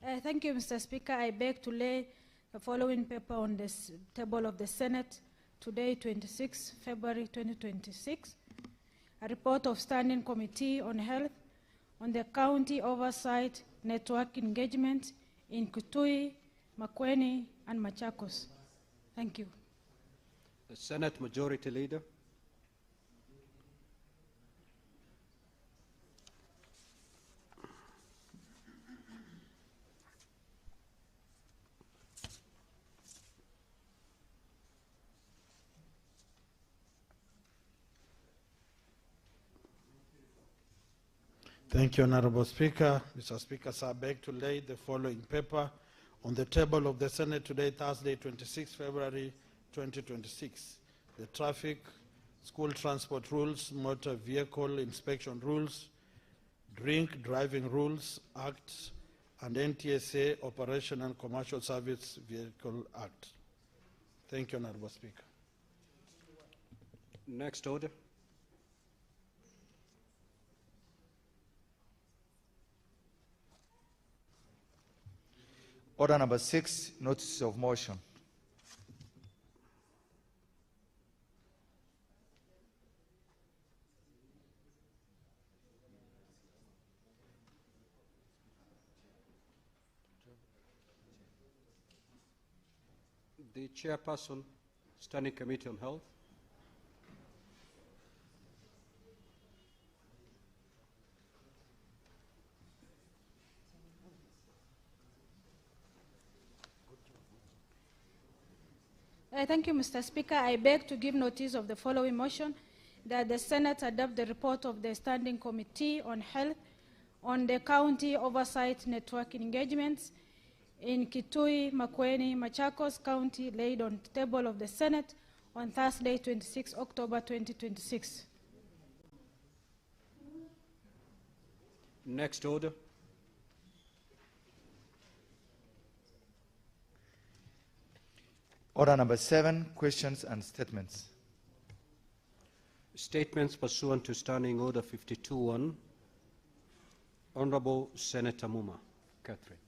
Thank you, Mr. Speaker. I beg to lay the following paper on the table of the Senate today, 26 February 2026. A report of Standing Committee on Health on the County Oversight Network Engagement in Kitui, Makueni, and Machakos. Thank you. The Senate Majority Leader. Thank you, Honorable Speaker. Mr. Speaker, I beg to lay the following paper on the table of the Senate today, Thursday, 26 February 2026. The Traffic, School Transport Rules, Motor Vehicle Inspection Rules, Drink Driving Rules Act, and NTSA Operation and Commercial Service Vehicle Act. Thank you, Honorable Speaker. Next order. Order number 6, notice of motion. The Chairperson, Standing Committee on Health. Thank you, Mr. Speaker. I beg to give notice of the following motion that the Senate adopt the report of the Standing Committee on Health on the County Oversight Network Engagements in Kitui, Makueni, Machakos County laid on the table of the Senate on Thursday, 26 October 2026. Next order. Order number 7, questions and statements. Statements pursuant to Standing Order 52-1. Honorable Senator Muma. Catherine.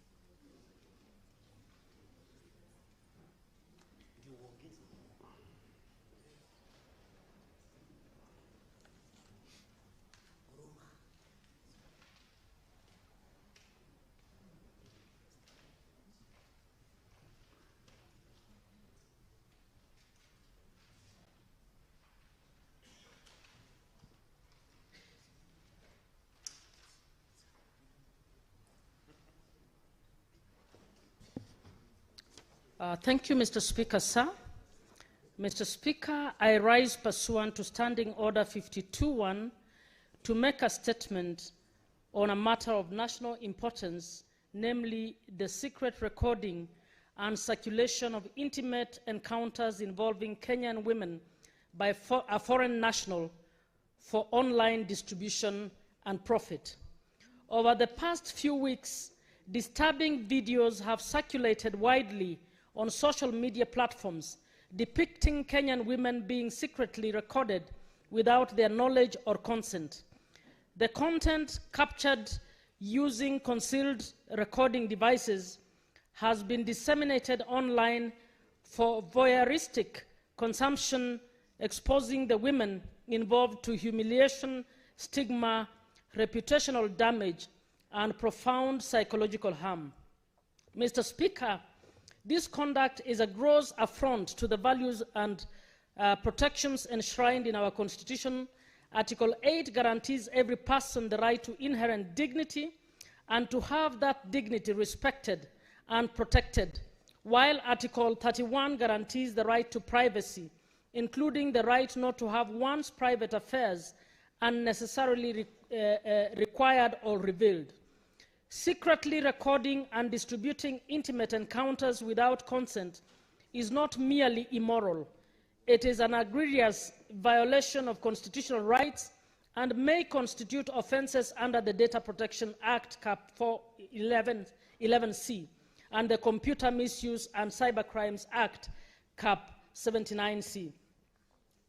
Thank you, Mr. Speaker, sir. Mr. Speaker, I rise pursuant to Standing Order 52-1 to make a statement on a matter of national importance, namely the secret recording and circulation of intimate encounters involving Kenyan women by a foreign national for online distribution and profit. Over the past few weeks, disturbing videos have circulated widely on social media platforms depicting Kenyan women being secretly recorded without their knowledge or consent. The content captured using concealed recording devices has been disseminated online for voyeuristic consumption, exposing the women involved to humiliation, stigma, reputational damage, and profound psychological harm. Mr. Speaker, this conduct is a gross affront to the values and protections enshrined in our Constitution. Article 8 guarantees every person the right to inherent dignity and to have that dignity respected and protected, while Article 31 guarantees the right to privacy, including the right not to have one's private affairs unnecessarily required or revealed. Secretly recording and distributing intimate encounters without consent is not merely immoral. It is an egregious violation of constitutional rights and may constitute offenses under the Data Protection Act Cap 411C and the Computer Misuse and Cybercrimes Act Cap 79C.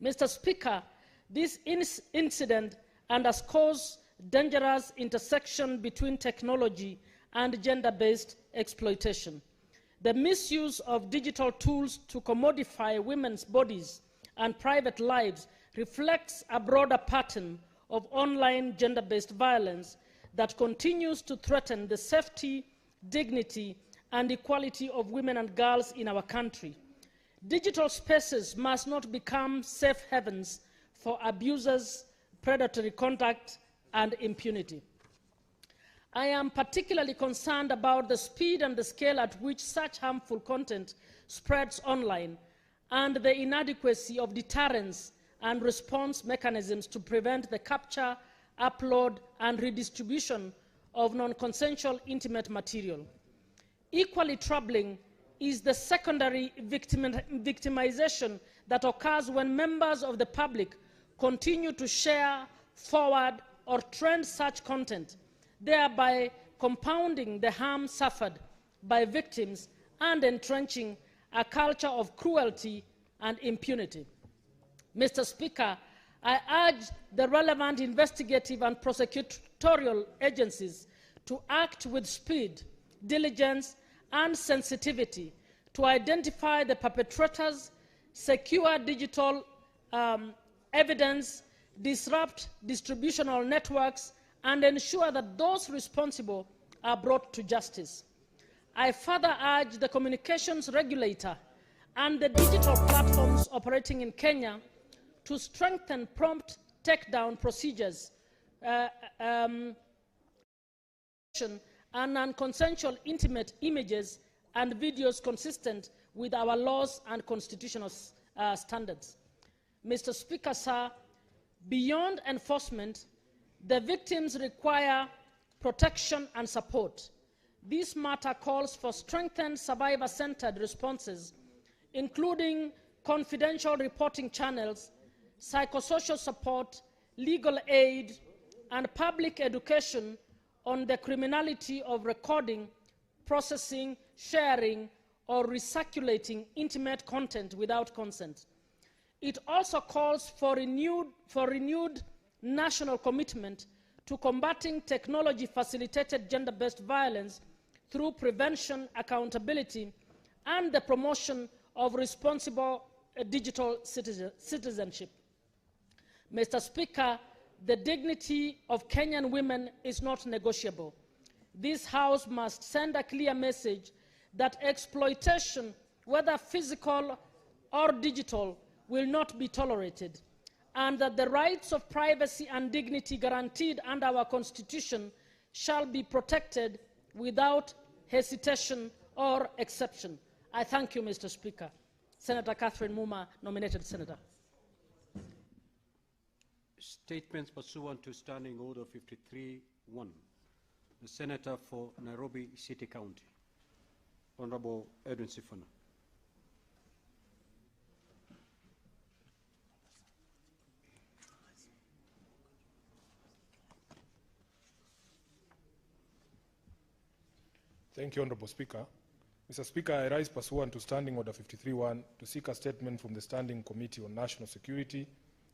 Mr. Speaker, this incident underscores dangerous intersection between technology and gender-based exploitation. The misuse of digital tools to commodify women's bodies and private lives reflects a broader pattern of online gender-based violence that continues to threaten the safety, dignity, and equality of women and girls in our country. Digital spaces must not become safe havens for abusers, predatory conduct, and impunity. I am particularly concerned about the speed and the scale at which such harmful content spreads online and the inadequacy of deterrence and response mechanisms to prevent the capture, upload, and redistribution of non-consensual intimate material. Equally troubling is the secondary victimization that occurs when members of the public continue to share, forward, or trend such content, thereby compounding the harm suffered by victims and entrenching a culture of cruelty and impunity. Mr. Speaker, I urge the relevant investigative and prosecutorial agencies to act with speed, diligence, and sensitivity to identify the perpetrators, secure digital evidence, disrupt distributional networks, and ensure that those responsible are brought to justice. I further urge the communications regulator and the digital platforms operating in Kenya to strengthen prompt takedown procedures and non-consensual intimate images and videos consistent with our laws and constitutional standards. Mr. Speaker, sir, beyond enforcement, the victims require protection and support. This matter calls for strengthened survivor-centered responses, including confidential reporting channels, psychosocial support, legal aid, and public education on the criminality of recording, processing, sharing, or recirculating intimate content without consent. It also calls for renewed national commitment to combating technology-facilitated gender-based violence through prevention, accountability, and the promotion of responsible digital citizenship. Mr. Speaker, the dignity of Kenyan women is not negotiable. This House must send a clear message that exploitation, whether physical or digital, will not be tolerated, and that the rights of privacy and dignity guaranteed under our Constitution shall be protected without hesitation or exception. I thank you, Mr. Speaker. Senator Catherine Muma, nominated senator. Statements pursuant to Standing Order 53-1. The Senator for Nairobi City County, Honorable Edwin Sifuna. Thank you, Honorable Speaker. Mr. Speaker, I rise pursuant to Standing Order 53-1 to seek a statement from the Standing Committee on National Security,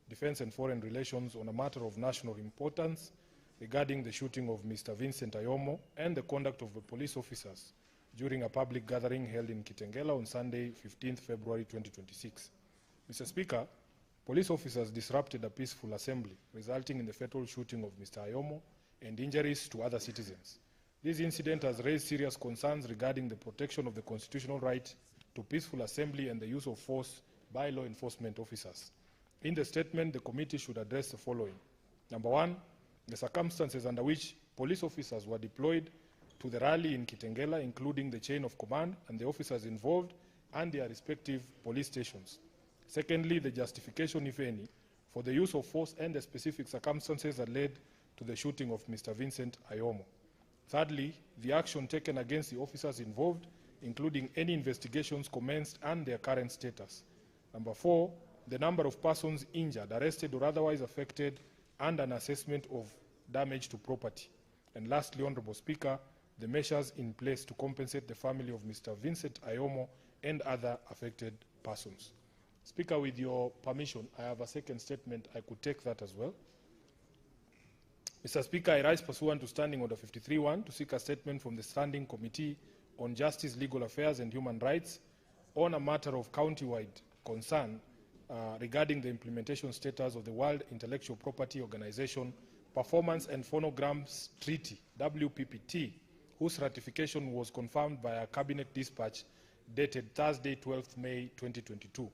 Defense and Foreign Relations on a matter of national importance regarding the shooting of Mr. Vincent Ayomo and the conduct of the police officers during a public gathering held in Kitengela on Sunday, 15th February 2026. Mr. Speaker, police officers disrupted a peaceful assembly, resulting in the fatal shooting of Mr. Ayomo and injuries to other citizens. This incident has raised serious concerns regarding the protection of the constitutional right to peaceful assembly and the use of force by law enforcement officers. In the statement, the committee should address the following. Number one, the circumstances under which police officers were deployed to the rally in Kitengela, including the chain of command and the officers involved and their respective police stations. Secondly, the justification, if any, for the use of force and the specific circumstances that led to the shooting of Mr. Vincent Ayomo. Thirdly, the action taken against the officers involved, including any investigations commenced and their current status. Number four, the number of persons injured, arrested, or otherwise affected, and an assessment of damage to property. And lastly, Honorable Speaker, the measures in place to compensate the family of Mr. Vincent Ayomo and other affected persons. Speaker, with your permission, I have a second statement. I could take that as well. Mr. Speaker, I rise pursuant to Standing Order 53.1 to seek a statement from the Standing Committee on Justice, Legal Affairs and Human Rights on a matter of county-wide concern regarding the implementation status of the World Intellectual Property Organization Performance and Phonograms Treaty, WPPT, whose ratification was confirmed by a Cabinet dispatch dated Thursday, 12th May 2022.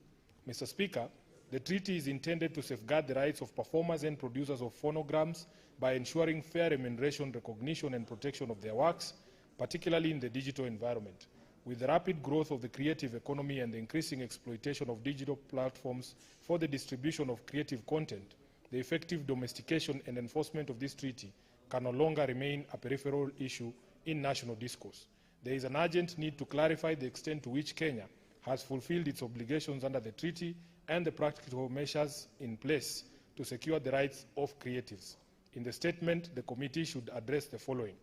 Mr. Speaker, the treaty is intended to safeguard the rights of performers and producers of phonograms by ensuring fair remuneration, recognition and protection of their works, particularly in the digital environment. With the rapid growth of the creative economy and the increasing exploitation of digital platforms for the distribution of creative content, the effective domestication and enforcement of this treaty can no longer remain a peripheral issue in national discourse. There is an urgent need to clarify the extent to which Kenya has fulfilled its obligations under the treaty and the practical measures in place to secure the rights of creatives. In the statement, the committee should address the following.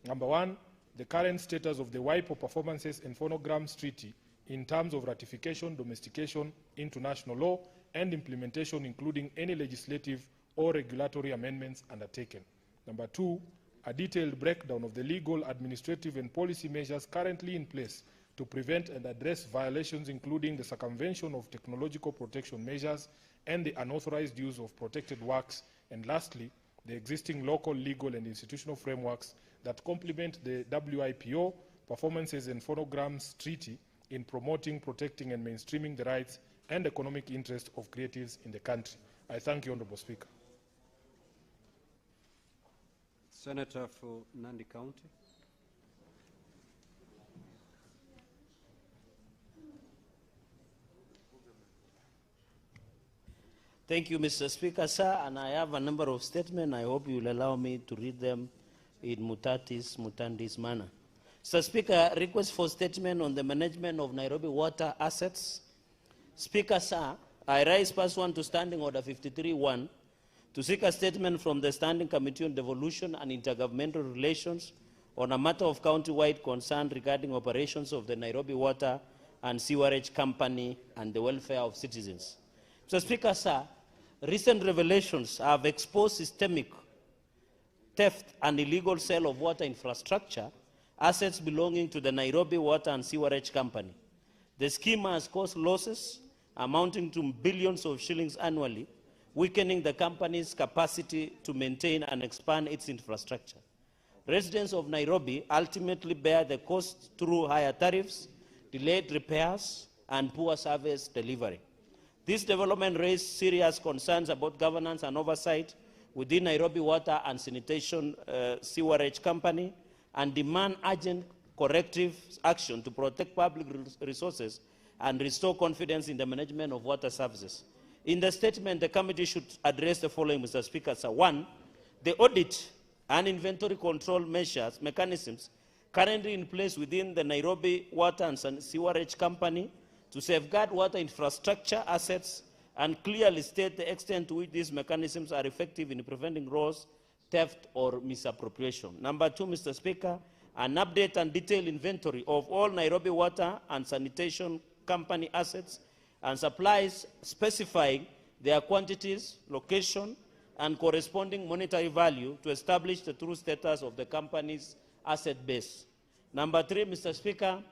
Number one, the current status of the WIPO Performances and Phonograms Treaty in terms of ratification, domestication into national law, and implementation, including any legislative or regulatory amendments undertaken. Number two, a detailed breakdown of the legal, administrative, and policy measures currently in place to prevent and address violations, including the circumvention of technological protection measures and the unauthorized use of protected works. And lastly, the existing local, legal, and institutional frameworks that complement the WIPO Performances and Phonograms Treaty in promoting, protecting, and mainstreaming the rights and economic interests of creatives in the country. I thank you, Honourable Speaker. Senator for Nandi County. Thank you, Mr. Speaker, sir, and I have a number of statements. I hope you will allow me to read them in mutatis mutandis manner. Mr. Speaker, request for statement on the management of Nairobi water assets. Speaker, sir, I rise pursuant to Standing Order 53.1 to seek a statement from the Standing Committee on Devolution and Intergovernmental Relations on a matter of county-wide concern regarding operations of the Nairobi Water and Sewerage Company and the welfare of citizens. Mr. Speaker, sir, recent revelations have exposed systemic theft and illegal sale of water infrastructure assets belonging to the Nairobi Water and Sewerage Company. The scheme has caused losses amounting to billions of shillings annually, weakening the company's capacity to maintain and expand its infrastructure. Residents of Nairobi ultimately bear the cost through higher tariffs, delayed repairs, and poor service delivery. This development raised serious concerns about governance and oversight within Nairobi Water and Sanitation Sewerage Company and demand urgent corrective action to protect public resources and restore confidence in the management of water services. In the statement, the committee should address the following, Mr. Speaker. Sir. One, the audit and inventory control mechanisms currently in place within the Nairobi Water and Sewerage Company to safeguard water infrastructure assets and clearly state the extent to which these mechanisms are effective in preventing loss, theft, or misappropriation. Number two, Mr. Speaker, an update and detailed inventory of all Nairobi Water and Sanitation Company assets and supplies specifying their quantities, location, and corresponding monetary value to establish the true status of the company's asset base. Number three, Mr. Speaker,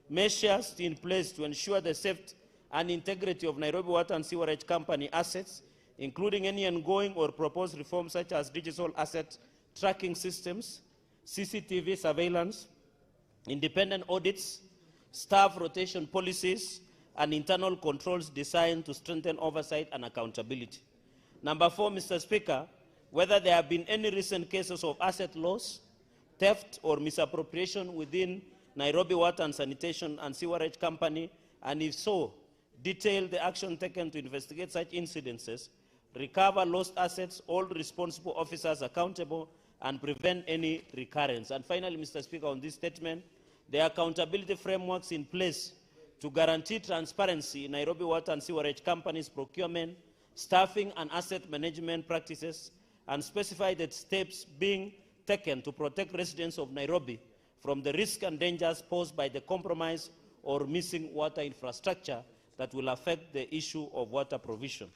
measures in place to ensure the safety and integrity of Nairobi Water and Sewerage Company assets, including any ongoing or proposed reforms such as digital asset tracking systems, CCTV surveillance, independent audits, staff rotation policies, and internal controls designed to strengthen oversight and accountability. Number four, Mr. Speaker, whether there have been any recent cases of asset loss, theft, or misappropriation within Nairobi Water and Sanitation and Sewerage Company, and if so, detail the action taken to investigate such incidences, recover lost assets, hold responsible officers accountable, and prevent any recurrence. And finally, Mr. Speaker, on this statement, the accountability frameworks in place to guarantee transparency in Nairobi Water and Sewerage Company's procurement, staffing, and asset management practices, and specify the steps being taken to protect residents of Nairobi from the risks and dangers posed by the compromise or missing water infrastructure that will affect the issue of water provision.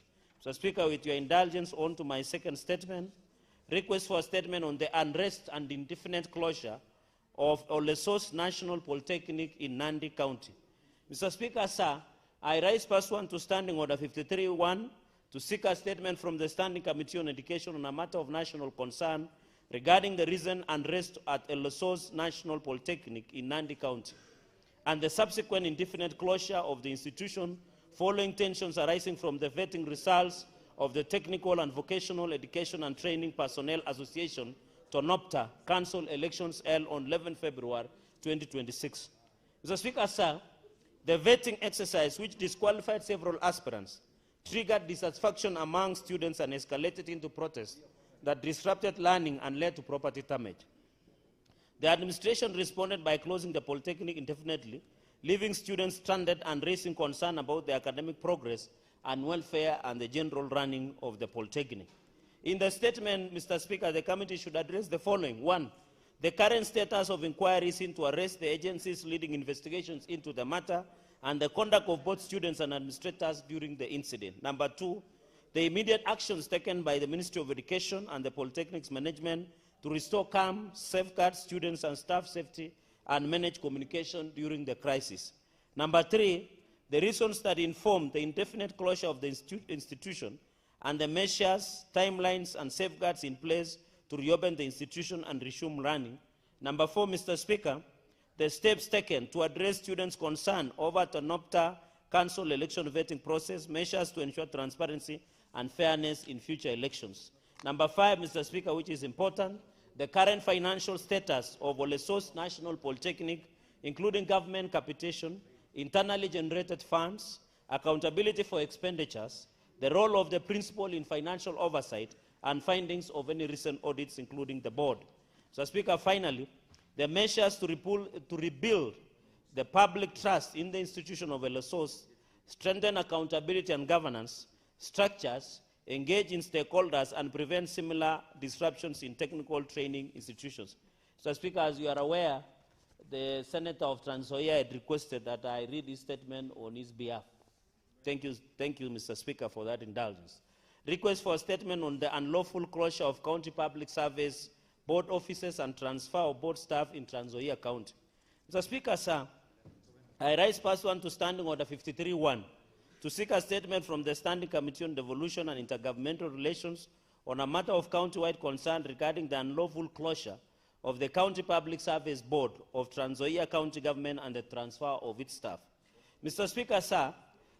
Mr. Speaker, with your indulgence, on to my second statement. request for a statement on the unrest and indefinite closure of Olesos National Polytechnic in Nandi County. Mr. Speaker, sir, I rise pursuant to Standing Order 53-1 to seek a statement from the Standing Committee on Education on a matter of national concern regarding the recent unrest at Olesos National Polytechnic in Nandi County and the subsequent indefinite closure of the institution following tensions arising from the vetting results of the Technical and Vocational Education and Training Personnel Association, TONOPTA, Council elections held on 11 February 2026. Mr. Speaker, sir, the vetting exercise, which disqualified several aspirants, triggered dissatisfaction among students and escalated into protests that disrupted learning and led to property damage. The administration responded by closing the Polytechnic indefinitely, leaving students stranded and raising concern about their academic progress and welfare and the general running of the Polytechnic. In the statement, Mr. Speaker, the committee should address the following. 1, the current status of inquiries into arrest the agencies leading investigations into the matter and the conduct of both students and administrators during the incident. Number 2, the immediate actions taken by the Ministry of Education and the Polytechnic's management to restore calm, safeguard students and staff safety, and manage communication during the crisis. Number 3, the reasons that informed the indefinite closure of the institution and the measures, timelines, and safeguards in place to reopen the institution and resume learning. Number 4, Mr. Speaker, the steps taken to address students' concern over TONOPTA Council election vetting process, measures to ensure transparency and fairness in future elections. Number 5, Mr. Speaker, which is important, the current financial status of Olesos National Polytechnic, including government capitation, internally generated funds, accountability for expenditures, the role of the principal in financial oversight, and findings of any recent audits, including the board. Mr. Speaker, finally, the measures to rebuild the public trust in the institution of Olesos, strengthen accountability and governance structures, engage in stakeholders, and prevent similar disruptions in technical training institutions. Mr. Speaker, as you are aware, the Senator of Trans Nzoia had requested that I read his statement on his behalf. Thank you, Mr. Speaker, for that indulgence. Request for a statement on the unlawful closure of County Public Service Board offices and transfer of board staff in Trans Nzoia County. Mr. Speaker, sir, I rise pursuant to Standing Order 53-1 to seek a statement from the Standing Committee on Devolution and Intergovernmental Relations on a matter of county-wide concern regarding the unlawful closure of the County Public Service Board of Trans Nzoia County Government and the transfer of its staff. Mr. Speaker, sir,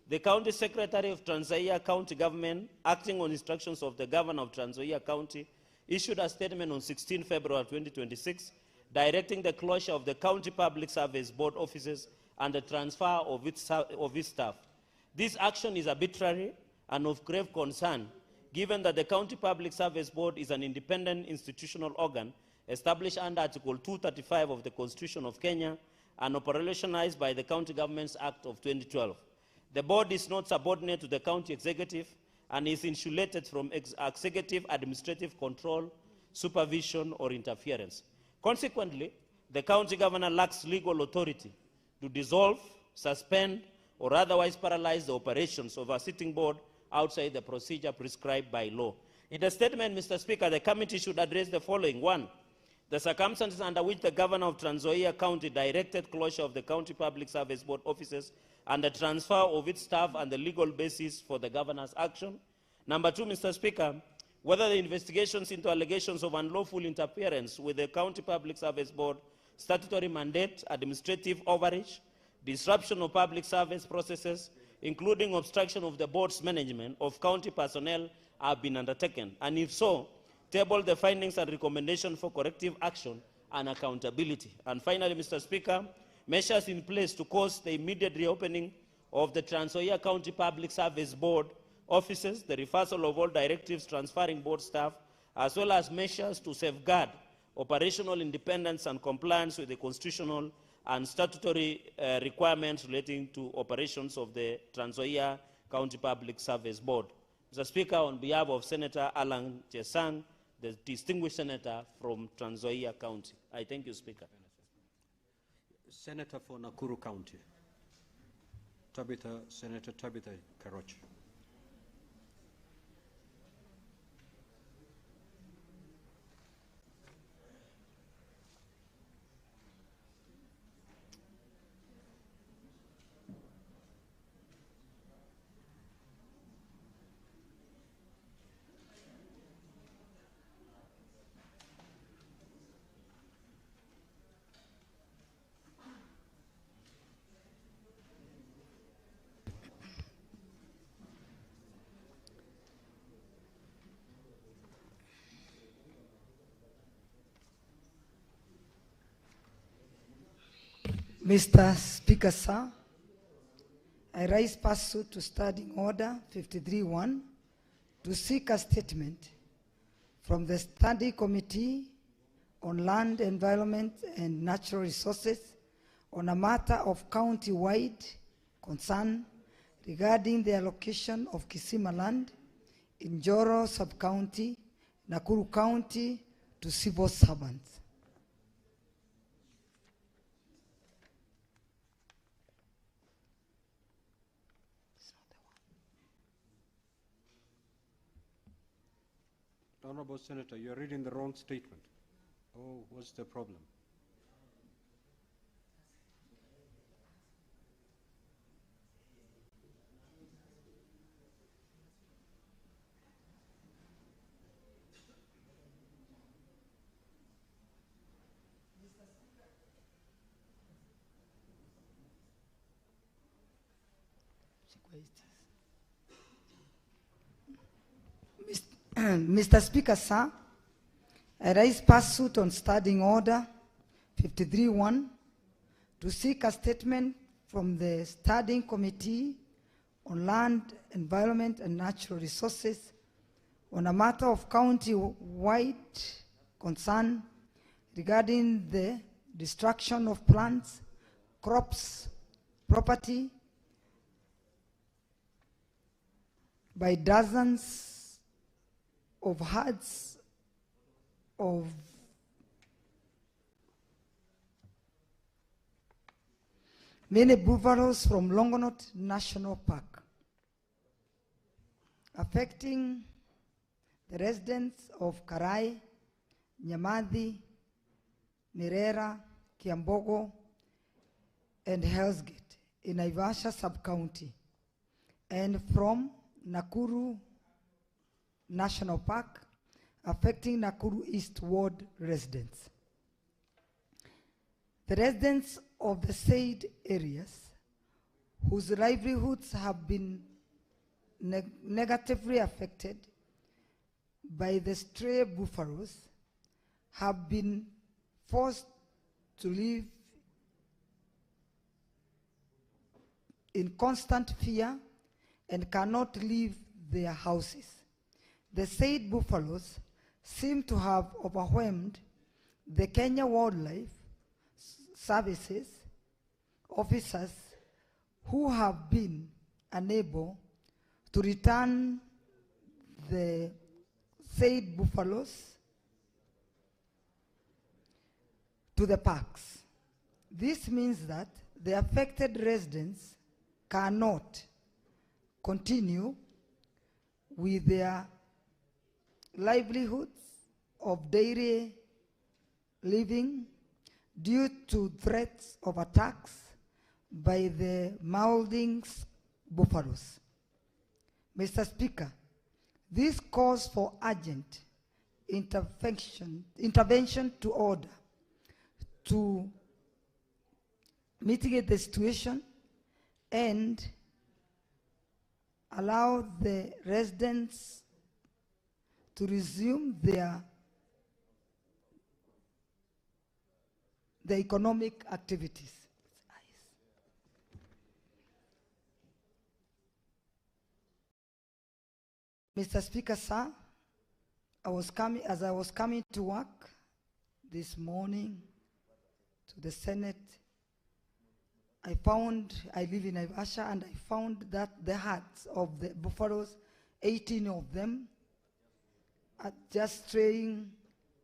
the County Secretary of Trans Nzoia County Government, acting on instructions of the Governor of Trans Nzoia County, issued a statement on 16 February 2026 directing the closure of the County Public Service Board offices and the transfer of its staff. This action is arbitrary and of grave concern, given that the County Public Service Board is an independent institutional organ established under Article 235 of the Constitution of Kenya and operationalized by the County Governments Act of 2012. The board is not subordinate to the county executive and is insulated from executive administrative control, supervision, or interference. Consequently, the county governor lacks legal authority to dissolve, suspend, or otherwise paralyze the operations of a sitting board outside the procedure prescribed by law. In the statement, Mr. Speaker, the committee should address the following. 1, the circumstances under which the Governor of Trans Nzoia County directed closure of the County Public Service Board offices and the transfer of its staff and the legal basis for the Governor's action. Number 2, Mr. Speaker, whether the investigations into allegations of unlawful interference with the County Public Service Board statutory mandate, administrative overreach, disruption of public service processes, including obstruction of the board's management of county personnel, have been undertaken, and if so, table the findings and recommendations for corrective action and accountability. And finally, Mr. Speaker, measures in place to cause the immediate reopening of the Trans Nzoia County Public Service Board offices, the reversal of all directives transferring board staff, as well as measures to safeguard operational independence and compliance with the constitutional and statutory requirements relating to operations of the Trans Nzoia County Public Service Board. Mr. Speaker, on behalf of Senator Alan Chesang, the distinguished senator from Trans Nzoia County, I thank you, Speaker. Senator for Nakuru County, Senator Tabitha Karoch. Mr. Speaker, sir, I rise pursuant to Standing Order 53-1 to seek a statement from the Standing Committee on Land, Environment and Natural Resources on a matter of county-wide concern regarding the allocation of Kisima land in Njoro Sub-County, Nakuru County to civil servants. Honorable Senator, you're reading the wrong statement. Oh, what's the problem? Mr. Speaker, sir, I rise pursuant on Standing Order 53-1 to seek a statement from the Standing Committee on Land, Environment and Natural Resources on a matter of county-wide concern regarding the destruction of plants, crops, property by dozens of herds of many buffaloes from Longonot National Park, affecting the residents of Karai, Nyamathi, Mirera, Kiambogo, and Hell's Gate in Naivasha Sub-County, and from Nakuru National Park, affecting Nakuru East Ward residents. The residents of the said areas, whose livelihoods have been negatively affected by the stray buffaloes, have been forced to live in constant fear and cannot leave their houses. The said buffaloes seem to have overwhelmed the Kenya Wildlife Services officers, who have been unable to return the said buffaloes to the parks. This means that the affected residents cannot continue with their livelihoods of daily living due to threats of attacks by the marauding buffaloes. Mr. Speaker, this calls for urgent intervention to order to mitigate the situation and allow the residents to resume their economic activities. Mr. Speaker, sir, as I was coming to work this morning to the Senate, I live in Naivasha, and I found that the herds of the buffaloes, 18 of them, are just straying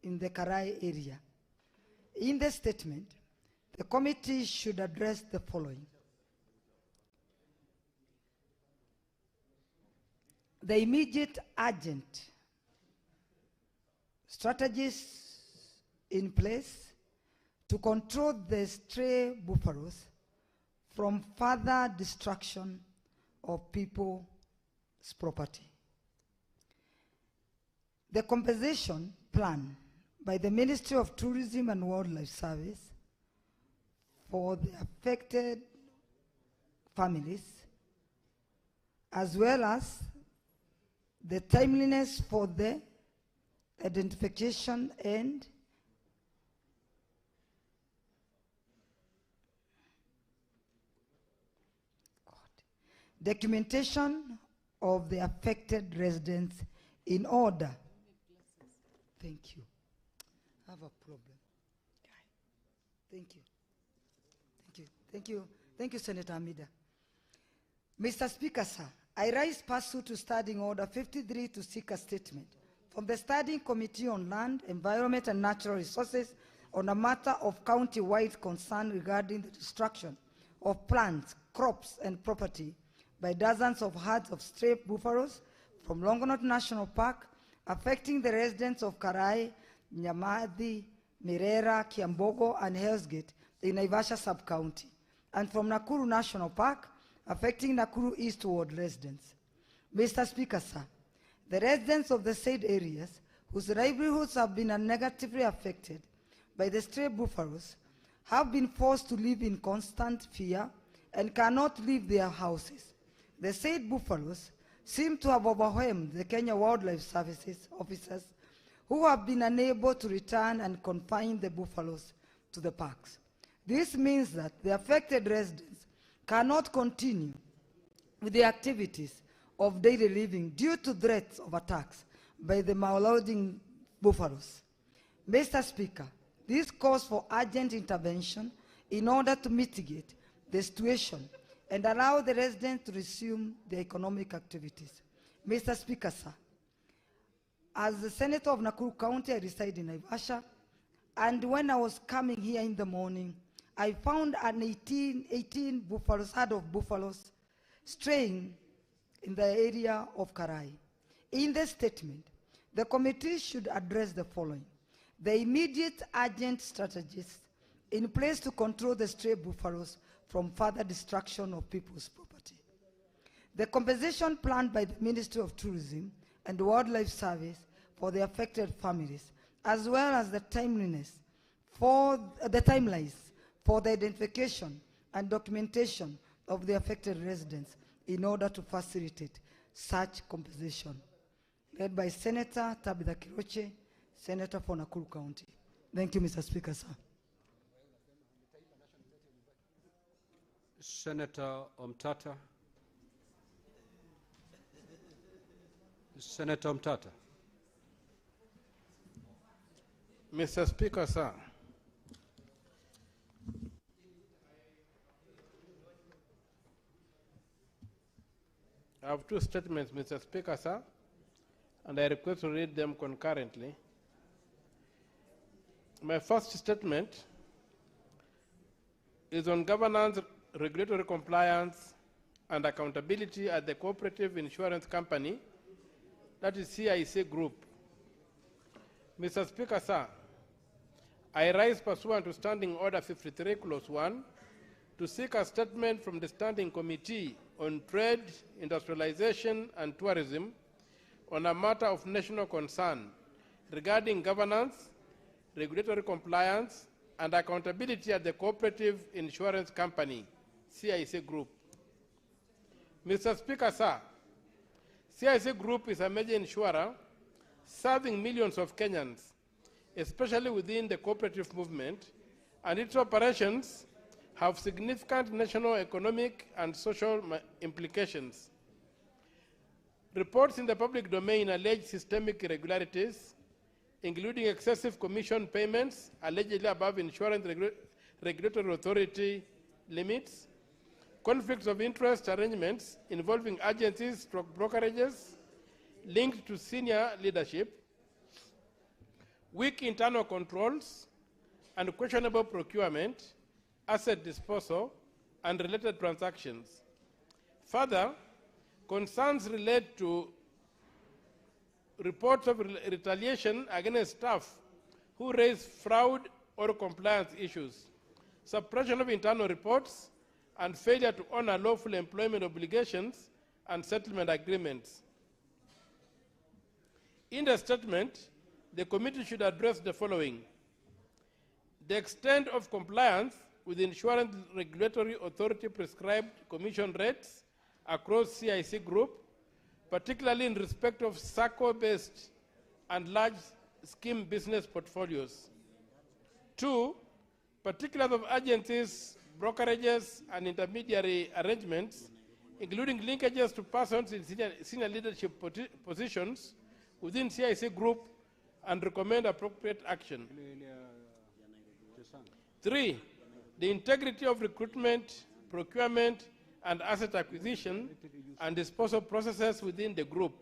in the Karai area. In the statement, the committee should address the following. The immediate urgent strategies in place to control the stray buffaloes from further destruction of people's property. The compensation plan by the Ministry of Tourism and Wildlife Service for the affected families, as well as the timeliness for the identification and documentation of the affected residents in order. Thank you. I have a problem. Thank you. Thank you. Thank you. Thank you, Senator Amida. Mr. Speaker, sir, I rise pursuant to Standing Order 53 to seek a statement from the Standing Committee on Land, Environment and Natural Resources on a matter of county-wide concern regarding the destruction of plants, crops, and property by dozens of herds of stray buffaloes from Longonot National Park, affecting the residents of Karai, Nyamadi, Mirera, Kiambogo, and Hell's Gate in Naivasha sub-county, and from Nakuru National Park, affecting Nakuru Eastward residents. Mr. Speaker, sir, the residents of the said areas whose livelihoods have been negatively affected by the stray buffaloes have been forced to live in constant fear and cannot leave their houses. The said buffaloes seem to have overwhelmed the Kenya Wildlife Services officers who have been unable to return and confine the buffaloes to the parks. This means that the affected residents cannot continue with the activities of daily living due to threats of attacks by the marauding buffaloes. Mr. Speaker, this calls for urgent intervention in order to mitigate the situation and allow the residents to resume their economic activities. Mr. Speaker, sir, as the Senator of Nakuru County, I reside in Naivasha, and when I was coming here in the morning, I found an 18 buffaloes, herd of buffaloes, straying in the area of Karai. In the statement, the committee should address the following: the immediate urgent strategies in place to control the stray buffaloes from further destruction of people's property, the compensation plan by the Ministry of Tourism and Wildlife Service for the affected families, as well as the timelines for the identification and documentation of the affected residents in order to facilitate such compensation. Led by Senator Tabitha Kiroche, Senator for Nakuru County. Thank you, Mr. Speaker, sir. Senator Omtata. Senator Omtata. Mr. Speaker, sir, I have two statements, Mr. Speaker, sir, and I request to read them concurrently. My first statement is on governance, regulatory compliance, and accountability at the Cooperative Insurance Company, that is CIC Group. Mr. Speaker, sir, I rise pursuant to Standing Order 53, Clause 1, to seek a statement from the Standing Committee on Trade, Industrialization, and Tourism on a matter of national concern regarding governance, regulatory compliance, and accountability at the Cooperative Insurance Company, CIC Group. Mr. Speaker, sir, CIC Group is a major insurer serving millions of Kenyans, especially within the cooperative movement, and its operations have significant national economic and social implications. Reports in the public domain allege systemic irregularities, including excessive commission payments allegedly above insurance regulatory authority limits, conflicts of interest arrangements involving agencies, brokerages linked to senior leadership, weak internal controls, and questionable procurement, asset disposal, and related transactions. Further, concerns relate to reports of retaliation against staff who raise fraud or compliance issues, suppression of internal reports, and failure to honor lawful employment obligations and settlement agreements. In the statement, the committee should address the following: the extent of compliance with insurance regulatory authority prescribed commission rates across CIC Group, particularly in respect of SACCO-based and large scheme business portfolios. 2, particulars of agencies, brokerages, and intermediary arrangements including linkages to persons in senior leadership positions within CIC group, and recommend appropriate action. 3, the integrity of recruitment, procurement, and asset acquisition and disposal processes within the group,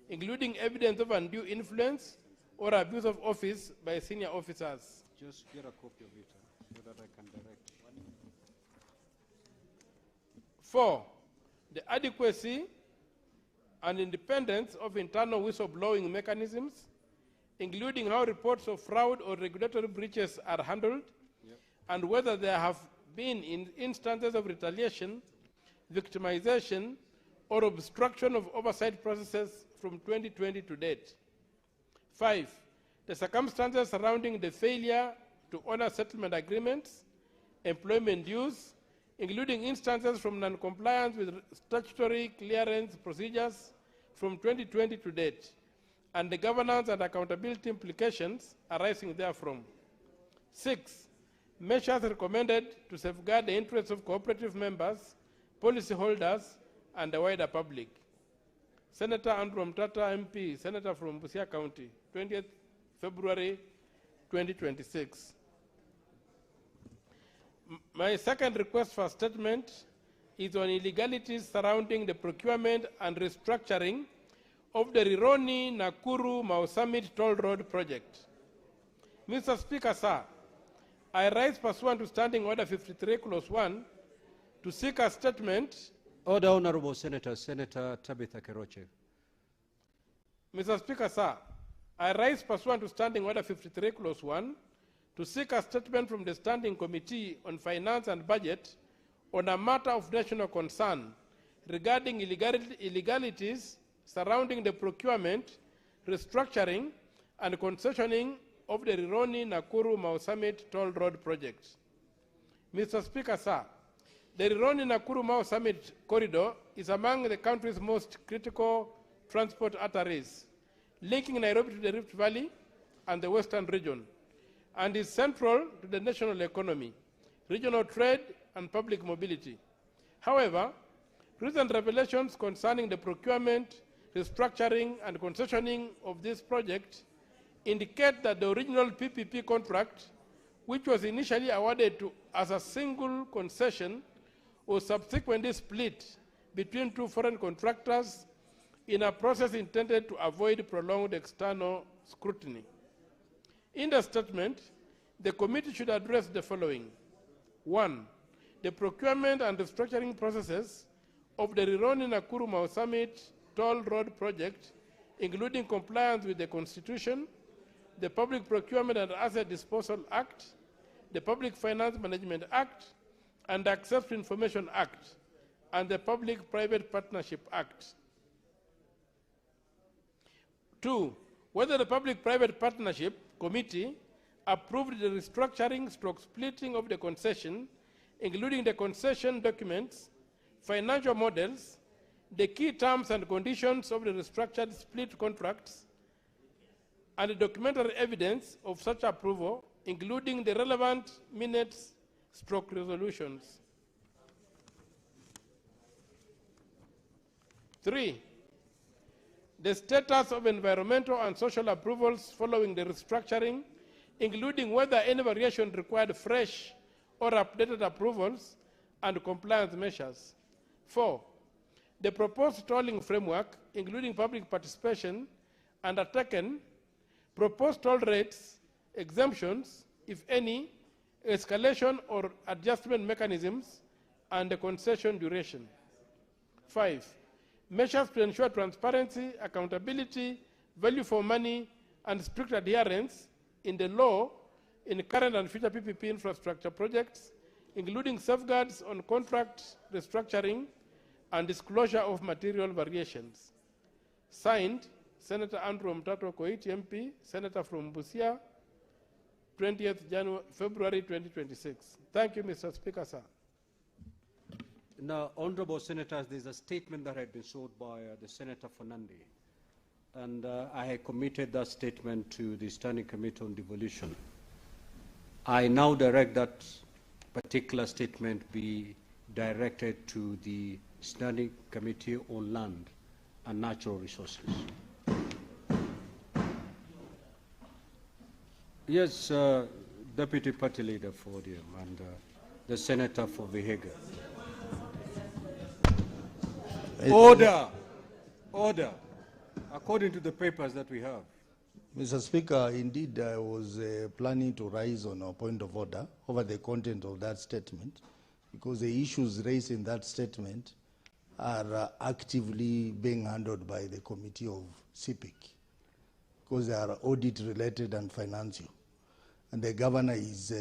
including evidence of undue influence or abuse of office by senior officers. Just get a copy of it so that I can direct. 4, the adequacy and independence of internal whistleblowing mechanisms, including how reports of fraud or regulatory breaches are handled, and whether there have been instances of retaliation, victimization, or obstruction of oversight processes from 2020 to date. 5, the circumstances surrounding the failure to honor settlement agreements, employment dues, including instances from non-compliance with statutory clearance procedures from 2020 to date, and the governance and accountability implications arising therefrom. 6, measures recommended to safeguard the interests of cooperative members, policyholders, and the wider public. Senator Andrew Mtata, MP, Senator from Busia County, 20th February 2026. My second request for statement is on illegalities surrounding the procurement and restructuring of the Rironi-Nakuru Mau Summit Toll Road project. Mr. Speaker, sir, I rise pursuant to Standing Order 53, Clause 1, to seek a statement. Order, Honorable Senator. Senator Tabitha Keroche. Mr. Speaker, sir, I rise pursuant to Standing Order 53, Clause 1, to seek a statement from the Standing Committee on Finance and Budget on a matter of national concern regarding illegalities surrounding the procurement, restructuring, and concessioning of the Rironi-Nakuru Mau Summit Toll Road project. Mr. Speaker, sir, the Rironi-Nakuru Mau Summit corridor is among the country's most critical transport arteries, linking Nairobi to the Rift Valley and the Western region, and is central to the national economy, regional trade, and public mobility. However, recent revelations concerning the procurement, restructuring, and concessioning of this project indicate that the original PPP contract, which was initially awarded as a single concession, was subsequently split between two foreign contractors in a process intended to avoid prolonged external scrutiny. In the statement, the committee should address the following. 1, the procurement and restructuring processes of the Rironi-Nakuru Mau Summit Toll Road project, including compliance with the Constitution, the Public Procurement and Asset Disposal Act, the Public Finance Management Act, and the Access to Information Act, and the Public-Private Partnership Act. 2, whether the Public-Private Partnership Committee approved the restructuring / splitting of the concession, including the concession documents, financial models, the key terms and conditions of the restructured split contracts, and the documentary evidence of such approval, including the relevant minutes / resolutions. 3, the status of environmental and social approvals following the restructuring, including whether any variation required fresh or updated approvals and compliance measures. 4, the proposed tolling framework, including public participation, undertaken, proposed toll rates, exemptions, if any, escalation or adjustment mechanisms, and the concession duration. 5, measures to ensure transparency, accountability, value for money, and strict adherence in the law in current and future PPP infrastructure projects, including safeguards on contract restructuring and disclosure of material variations. Signed, Senator Andrew Mtata Koiti, MP, Senator from Busia, 20th February 2026. Thank you, Mr. Speaker, sir. Now, Honorable Senators, there's a statement that had been sought by the Senator Fernandi, and I had committed that statement to the Standing Committee on Devolution. I now direct that particular statement be directed to the Standing Committee on Land and Natural Resources. Yes, Deputy Party Leader for ODM and the Senator for Vihiga. Order! Order! According to the papers that we have. Mr. Speaker, indeed I was planning to rise on a point of order over the content of that statement, because the issues raised in that statement are actively being handled by the Committee of CPIC, because they are audit related and financial. And the Governor is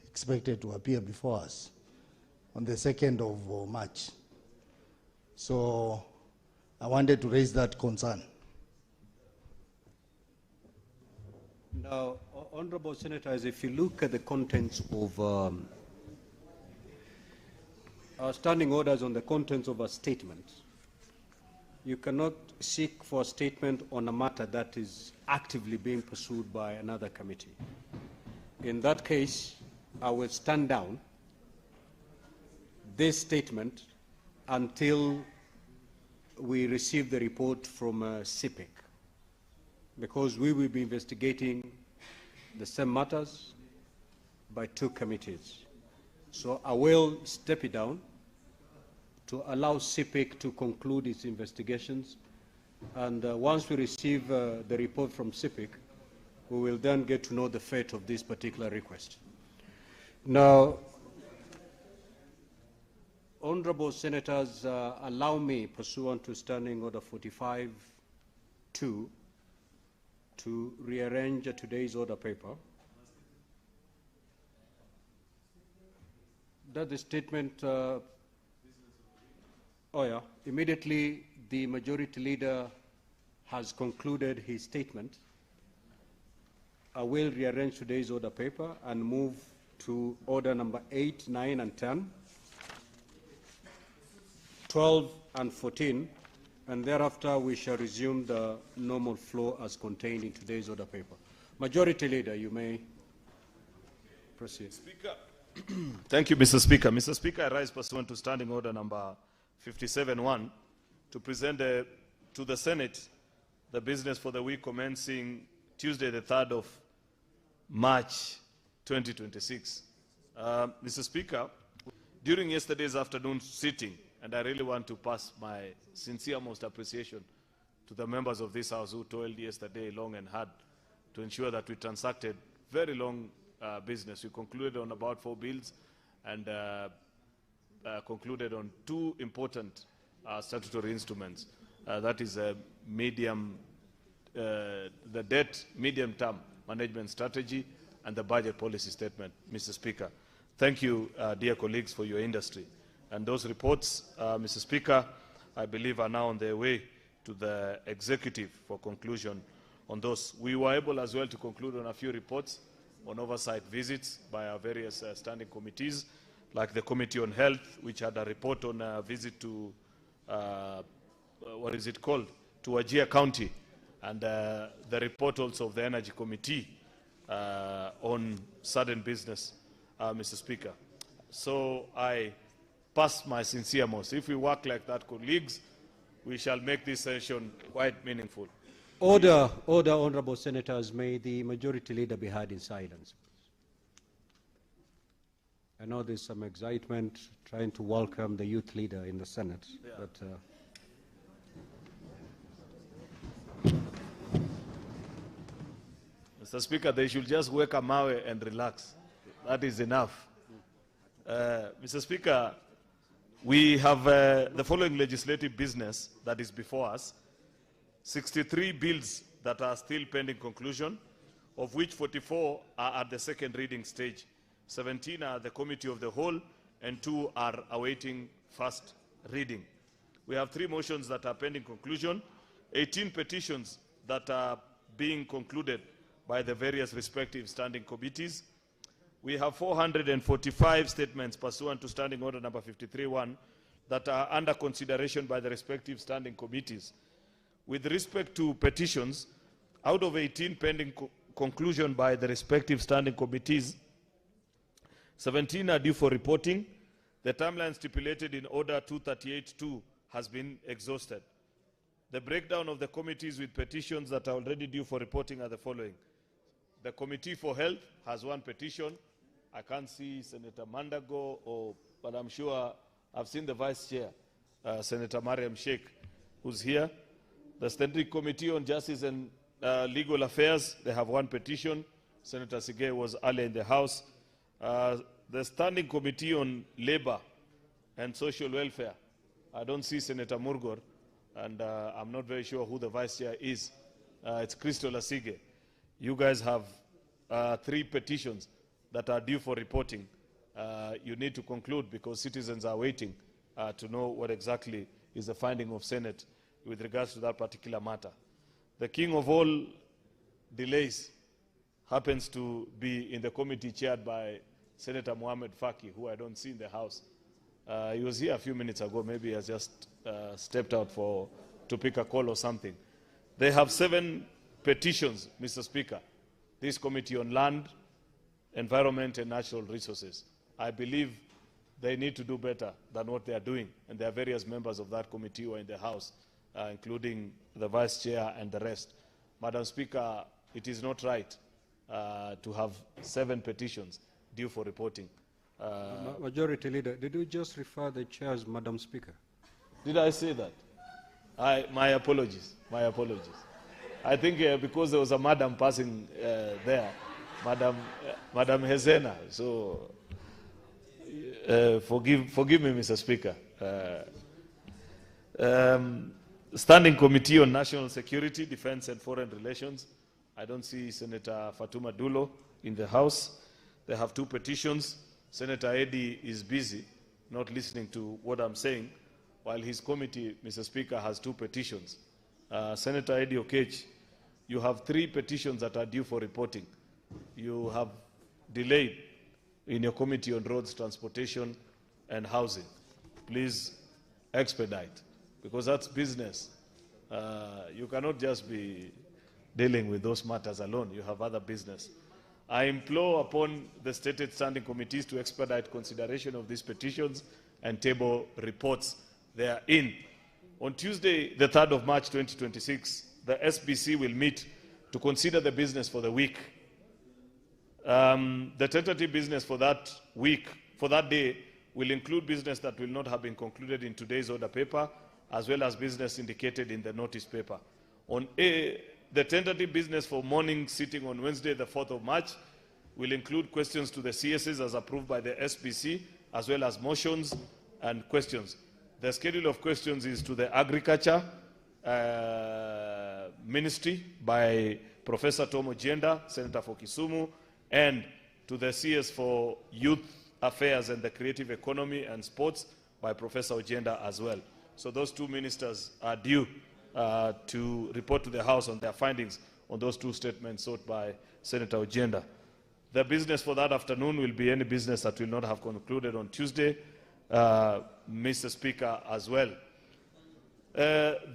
expected to appear before us on the 2nd of March. So I wanted to raise that concern. Now, Honorable Senators, if you look at the contents of our standing orders on the contents of a statement, you cannot seek for a statement on a matter that is actively being pursued by another committee. In that case, I will stand down this statement until we receive the report from CPIC, because we will be investigating the same matters by 2 committees. So I will step it down to allow CPIC to conclude its investigations, and once we receive the report from CPIC, we will then get to know the fate of this particular request. Now, Honorable Senators, allow me, pursuant to Standing Order 45-2, to rearrange today's order paper. That the statement, immediately the Majority Leader has concluded his statement, I will rearrange today's order paper and move to order number 8, 9, and 10, 12, and 14, and thereafter we shall resume the normal flow as contained in today's order paper. Majority Leader, you may proceed. Speaker. Thank you, Mr. Speaker. Mr. Speaker, I rise pursuant to Standing Order number 57-1 to present to the Senate the business for the week commencing Tuesday, the 3rd of March 2026. Mr. Speaker, during yesterday's afternoon sitting, and I really want to pass my sincere most appreciation to the members of this House who toiled yesterday long and hard to ensure that we transacted very long business. We concluded on about 4 bills and concluded on 2 important statutory instruments. That is the debt medium-term management strategy and the budget policy statement, Mr. Speaker. Thank you, dear colleagues, for your industry. And those reports, Mr. Speaker, I believe are now on their way to the executive for conclusion on those. We were able as well to conclude on a few reports on oversight visits by our various standing committees, like the Committee on Health, which had a report on a visit to, to Wajir County, and the report also of the Energy Committee on sudden business, Mr. Speaker. So I pass my sincere most. If we work like that, colleagues, we shall make this session quite meaningful. Order, order, Honorable Senators. May the Majority Leader be heard in silence. I know there's some excitement trying to welcome the youth leader in the Senate, but Mr. Speaker, they should just wake up and relax. That is enough. Mr. Speaker, we have the following legislative business that is before us. 63 bills that are still pending conclusion, of which 44 are at the 2nd reading stage. 17 are the Committee of the Whole, and 2 are awaiting 1st reading. We have 3 motions that are pending conclusion, 18 petitions that are being concluded by the various respective standing committees. We have 445 statements pursuant to Standing Order number 53-1 that are under consideration by the respective standing committees. With respect to petitions, out of 18 pending conclusion by the respective standing committees, 17 are due for reporting. The timeline stipulated in Order 238-2 has been exhausted. The breakdown of the committees with petitions that are already due for reporting are the following. The Committee for Health has one petition. I can't see Senator Mandago, but I'm sure I've seen the Vice Chair, Senator Mariam Sheikh, who's here. The Standing Committee on Justice and Legal Affairs, they have one petition. Senator Sige was earlier in the House. The Standing Committee on Labor and Social Welfare, I don't see Senator Murgor, and I'm not very sure who the Vice Chair is. It's Crystal Asige. You guys have 3 petitions that are due for reporting. You need to conclude because citizens are waiting to know what exactly is the finding of Senate with regards to that particular matter. The king of all delays happens to be in the committee chaired by Senator Mohamed Faki, who I don't see in the House. He was here a few minutes ago. Maybe he has just stepped out to pick a call or something. They have 7 petitions, Mr. Speaker. This Committee on Land, Environment and Natural Resources. I believe they need to do better than what they are doing. And there are various members of that committee who are in the House, including the Vice Chair and the rest. Madam Speaker, it is not right to have 7 petitions due for reporting. Majority Leader, did you just refer the chair as Madam Speaker? Did I say that? My apologies. My apologies. I think because there was a madam passing there, Madam Hezena. So forgive me, Mr. Speaker. Standing Committee on National Security, Defense and Foreign Relations. I don't see Senator Fatuma Dulo in the House. They have 2 petitions. Senator Eddy is busy, not listening to what I'm saying, while his committee, Mr. Speaker, has 2 petitions. Senator Eddy Okech, you have 3 petitions that are due for reporting. You have delayed in your Committee on Roads, Transportation and Housing. Please expedite, because that's business. You cannot just be dealing with those matters alone. You have other business. I implore upon the stated standing committees to expedite consideration of these petitions and table reports therein. On Tuesday, the 3rd of March 2026, the SBC will meet to consider the business for the week. The tentative business for that week, for that day, will include business that will not have been concluded in today's order paper, as well as business indicated in the notice paper. On the tentative business for morning sitting on Wednesday, the 4th of March, will include questions to the CSs as approved by the SBC, as well as motions and questions. The schedule of questions is to the Agriculture Ministry by Professor Tom Ojienda, Senator for Kisumu, and to the CS for Youth Affairs and the Creative Economy and Sports by Professor Ojienda as well. So those 2 ministers are due to report to the House on their findings on those 2 statements sought by Senator Ojienda. The business for that afternoon will be any business that will not have concluded on Tuesday, Mr. Speaker, as well.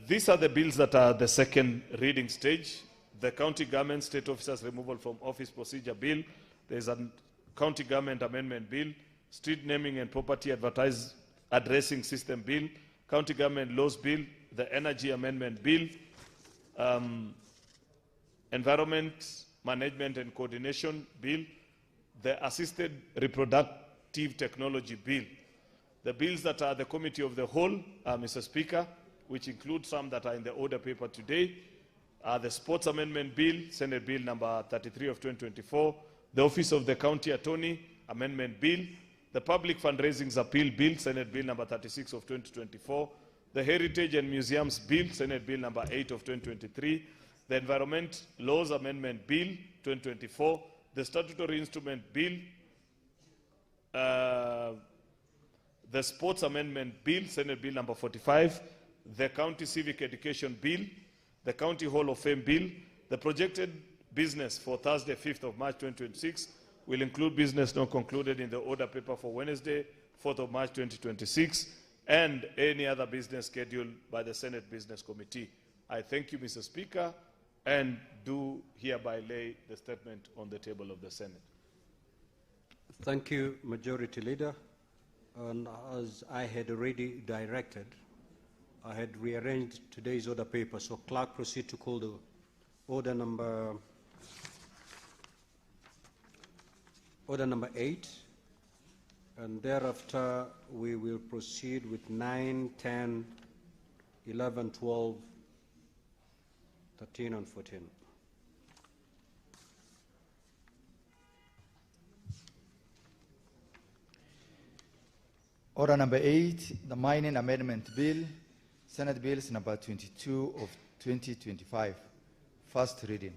These are the bills that are the second reading stage. The County Government State Officers Removal from Office Procedure Bill. There is a County Government Amendment Bill, Street Naming and Property Addressing System Bill, County Government Laws Bill, the Energy Amendment Bill, Environment Management and Coordination Bill, the Assisted Reproductive Technology Bill. The bills that are the Committee of the Whole, Mr. Speaker, which include some that are in the order paper today, are the Sports Amendment Bill, Senate Bill number 33 of 2024, the Office of the County Attorney Amendment Bill, the Public Fundraisings Appeal Bill, Senate Bill number 36 of 2024, the Heritage and Museums Bill, Senate Bill number 8 of 2023, the Environment Laws Amendment Bill 2024, the Statutory Instrument Bill, the Sports Amendment Bill, Senate Bill number 45, the County Civic Education Bill, the County Hall of Fame Bill. The projected business for Thursday, 5th of March 2026 will include business not concluded in the order paper for Wednesday, 4th of March 2026, and any other business scheduled by the Senate Business Committee. I thank you, Mr. Speaker, and do hereby lay the statement on the table of the Senate. Thank you, Majority Leader. And as I had already directed, I had rearranged today's order paper, so clerk, proceed to call the order number 8, and thereafter we will proceed with 9, 10, 11, 12, 13 and 14. Order number 8, the Mining Amendment Bill, Senate Bills number 22 of 2025, first reading.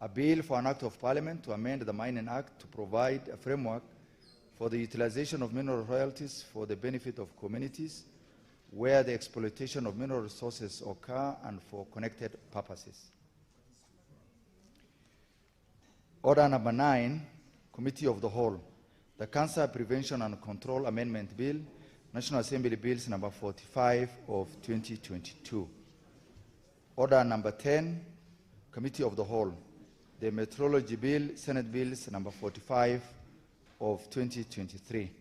A bill for an act of parliament to amend the Mining Act to provide a framework for the utilization of mineral royalties for the benefit of communities where the exploitation of mineral resources occur and for connected purposes. Order number 9, Committee of the Whole, the Cancer Prevention and Control Amendment Bill, National Assembly Bills number 45 of 2022. Order number 10, Committee of the Whole, the Metrology Bill, Senate Bills number 45 of 2023.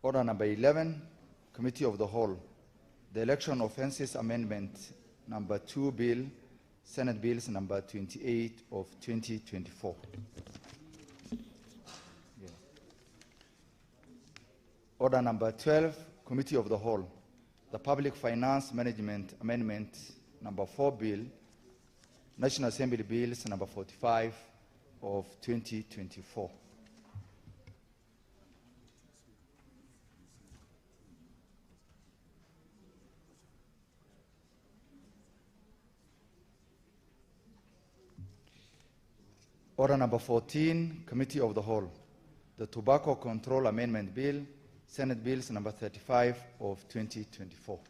Order number 11, Committee of the Whole, the Election Offences Amendment number 2 Bill, Senate Bills number 28 of 2024. Order number 12, Committee of the Whole, the Public Finance Management Amendment number 4 Bill, National Assembly Bills number 45 of 2024. Order number 14, Committee of the Whole, the Tobacco Control Amendment Bill, Senate Bills number 35 of 2024.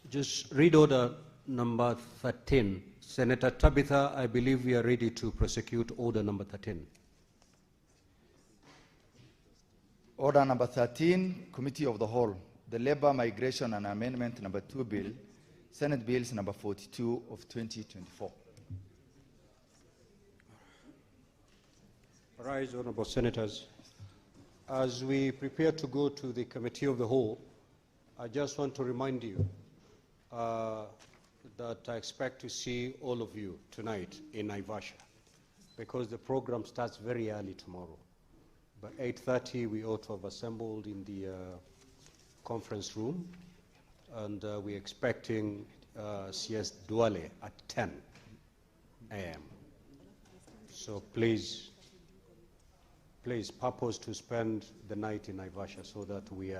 Just read order number 13. Senator Tabitha, I believe we are ready to prosecute order number 13. Order number 13, Committee of the Whole, the Labor, Migration and Amendment number 2 Bill, Senate Bills number 42 of 2024. Rise, honorable senators. As we prepare to go to the Committee of the Whole, I just want to remind you that I expect to see all of you tonight in Naivasha, because the program starts very early tomorrow. By 8:30, we ought to have assembled in the conference room, and we're expecting CS Duale at 10 a.m. So please purpose to spend the night in Naivasha so that we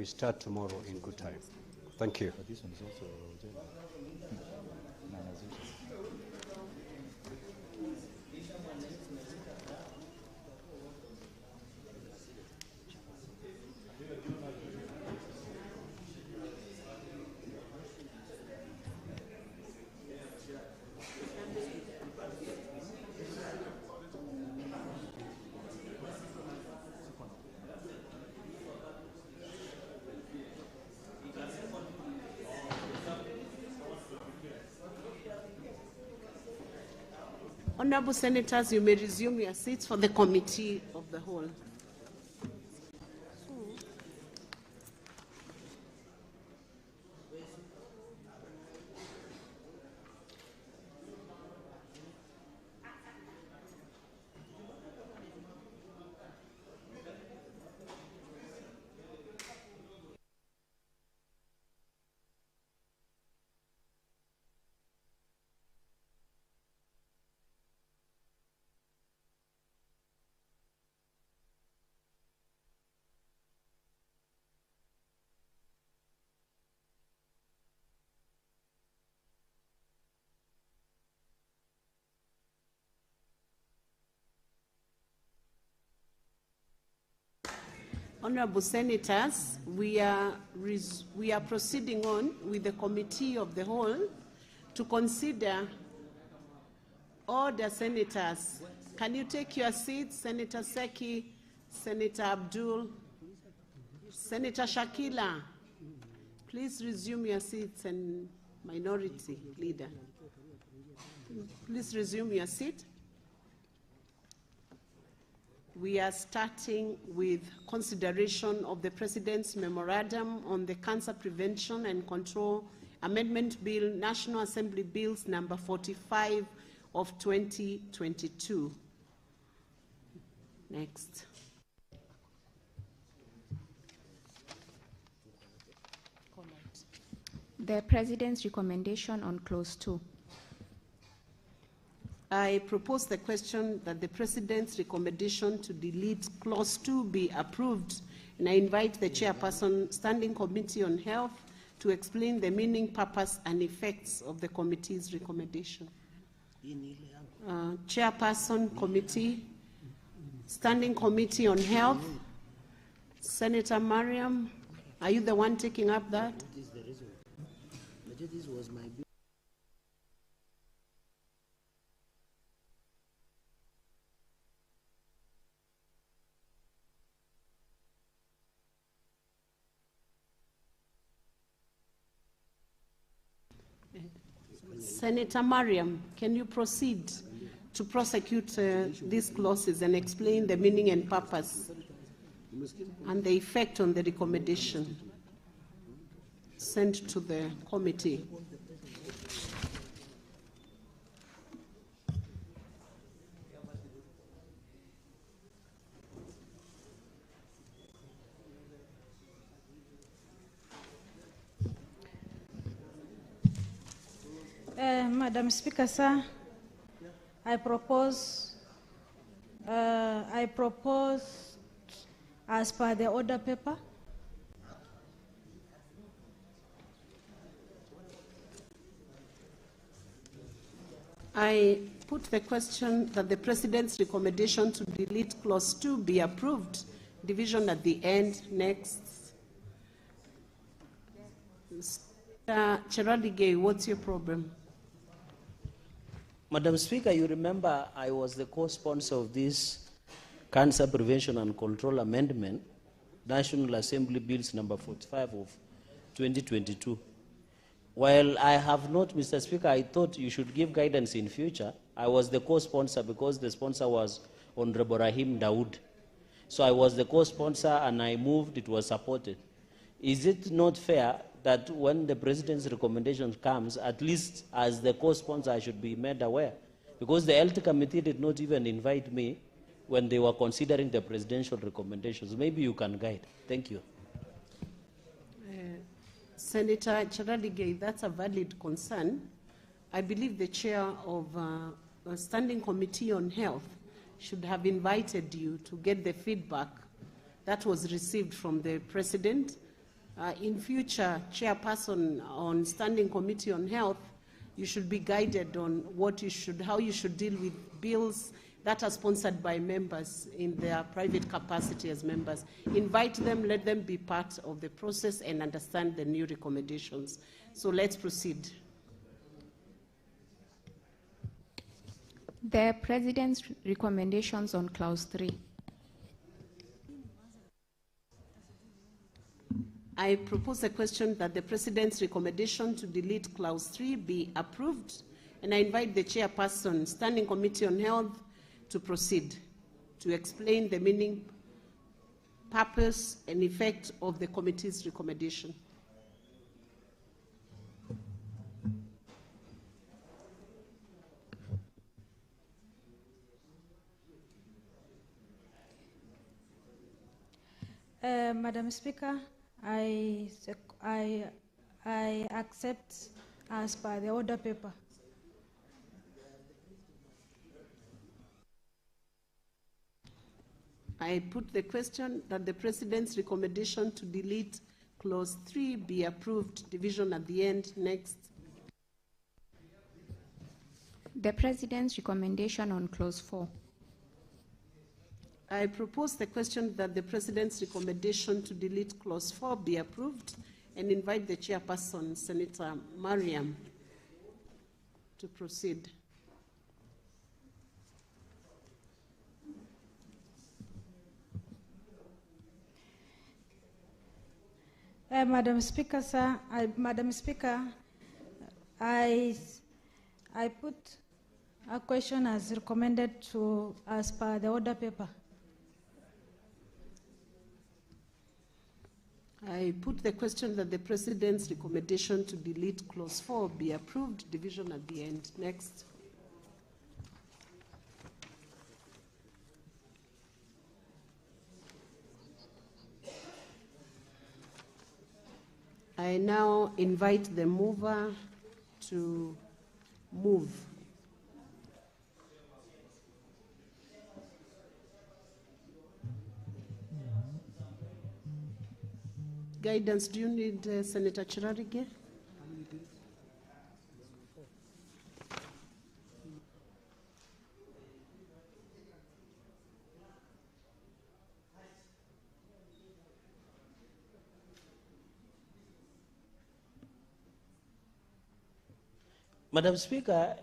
start tomorrow in good time. Thank you. Honorable Senators, you may resume your seats for the Committee of the Whole. Honorable Senators, we are proceeding on with the Committee of the Whole to consider order. Senators, can you take your seats? Senator Seki, Senator Abdul, Senator Shakila, please resume your seats, and minority leader. Please resume your seat. We are starting with consideration of the President's Memorandum on the Cancer Prevention and Control Amendment Bill, National Assembly Bills number 45 of 2022. Next. The President's recommendation on Clause 2. I propose the question that the President's recommendation to delete Clause 2 be approved, and I invite the Chairperson, Standing Committee on Health, to explain the meaning, purpose, and effects of the committee's recommendation. Chairperson, Committee, Standing Committee on Health, Senator Mariam, are you the one taking up that? This was my bill. Senator Mariam, can you proceed to prosecute these clauses and explain the meaning and purpose and the effect on the recommendation sent to the committee? Madam Speaker, sir, I propose as per the order paper. I put the question that the President's recommendation to delete Clause 2 be approved. Division at the end. Next. Cheradigei, what's your problem? Madam Speaker, you remember I was the co-sponsor of this Cancer Prevention and Control Amendment, National Assembly Bills number 45 of 2022. While I have not, Mr. Speaker, I thought you should give guidance in future. I was the co-sponsor because the sponsor was Honorable Rahim Dawood. So I was the co-sponsor and I moved, it was supported. Is it not fair that when the President's recommendation comes, at least as the co-sponsor, I should be made aware? Because the Health Committee did not even invite me when they were considering the presidential recommendations. Maybe you can guide. Thank you. Senator Cheradigei, that's a valid concern. I believe the chair of a Standing Committee on Health should have invited you to get the feedback that was received from the President. In future, Chairperson on Standing Committee on Health, you should be guided on how you should deal with bills that are sponsored by members in their private capacity as members. Invite them, let them be part of the process and understand the new recommendations. So let's proceed. The President's recommendations on Clause 3. I propose a question that the President's recommendation to delete Clause 3 be approved, and I invite the Chairperson, Standing Committee on Health, to proceed to explain the meaning, purpose, and effect of the committee's recommendation. Madam Speaker, I accept as per the order paper. I put the question that the President's recommendation to delete Clause 3 be approved. Division at the end. Next. The President's recommendation on Clause 4. I propose the question that the President's recommendation to delete Clause 4 be approved and invite the Chairperson, Senator Mariam, to proceed. Madam Speaker, sir, Madam Speaker, I put a question as recommended as per the order paper. I put the question that the President's recommendation to delete clause 4 be approved, division at the end. Next. I now invite the mover to move. Guidance, do you need Senator Chirarige? Madam Speaker,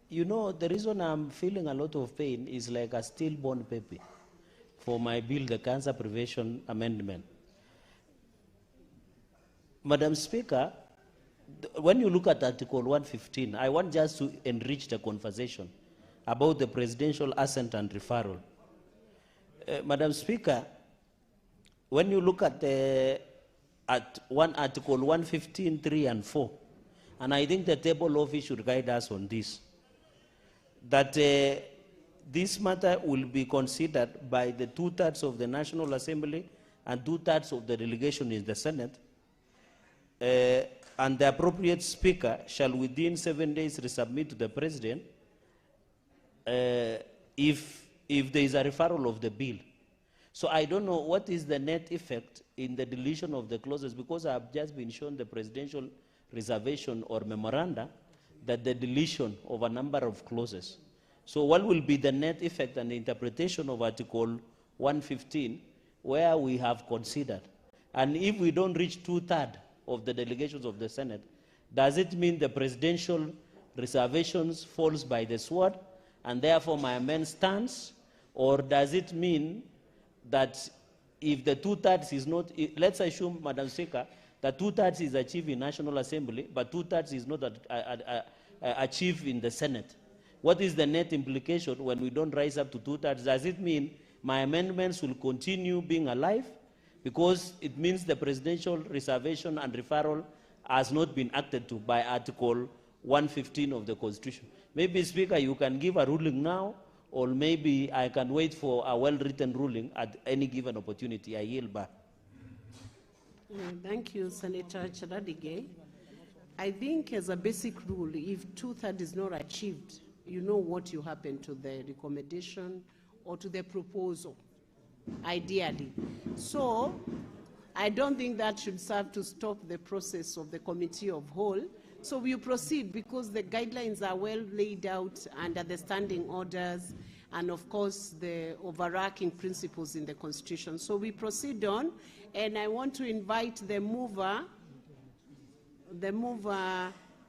you know, the reason I'm feeling a lot of pain is like a stillborn baby for my bill, the Cancer Prevention Amendment. Madam Speaker, when you look at Article 115, I want just to enrich the conversation about the presidential assent and referral. Madam Speaker, when you look at Article 115, 3 and 4, and I think the table office should guide us on this, that this matter will be considered by the 2/3 of the National Assembly and 2/3 of the delegation in the Senate, and the appropriate speaker shall within 7 days resubmit to the President if there is a referral of the bill. So I don't know what is the net effect in the deletion of the clauses, because I have just been shown the presidential reservation or memoranda that the deletion of a number of clauses. So what will be the net effect and the interpretation of Article 115 where we have considered? And if we don't reach 2/3 of the delegations of the Senate, does it mean the presidential reservations falls by the sword and therefore my amendment stands? Or does it mean that if the 2/3 is not, let's assume, Madam Speaker, that 2/3 is achieved in National Assembly, but 2/3 is not achieved in the Senate. What is the net implication when we don't rise up to 2/3? Does it mean my amendments will continue being alive? Because it means the presidential reservation and referral has not been acted to by Article 115 of the Constitution. Maybe, Speaker, you can give a ruling now, or maybe I can wait for a well-written ruling at any given opportunity. I yield back. Thank you, Senator Chiradige. I think as a basic rule, if 2/3 is not achieved, you know what you happen to the recommendation or to the proposal, ideally. So I don't think that should serve to stop the process of the Committee of Whole. So we proceed because the guidelines are well laid out under the standing orders and, of course, the overarching principles in the Constitution. So we proceed on, and I want to invite the mover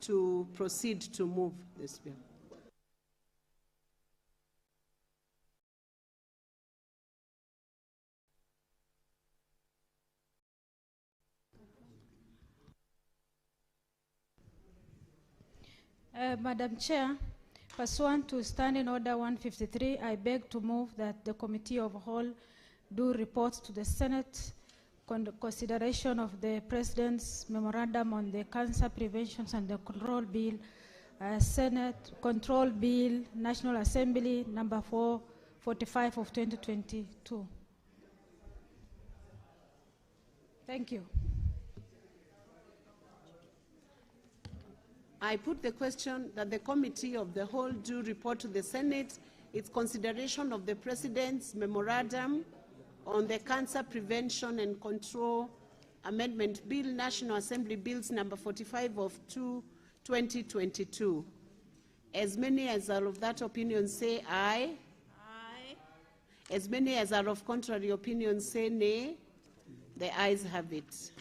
to proceed to move this bill. Madam Chair, pursuant to Standing Order 153, I beg to move that the Committee of Whole do report to the Senate consideration of the President's Memorandum on the Cancer Prevention and the Control Bill, Senate Control Bill, National Assembly, number 445 of 2022. Thank you. I put the question that the Committee of the Whole do report to the Senate its consideration of the President's Memorandum on the Cancer Prevention and Control Amendment Bill, National Assembly Bills number 45 of 2022. As many as are of that opinion say aye. Aye. As many as are of contrary opinion say nay. The ayes have it.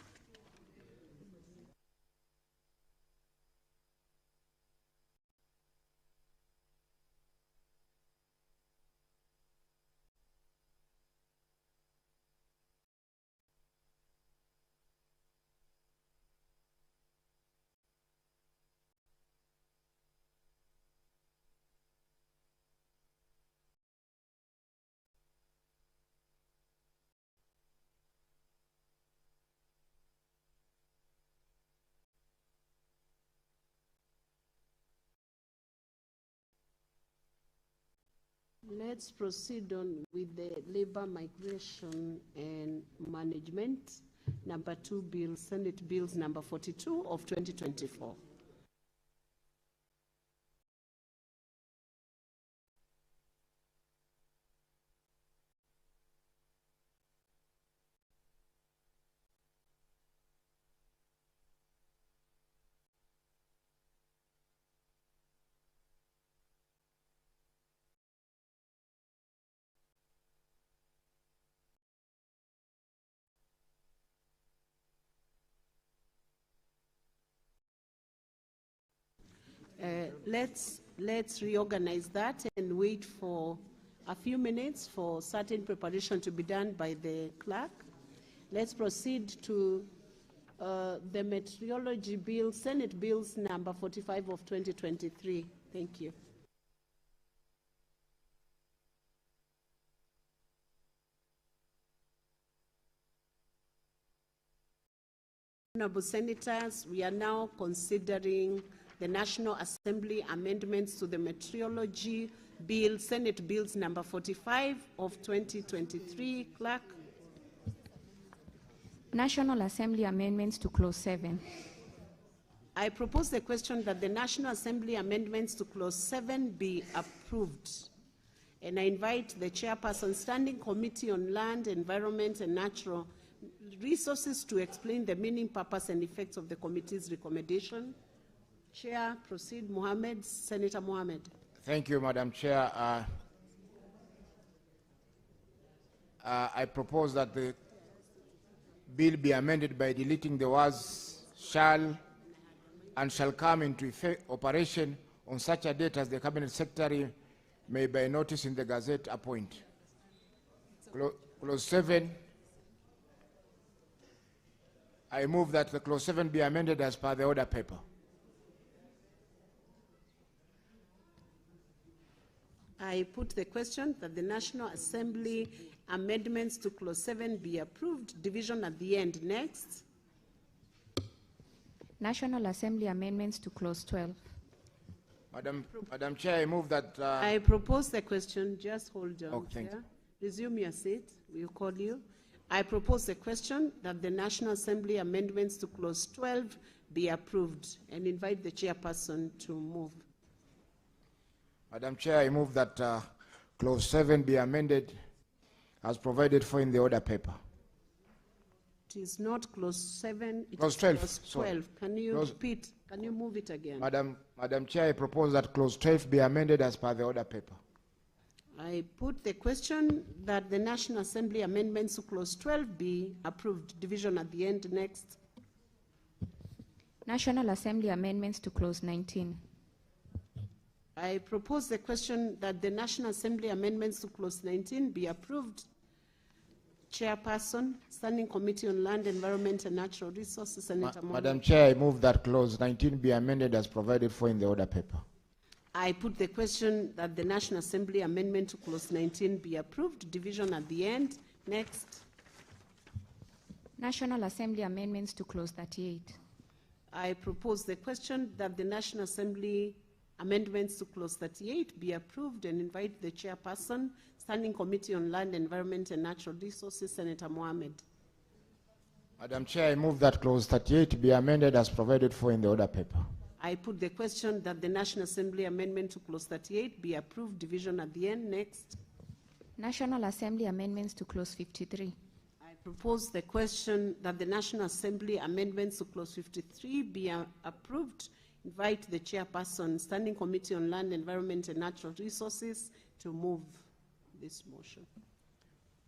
Let's proceed on with the labor migration and management. Number 2 bill, Senate Bills number 42 of 2024. Let's reorganize that and wait for a few minutes for certain preparation to be done by the clerk. Let's proceed to the meteorology bill, Senate Bills number 45 of 2023. Thank you. Honorable Senators, we are now considering the National Assembly amendments to the Meteorology Bill, Senate Bills number 45 of 2023. Clerk. National Assembly amendments to Clause 7. I propose the question that the National Assembly amendments to Clause 7 be approved. And I invite the Chairperson, Standing Committee on Land, Environment and Natural Resources to explain the meaning, purpose and effects of the committee's recommendation. Chair, proceed. Mohammed, Senator Mohammed. Thank you, Madam Chair. I propose that the bill be amended by deleting the words shall and shall come into effect operation on such a date as the Cabinet Secretary may by notice in the Gazette appoint. Clause 7. I move that the Clause 7 be amended as per the order paper. I put the question that the National Assembly amendments to Clause 7 be approved. Division at the end. Next. National Assembly amendments to Clause 12. Madam Chair, I move that... I propose the question. Just hold on, Thank Chair. Resume your seat. We'll call you. I propose the question that the National Assembly amendments to Clause 12 be approved and invite the Chairperson to move. Madam Chair, I move that Clause 7 be amended as provided for in the order paper. It is not Clause 7, it Clause is 12. Clause 12. Can you repeat? Can you move it again? Madam Chair, I propose that Clause 12 be amended as per the order paper. I put the question that the National Assembly amendments to Clause 12 be approved. Division at the end. Next. National Assembly amendments to Clause 19. I propose the question that the National Assembly amendments to Clause 19 be approved. Chairperson, Standing Committee on Land, Environment and Natural Resources, Senator Mohammed. Madam Chair, I move that Clause 19 be amended as provided for in the order paper. I put the question that the National Assembly amendment to Clause 19 be approved. Division at the end. Next. National Assembly amendments to Clause 38. I propose the question that the National Assembly amendments to Clause 38 be approved and invite the Chairperson, Standing Committee on Land, Environment and Natural Resources, Senator Mohammed. Madam Chair, I move that Clause 38 be amended as provided for in the order paper. I put the question that the National Assembly amendment to Clause 38 be approved. Division at the end. Next. National Assembly amendments to Clause 53. I propose the question that the National Assembly amendments to Clause 53 be approved. Invite the Chairperson, Standing Committee on Land, Environment and Natural Resources to move this motion.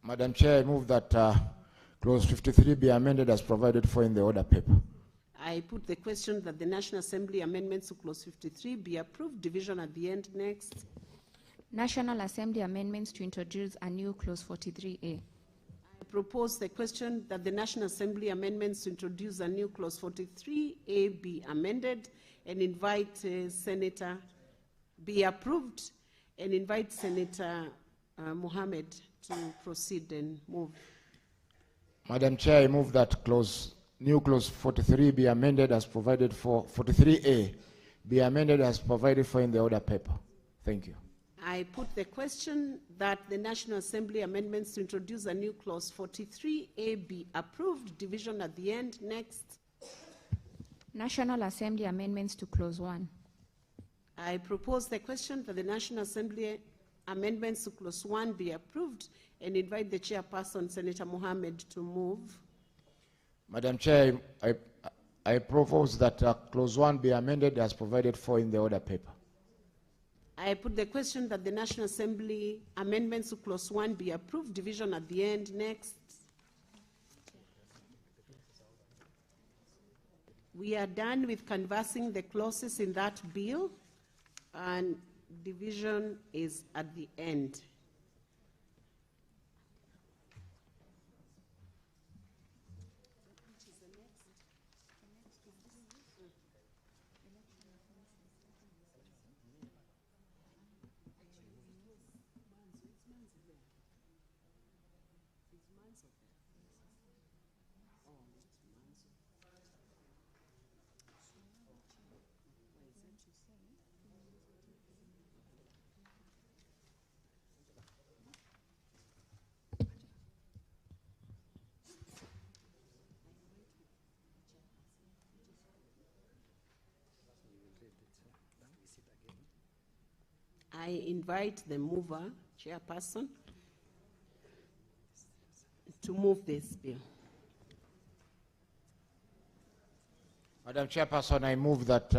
Madam Chair, I move that Clause 53 be amended as provided for in the order paper. I put the question that the National Assembly amendments to Clause 53 be approved. Division at the end. Next. National Assembly amendments to introduce a new Clause 43A. I propose the question that the National Assembly amendments to introduce a new Clause 43A be amended and invite Senator be approved and invite Senator Mohammed to proceed and move. Madam Chair, I move that new Clause 43 be amended as provided for, 43A be amended as provided for in the order paper. Thank you. I put the question that the National Assembly amendments to introduce a new clause 43A be approved. Division at the end. Next. National Assembly amendments to clause 1. I propose the question that the National Assembly amendments to clause 1 be approved and invite the chairperson, Senator Mohammed, to move. Madam Chair, I propose that clause 1 be amended as provided for in the order paper. I put the question that the National Assembly amendments to clause 1 be approved. Division at the end. Next. We are done with canvassing the clauses in that bill, and division is at the end. I invite the mover, chairperson, to move this bill. Madam Chairperson, I move that,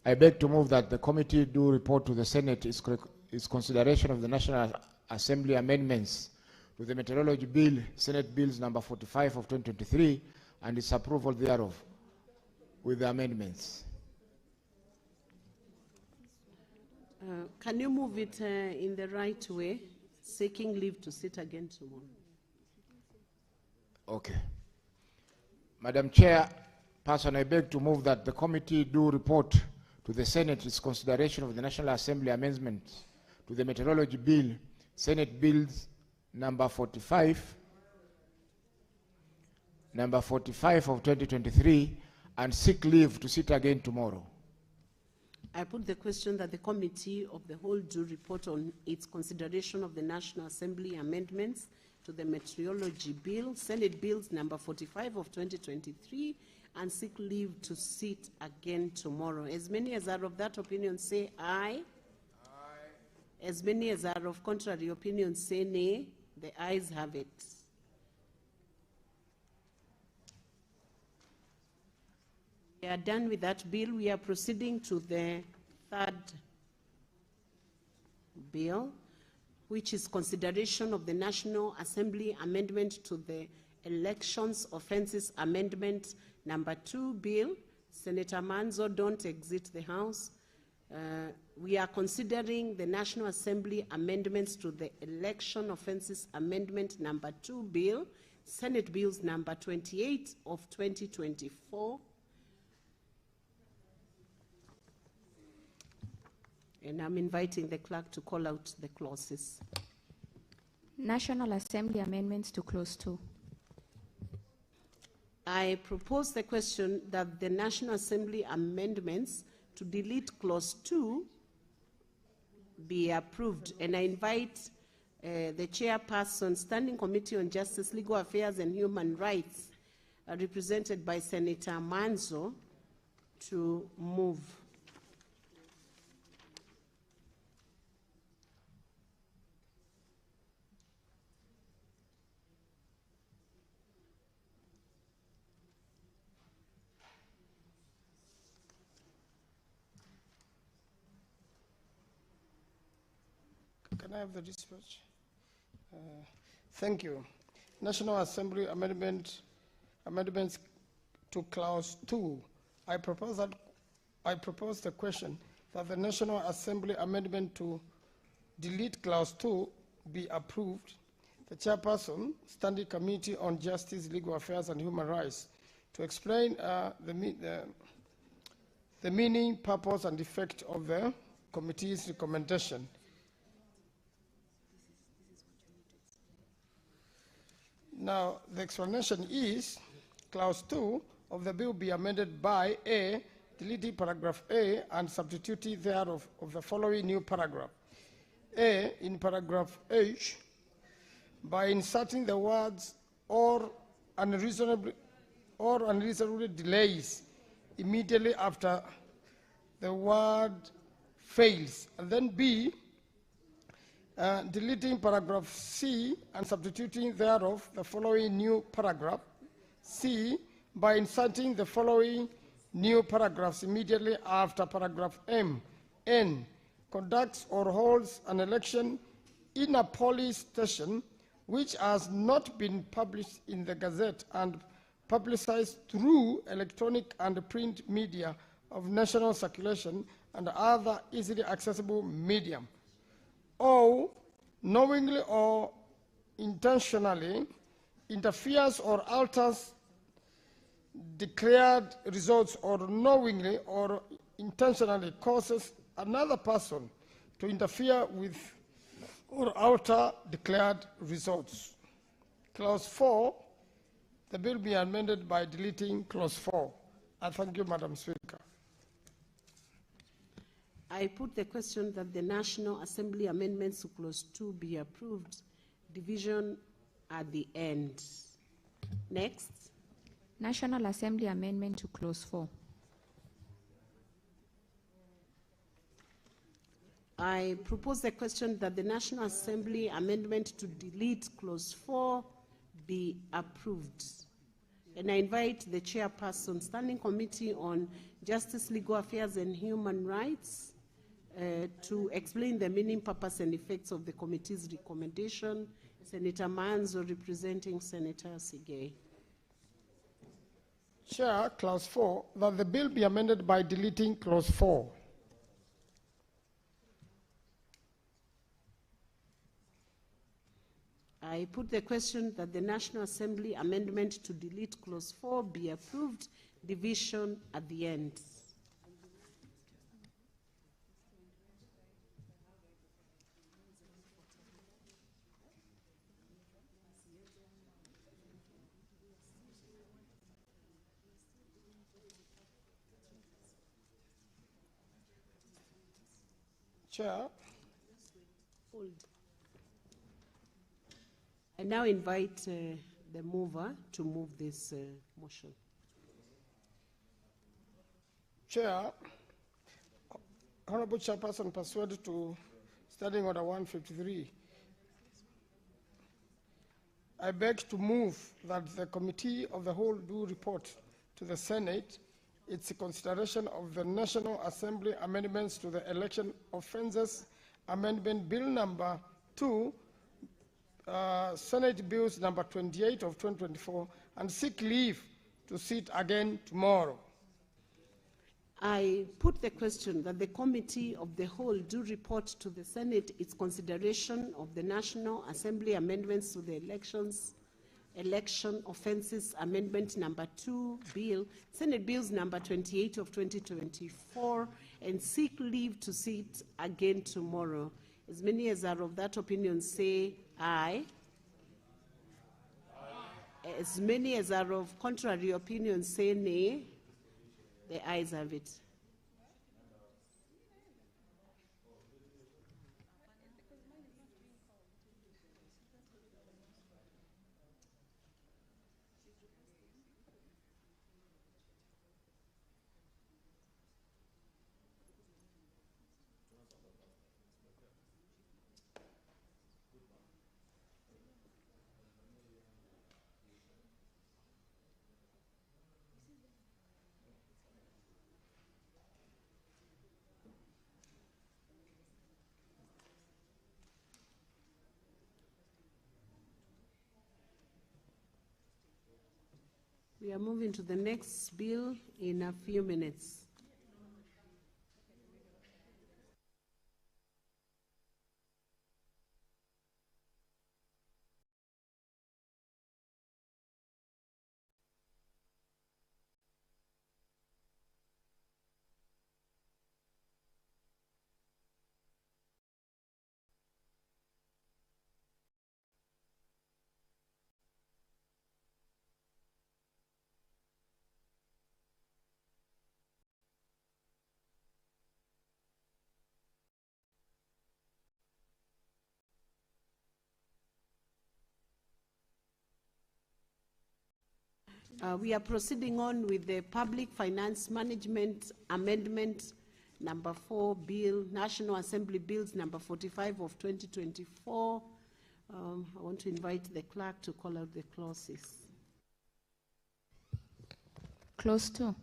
I beg to move that the committee do report to the Senate its consideration of the National Assembly amendments to the Meteorology Bill, Senate Bills number 45 of 2023, and its approval thereof with the amendments. Can you move it in the right way, seeking leave to sit again tomorrow? Okay. Madam Chairperson, I beg to move that the committee do report to the Senate its consideration of the National Assembly amendments to the Meteorology Bill, Senate Bills number 45 of 2023, and seek leave to sit again tomorrow. I put the question that the Committee of the Whole do report on its consideration of the National Assembly amendments to the Meteorology Bill, Senate Bills number 45 of 2023, and seek leave to sit again tomorrow. As many as are of that opinion say aye. Aye. As many as are of contrary opinion say nay. The ayes have it. We are done with that bill. We are proceeding to the third bill, which is consideration of the National Assembly amendment to the Elections Offences Amendment number 2 bill. Senator Manzo, don't exit the House. We are considering the National Assembly amendments to the Election Offences Amendment number 2 bill, Senate Bills number 28 of 2024. And I'm inviting the clerk to call out the clauses. National Assembly amendments to clause 2. I propose the question that the National Assembly amendments to delete clause 2 be approved, and I invite the chairperson, Standing Committee on Justice, Legal Affairs and Human Rights, represented by Senator Manzo, to move. Can I have the dispatch? Thank you. National Assembly amendments to clause 2. I propose the question that the National Assembly amendment to delete clause 2 be approved. The chairperson, Standing Committee on Justice, Legal Affairs and Human Rights, to explain the meaning, purpose, and effect of the committee's recommendation. Now, the explanation is, clause 2 of the bill be amended by A, deleting paragraph A and substituting thereof of the following new paragraph. A, in paragraph H, by inserting the words or unreasonably delays immediately after the word fails. And then B, deleting paragraph C and substituting thereof the following new paragraph. C, by inserting the following new paragraphs immediately after paragraph M. N, conducts or holds an election in a police station which has not been published in the Gazette and publicized through electronic and print media of national circulation and other easily accessible medium. O, knowingly or intentionally interferes or alters declared results, or knowingly or intentionally causes another person to interfere with or alter declared results. Clause 4, the bill be amended by deleting clause 4. I thank you, Madam Speaker. I put the question that the National Assembly amendments to clause 2 be approved, division at the end. Next. National Assembly amendment to clause 4. I propose the question that the National Assembly amendment to delete clause 4 be approved. And I invite the chairperson, Standing Committee on Justice, Legal Affairs and Human Rights, to explain the meaning, purpose, and effects of the committee's recommendation. Senator Manzo representing Senator Sigei. Chair, clause 4, that the bill be amended by deleting clause 4. I put the question that the National Assembly amendment to delete clause 4 be approved, division at the end. Chair. I now invite the mover to move this motion. Chair, Honorable Chairperson, pursuant to Standing Order 153, I beg to move that the Committee of the Whole do report to the Senate its consideration of the National Assembly amendments to the Election Offences Amendment Bill number 2, Senate Bills number 28 of 2024, and seek leave to sit again tomorrow. I put the question that the Committee of the Whole do report to the Senate its consideration of the National Assembly amendments to the Election Offences Amendment number 2 Bill, Senate Bills number 28 of 2024, and seek leave to sit again tomorrow. As many as are of that opinion say aye. As many as are of contrary opinion say nay. The ayes have it. We are moving to the next bill in a few minutes. We are proceeding on with the Public Finance Management Amendment number 4 Bill, National Assembly Bills number 45 of 2024. I want to invite the clerk to call out the clauses. Clause 2.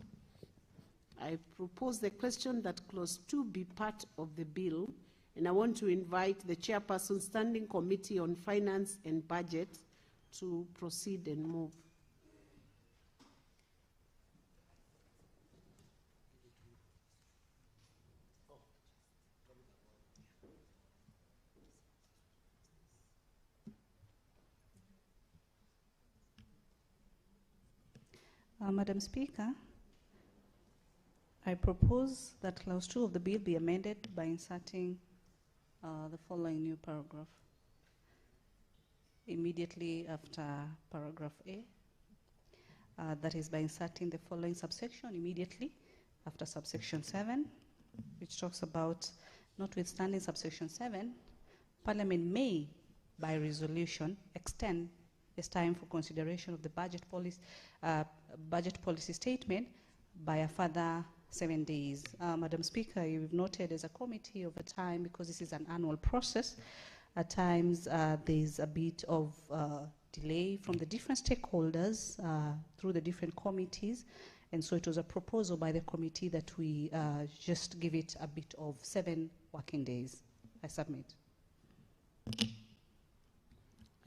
I propose the question that clause 2 be part of the bill, and I want to invite the chairperson, Standing Committee on Finance and Budget, to proceed and move. Madam Speaker, I propose that clause 2 of the bill be amended by inserting the following new paragraph. Immediately after paragraph A, that is by inserting the following subsection immediately after subsection 7, which talks about, notwithstanding subsection 7, Parliament may, by resolution, extend this time for consideration of the budget policy statement by a further 7 days. Madam Speaker, you've noted as a committee over time, because this is an annual process, at times there's a bit of delay from the different stakeholders through the different committees, and so it was a proposal by the committee that we just give it a bit of 7 working days. I submit.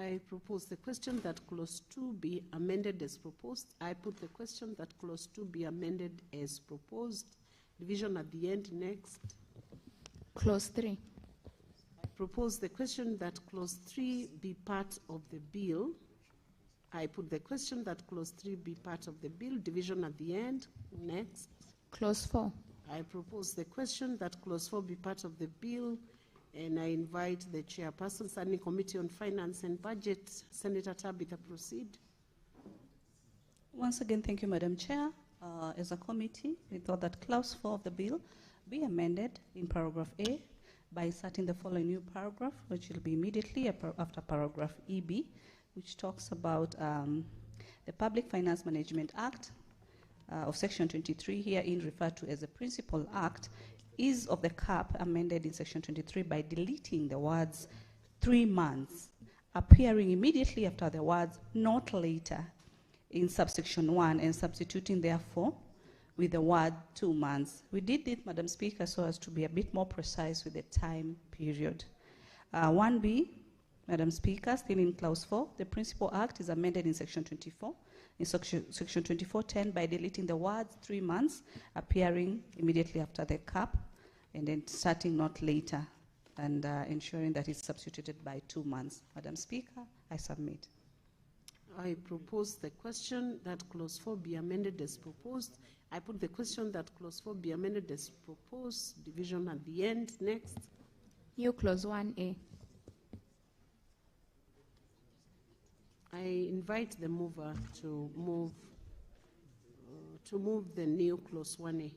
I propose the question that clause 2 be amended as proposed. I put the question that clause 2 be amended as proposed. Division at the end next. Clause 3. I propose the question that clause 3 be part of the bill. I put the question that clause 3 be part of the bill. Division at the end next. Clause 4. I propose the question that clause 4 be part of the bill. And I invite the chairperson, Standing Committee on Finance and Budget, Senator Tabitha, proceed. Once again, thank you, Madam Chair. As a committee, we thought that clause 4 of the bill be amended in paragraph A by inserting the following new paragraph, which will be immediately after paragraph EB, which talks about the Public Finance Management Act of Section 23, herein referred to as the Principal Act, is of the cap amended in section 23 by deleting the words 3 months, appearing immediately after the words not later in subsection 1, and substituting therefore with the word 2 months. We did it, Madam Speaker, so as to be a bit more precise with the time period. 1B, Madam Speaker, still in clause 4, the Principal Act is amended in section 24, in section 24:10 by deleting the words 3 months, appearing immediately after the cap, and then starting not later, and ensuring that it's substituted by 2 months. Madam Speaker, I submit. I propose the question that clause 4 be amended as proposed. I put the question that clause 4 be amended as proposed. Division at the end next. New clause 1A. I invite the mover to move the new clause 1A.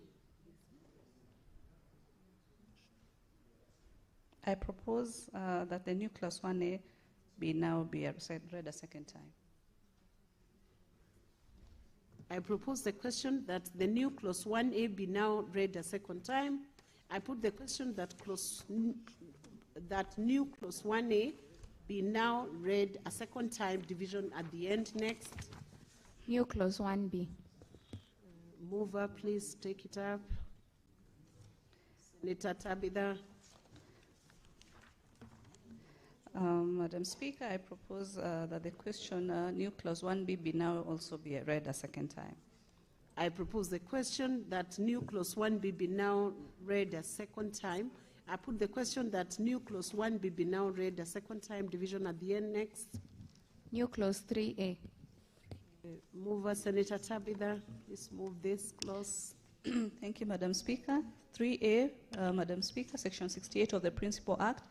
I propose that the new clause 1A be read a second time. I propose the question that the new clause 1A be now read a second time. I put the question that new clause 1A be now read a second time. Division at the end next. New clause 1B. Mover, please take it up. Senator Tabitha. Madam Speaker, I propose that the question new clause 1B be now also be read a second time. I propose the question that new clause 1B be now read a second time. I put the question that new clause 1B be now read a second time. Division at the end next. New clause 3A. Mover, Senator Tabitha, please move this clause. Thank you, Madam Speaker. 3A, Madam Speaker, section 68 of the Principal Act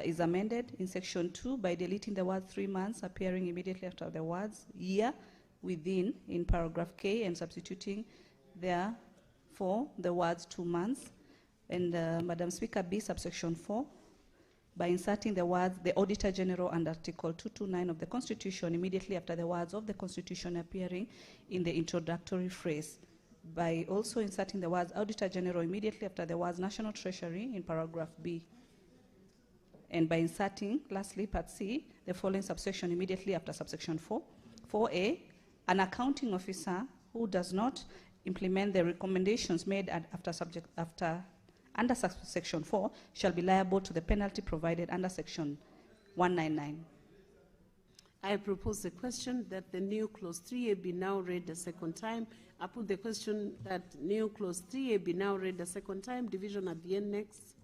is amended in section 2 by deleting the word 3 months, appearing immediately after the words year within in paragraph K, and substituting therefore the words 2 months. And Madam Speaker, B subsection 4 by inserting the words the Auditor General and Article 229 of the Constitution immediately after the words of the Constitution appearing in the introductory phrase, by also inserting the words Auditor General immediately after the words National Treasury in paragraph B, and by inserting, lastly, part C, the following subsection immediately after subsection 4. 4A, an accounting officer who does not implement the recommendations made under subsection 4 shall be liable to the penalty provided under section 199. I propose the question that the new clause 3A be now read a second time. I put the question that new clause 3A be now read a second time. Division at the end next.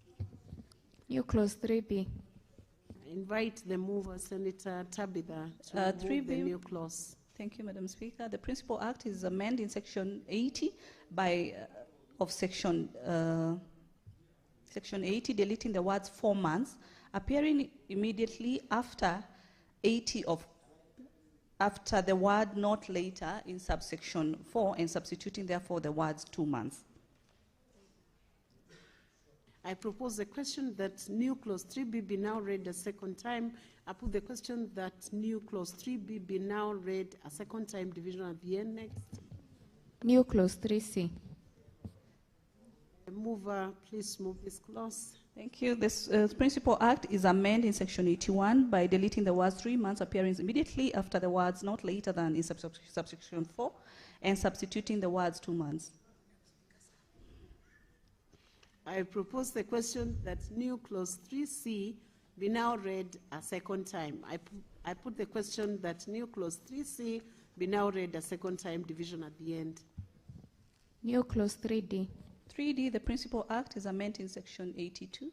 New clause 3B. I invite the mover, Senator Tabitha, to move the new clause. Thank you, Madam Speaker. The Principal Act is amended in section 80 of section 80, deleting the words 4 months, appearing immediately after 80 after the word not later in subsection 4 and substituting therefore the words 2 months. I propose the question that new clause 3B be now read a second time. I put the question that new clause 3B be now read a second time. Division at the end next. New clause 3C. The mover, please move this clause. Thank you. This Principal Act is amended in section 81 by deleting the words 3 months appearing immediately after the words not later than in subsection 4 and substituting the words 2 months. I propose the question that new clause 3C be now read a second time. I put the question that new clause 3C be now read a second time. Division at the end. New clause 3D. 3D, the Principal Act is amended in section 82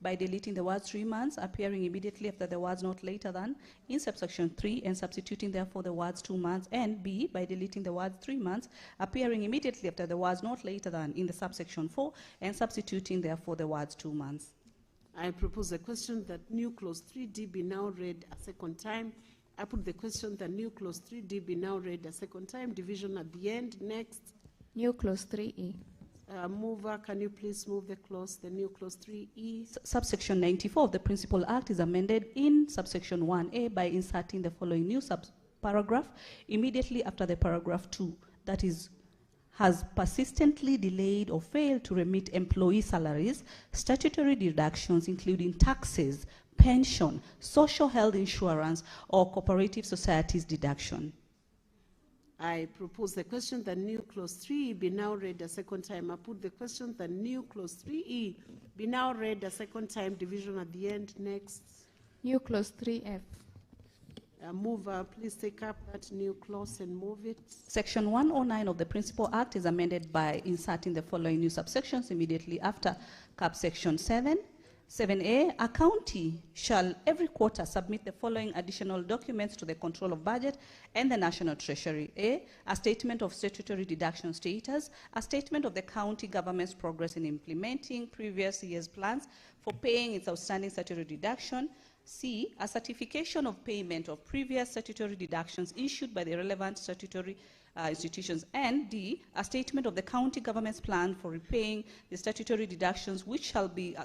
by deleting the words 3 months appearing immediately after the words not later than in subsection 3 and substituting therefore the words 2 months, and B, by deleting the words 3 months appearing immediately after the words not later than in the subsection 4 and substituting therefore the words 2 months. I propose the question that new clause 3D be now read a second time. I put the question that new clause 3D be now read a second time. Division at the end. Next. New clause 3E. Mover, can you please move the clause, the new clause 3E? Subsection 94 of the Principal Act is amended in subsection 1A by inserting the following new paragraph immediately after the paragraph 2, that is, has persistently delayed or failed to remit employee salaries, statutory deductions including taxes, pension, social health insurance, or cooperative societies deduction. I propose the question that new clause 3E be now read a second time. I put the question that new clause 3E be now read a second time. Division at the end. Next. New clause 3F. Mover, please take up that new clause and move it. Section 109 of the Principal Act is amended by inserting the following new subsections immediately after section 7. 7A, a county shall every quarter submit the following additional documents to the control of budget and the National Treasury. A statement of statutory deduction status, a statement of the county government's progress in implementing previous year's plans for paying its outstanding statutory deduction. C, a certification of payment of previous statutory deductions issued by the relevant statutory institutions, and D, a statement of the county government's plan for repaying the statutory deductions, which shall be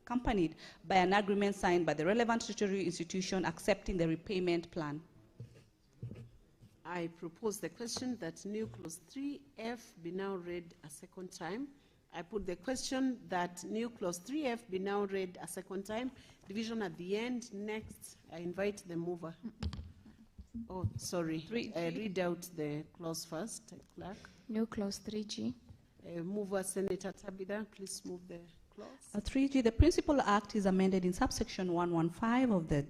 accompanied by an agreement signed by the relevant statutory institution accepting the repayment plan. I propose the question that new clause 3F be now read a second time. I put the question that new clause 3F be now read a second time. Division at the end. Next, I invite the mover. Oh, sorry. Read out the clause first, clerk. New clause 3G. Mover, Senator Tabitha, please move the clause. 3G, the Principal Act is amended in subsection 115 of the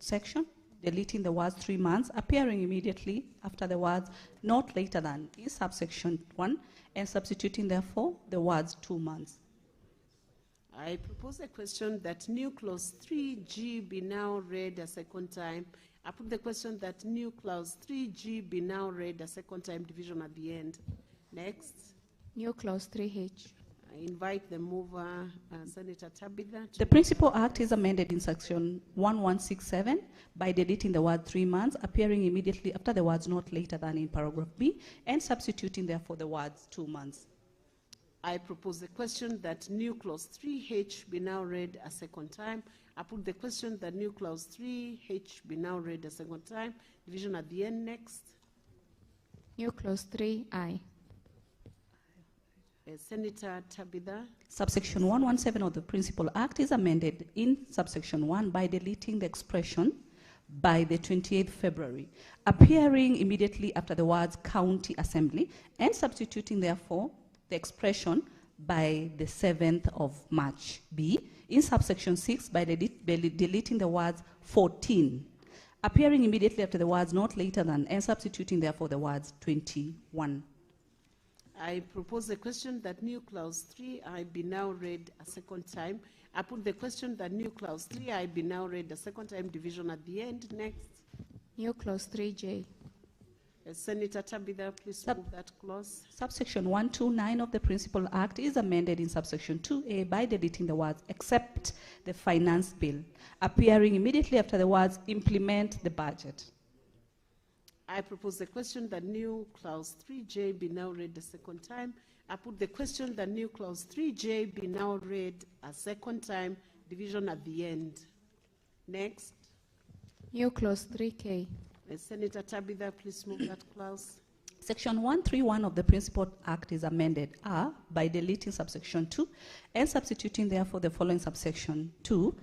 section, deleting the words 3 months, appearing immediately after the words not later than in subsection 1, and substituting therefore the words 2 months. I propose a question that new clause 3G be now read a second time. I put the question that new clause 3G be now read a second time. Division at the end. Next. New clause 3H. I invite the mover, Senator Tabitha. The Principal Act is amended in section 1167 by deleting the word 3 months, appearing immediately after the words not later than in paragraph B, and substituting therefore the words 2 months. I propose the question that new clause 3H be now read a second time. I put the question that new clause 3H be now read a second time. Division at the end. Next. New clause 3I. Senator Tabitha. Subsection 117 of the Principal Act is amended in subsection 1 by deleting the expression by the 28th February, appearing immediately after the words County Assembly, and substituting, therefore, the expression by the 7th of March. B, in subsection 6 by deleting the words 14, appearing immediately after the words not later than, and substituting, therefore, the words 21. I propose the question that new clause 3I be now read a second time. I put the question that new clause 3I be now read a second time. Division at the end. Next. New clause 3J. Senator Tabitha, please move that clause. Subsection 129 of the Principal Act is amended in subsection 2A by deleting the words except the finance bill, appearing immediately after the words implement the budget. I propose the question that new clause 3J be now read a second time. I put the question that new clause 3J be now read a second time. Division at the end. Next. New clause 3K. Senator Tabitha, please move that clause. Section 131 of the Principal Act is amended by deleting subsection 2 and substituting, therefore, the following subsection 2.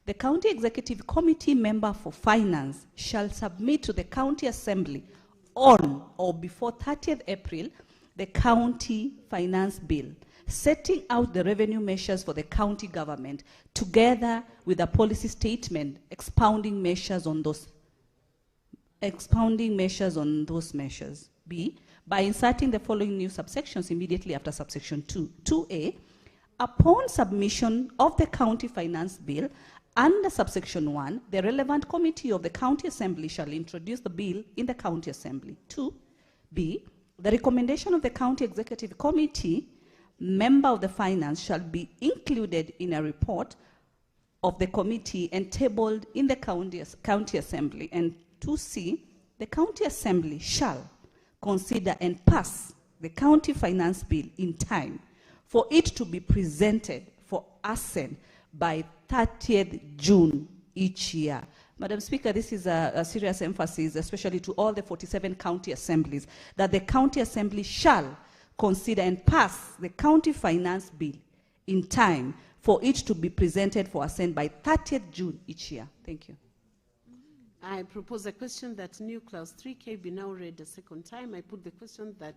The County Executive Committee member for Finance shall submit to the County Assembly on or before 30th April the County Finance Bill, setting out the revenue measures for the county government, together with a policy statement expounding measures on those measures. B, by inserting the following new subsections immediately after subsection 2. 2A, upon submission of the County Finance Bill, under subsection 1, the relevant committee of the County Assembly shall introduce the bill in the County Assembly. 2B, the recommendation of the County Executive Committee, member of the Finance, shall be included in a report of the committee and tabled in the County Assembly. And 2C, the County Assembly shall consider and pass the County Finance Bill in time for it to be presented for assent by 30th June each year. Madam Speaker, this is a serious emphasis, especially to all the 47 county assemblies, that the County Assembly shall consider and pass the County Finance Bill in time for it to be presented for assent by 30th June each year. Thank you. I propose a question that new clause 3K be now read a second time. I put the question that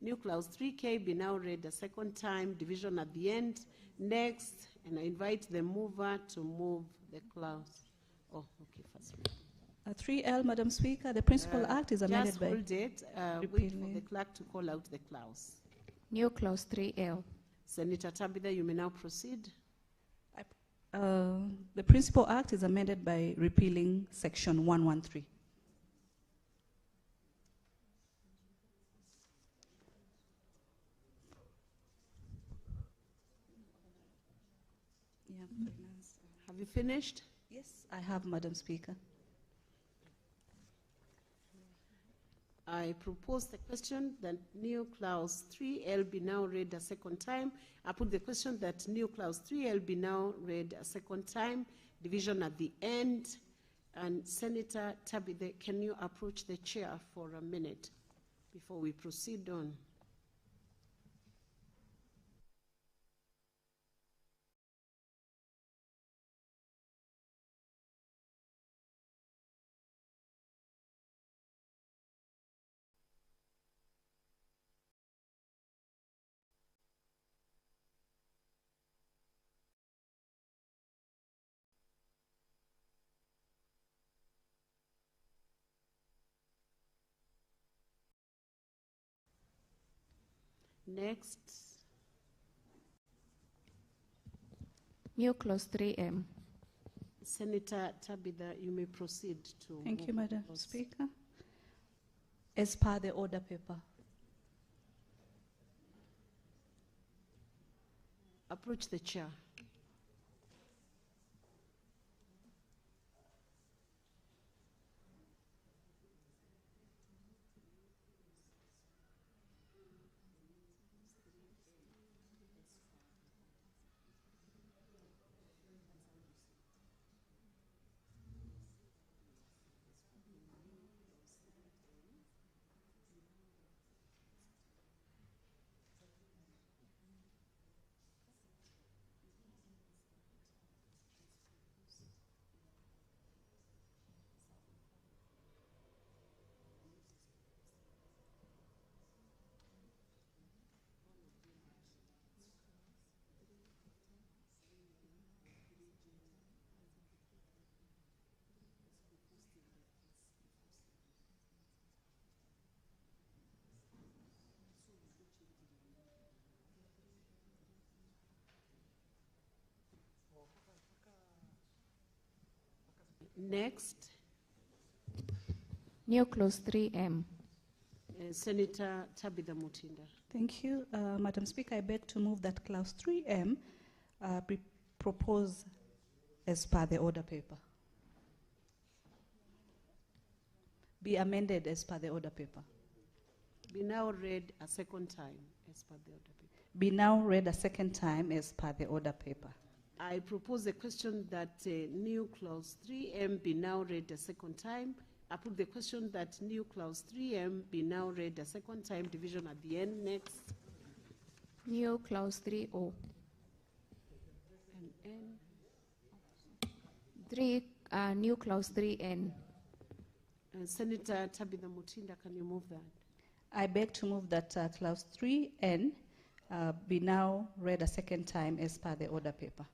new clause 3K be now read a second time. Division at the end. Next. And I invite the mover to move the clause. Oh, okay, first. 3L, Madam Speaker, the Principal Act is amended by... Just hold it. Wait for the clerk to call out the clause. New clause 3L. Senator Tabitha, you may now proceed. The Principal Act is amended by repealing section 113. Have you finished? Yes, I have, Madam Speaker. I propose the question that new clause 3L be now read a second time. I put the question that new clause 3L be now read a second time. Division at the end. And Senator Tabitha, can you approach the chair for a minute before we proceed on? Next. New clause 3M. Senator Tabitha, you may proceed to... Thank you, Madam Speaker. As per the order paper. Approach the chair. Next, New clause 3M. Senator Tabitha Mutinda. Thank you. Madam Speaker, I beg to move that clause 3M be proposed as per the order paper. Be amended as per the order paper. Be now read a second time as per the order paper. Be now read a second time as per the order paper. I propose the question that new clause 3M be now read a second time. I put the question that new clause 3M be now read a second time, division at the end. Next. New clause 3O. And N. New clause 3N. Senator Tabitha Mutinda, can you move that? I beg to move that clause 3N be now read a second time as per the order paper.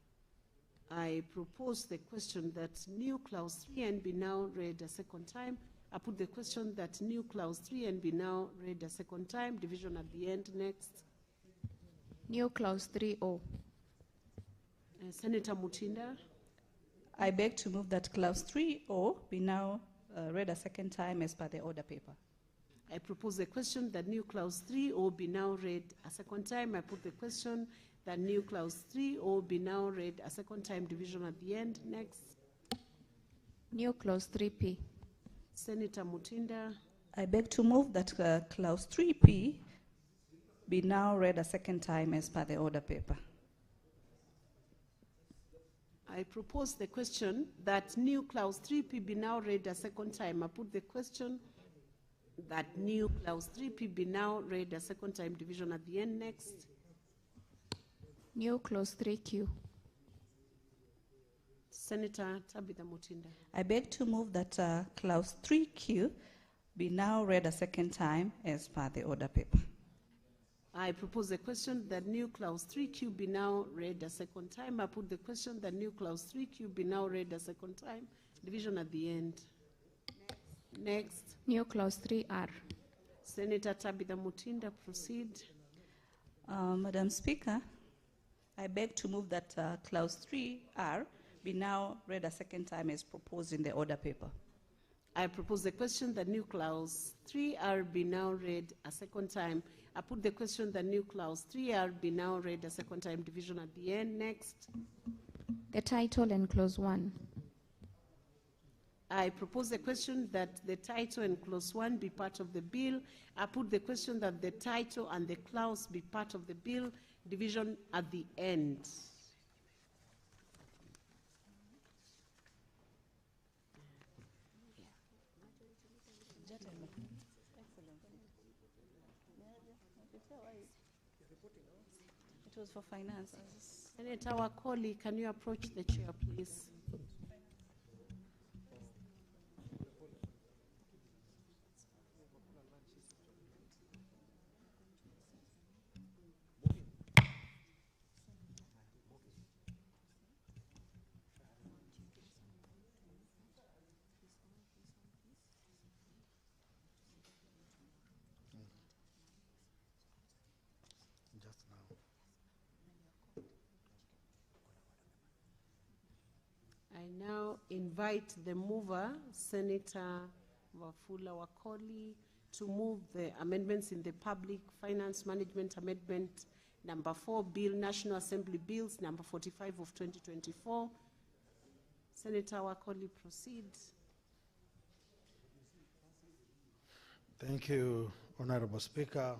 I propose the question that new clause 3N be now read a second time. I put the question that new clause 3N be now read a second time, division at the end. Next. New clause 3O. Senator Mutinda. I beg to move that clause 3O be now read a second time as per the order paper. I propose the question that new clause 3O be now read a second time. I put the question that new clause 3O be now read a second time, division at the end. Next. New clause 3P. Senator Mutinda. I beg to move that clause 3P be now read a second time as per the order paper. I propose the question that new clause 3P be now read a second time. I put the question that new clause 3P be now read a second time, division at the end. Next. New clause 3Q. Senator Tabitha Mutinda. I beg to move that clause 3Q be now read a second time as per the order paper. I propose the question that new clause 3Q be now read a second time. I put the question that new clause 3Q be now read a second time, division at the end. Next. New clause 3R. Senator Tabitha Mutinda, proceed. Madam Speaker, I beg to move that clause 3R be now read a second time as proposed in the order paper. I propose the question that new clause 3R be now read a second time. I put the question that new clause 3R be now read a second time, division at the end. Next. The title and clause 1. I propose the question that the title and clause 1 be part of the bill. I put the question that the title and the clause be part of the bill, division at the end. It was for finance. Senator Wakoli, can you approach the chair, please? I now invite the mover, Senator Wafula Wakoli, to move the amendments in the Public Finance Management Amendment number 4 Bill, National Assembly Bills number 45 of 2024. Senator Wakoli, proceed. Thank you, Honorable Speaker.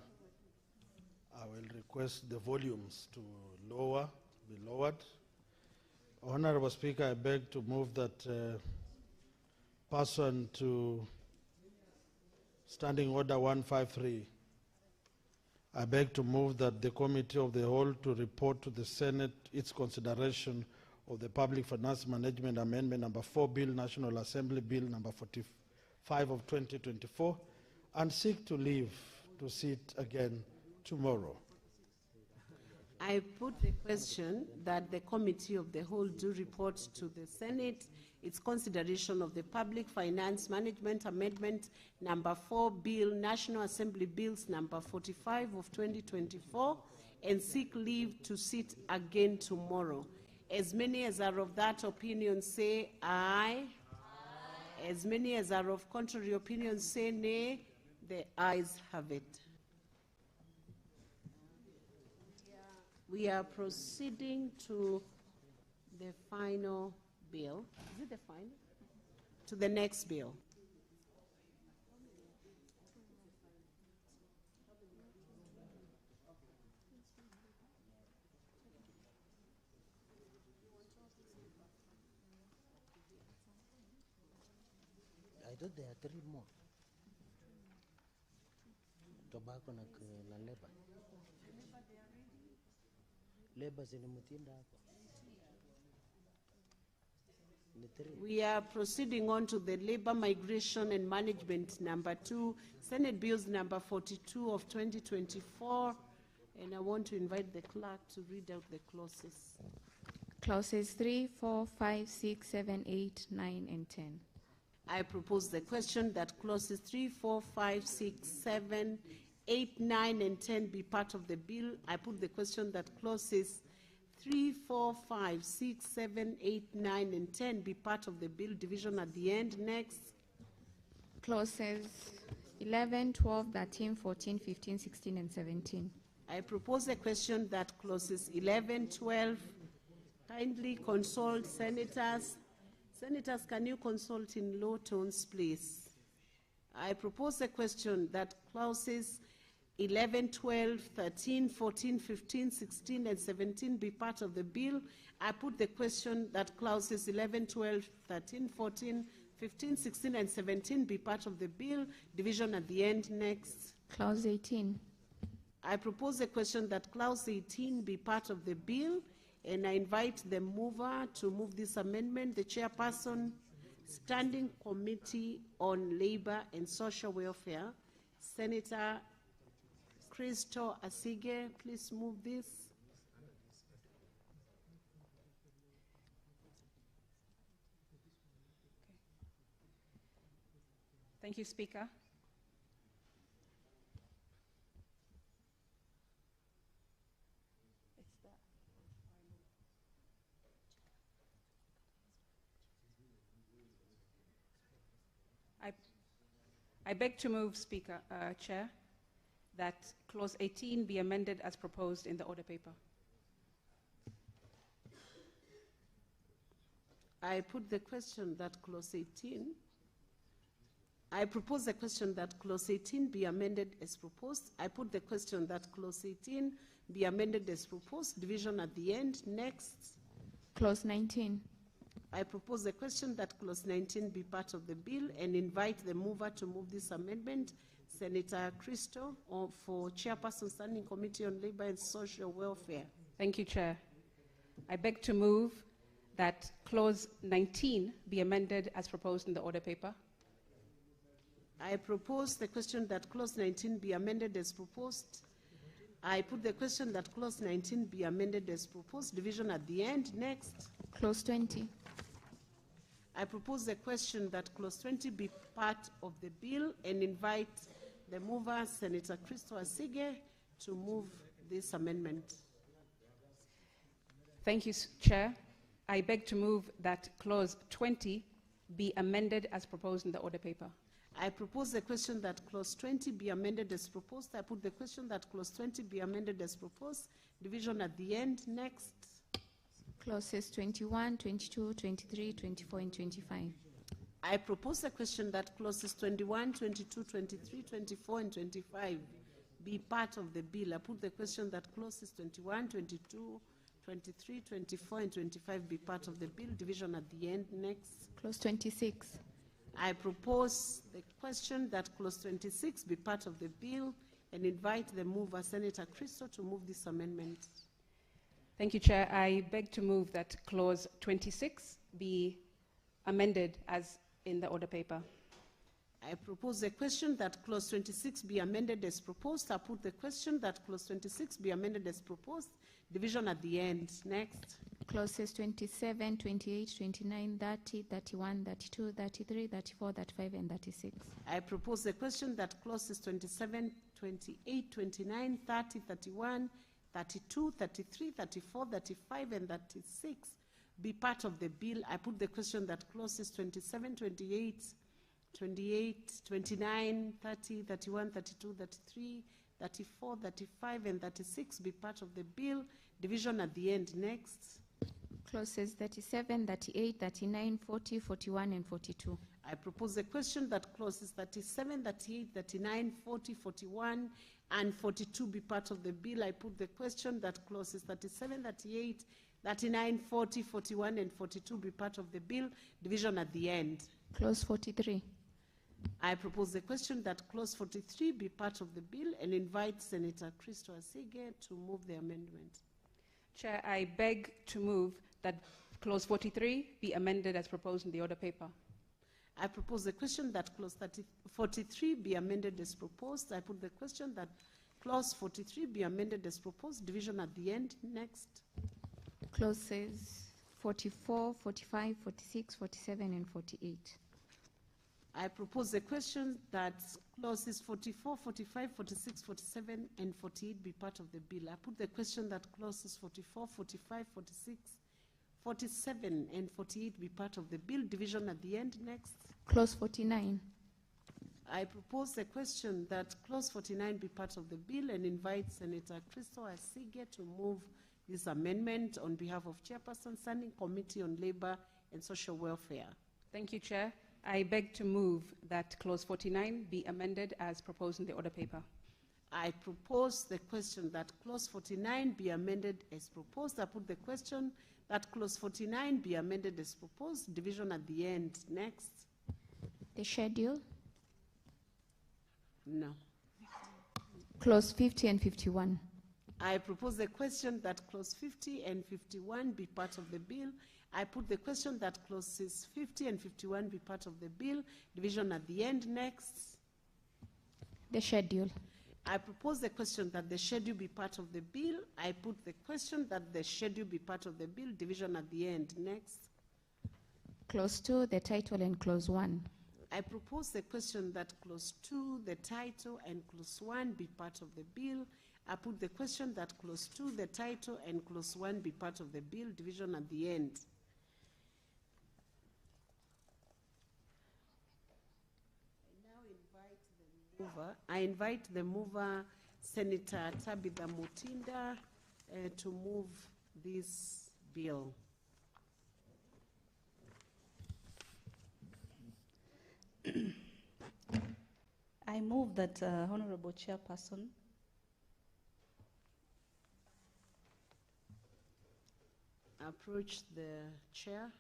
I will request the volumes to be lowered. Honorable Speaker, I beg to move that pursuant to Standing Order 153, I beg to move that the Committee of the Whole to report to the Senate its consideration of the Public Finance Management Amendment number 4 Bill, National Assembly Bill number 45 of 2024, and seek to leave to sit again tomorrow. I put the question that the Committee of the Whole do report to the Senate its consideration of the Public Finance Management Amendment number 4 Bill, National Assembly Bills number 45 of 2024, and seek leave to sit again tomorrow. As many as are of that opinion say aye. Aye. As many as are of contrary opinion say nay. The ayes have it. We are proceeding to the final bill. Is it the final? To the next bill. I thought there are 3 more. Tobacco na labor. Labor zini mutinda hapo. We are proceeding on to the Labor, Migration and Management number 2, Senate Bills number 42 of 2024, and I want to invite the clerk to read out the clauses. Clauses 3, 4, 5, 6, 7, 8, 9, and 10. I propose the question that clauses 3, 4, 5, 6, 7, 8, 9, and 10 be part of the bill. I put the question that clauses 3, 4, 5, 6, 7, 8, 9, and 10 be part of the bill. Division at the end. Next. Clauses 11, 12, 13, 14, 15, 16, and 17. I propose a question that clauses 11, 12, kindly consult senators. Senators, can you consult in low tones, please? I propose a question that clauses 11, 12, 13, 14, 15, 16, and 17 be part of the bill. I put the question that clauses 11, 12, 13, 14, 15, 16, and 17 be part of the bill. Division at the end. Next. Clause 18. I propose a question that clause 18 be part of the bill, and I invite the mover to move this amendment. The chairperson, Standing Committee on Labor and Social Welfare, Senator Crystal Asige, please move this. Thank you, Speaker. I beg to move, Speaker, Chair, that Clause 18 be amended as proposed in the order paper. I put the question that Clause 18. I propose the question that Clause 18 be amended as proposed. I put the question that Clause 18 be amended as proposed. Division at the end. Next. Clause 19. I propose the question that Clause 19 be part of the bill and invite the mover to move this amendment, Senator Crystal, for Chairperson Standing Committee on Labor and Social Welfare. Thank you, Chair. I beg to move that Clause 19 be amended as proposed in the order paper. I propose the question that Clause 19 be amended as proposed. I put the question that Clause 19 be amended as proposed. Division at the end. Next. Clause 20. I propose the question that Clause 20 be part of the bill and invite the mover, Senator Crystal Asige, to move this amendment. Thank you, Chair. I beg to move that Clause 20 be amended as proposed in the order paper. I propose the question that Clause 20 be amended as proposed. I put the question that Clause 20 be amended as proposed. Division at the end. Next. Clauses 21, 22, 23, 24, and 25. I propose the question that clauses 21, 22, 23, 24, and 25 be part of the bill. I put the question that clauses 21, 22, 23, 24, and 25 be part of the bill. Division at the end. Next. Clause 26. I propose the question that Clause 26 be part of the bill and invite the mover, Senator Crystal, to move this amendment. Thank you, Chair. I beg to move that Clause 26 be amended as in the order paper. I propose the question that Clause 26 be amended as proposed. I put the question that Clause 26 be amended as proposed. Division at the end. Next. Clauses 27, 28, 29, 30, 31, 32, 33, 34, 35, and 36. I propose the question that clauses 27, 28, 29, 30, 31, 32, 33, 34, 35, and 36 be part of the bill. I put the question that clauses 27, 28, 29, 30, 31, 32, 33, 34, 35, and 36 be part of the bill. Division at the end. Next. Clauses 37, 38, 39, 40, 41, and 42. I propose a question that clauses 37, 38, 39, 40, 41, and 42 be part of the bill. I put the question that clauses 37, 38, 39, 40, 41, and 42 be part of the bill. Division at the end. Clause 43. I propose the question that clause 43 be part of the bill and invite Senator Christo Asige to move the amendment. Chair, I beg to move that clause 43 be amended as proposed in the order paper. I propose the question that clause 43 be amended as proposed. I put the question that clause 43 be amended as proposed. Division at the end. Next. Clauses 44, 45, 46, 47, and 48. I propose the question that clauses 44, 45, 46, 47, and 48 be part of the bill. I put the question that clauses 44, 45, 46, 47, and 48 be part of the bill. Division at the end. Next. Clause 49. I propose the question that clause 49 be part of the bill and invite Senator Christo Asige to move this amendment on behalf of Chairperson, Standing Committee on Labor and Social Welfare. Thank you, Chair. I beg to move that clause 49 be amended as proposed in the order paper. I propose the question that clause 49 be amended as proposed. I put the question that clause 49 be amended as proposed. Division at the end. Next. The schedule. No. Clause 50 and 51. I propose the question that clause 50 and 51 be part of the bill. I put the question that clauses 50 and 51 be part of the bill. Division at the end. Next. The schedule. I propose the question that the schedule be part of the bill. I put the question that the schedule be part of the bill. Division at the end. Next. Clause 2, the title, and clause 1. I propose the question that clause 2, the title, and clause 1 be part of the bill. I put the question that clause 2, the title, and clause 1 be part of the bill. Division at the end. I invite the mover, Senator Tabitha Mutinda, to move this bill. I move that Honorable Chairperson approach the chair.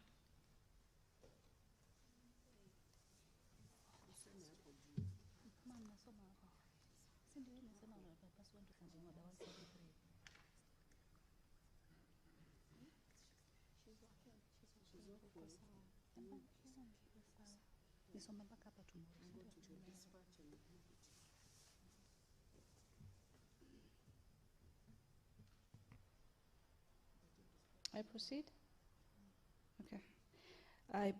I proceed? Okay. I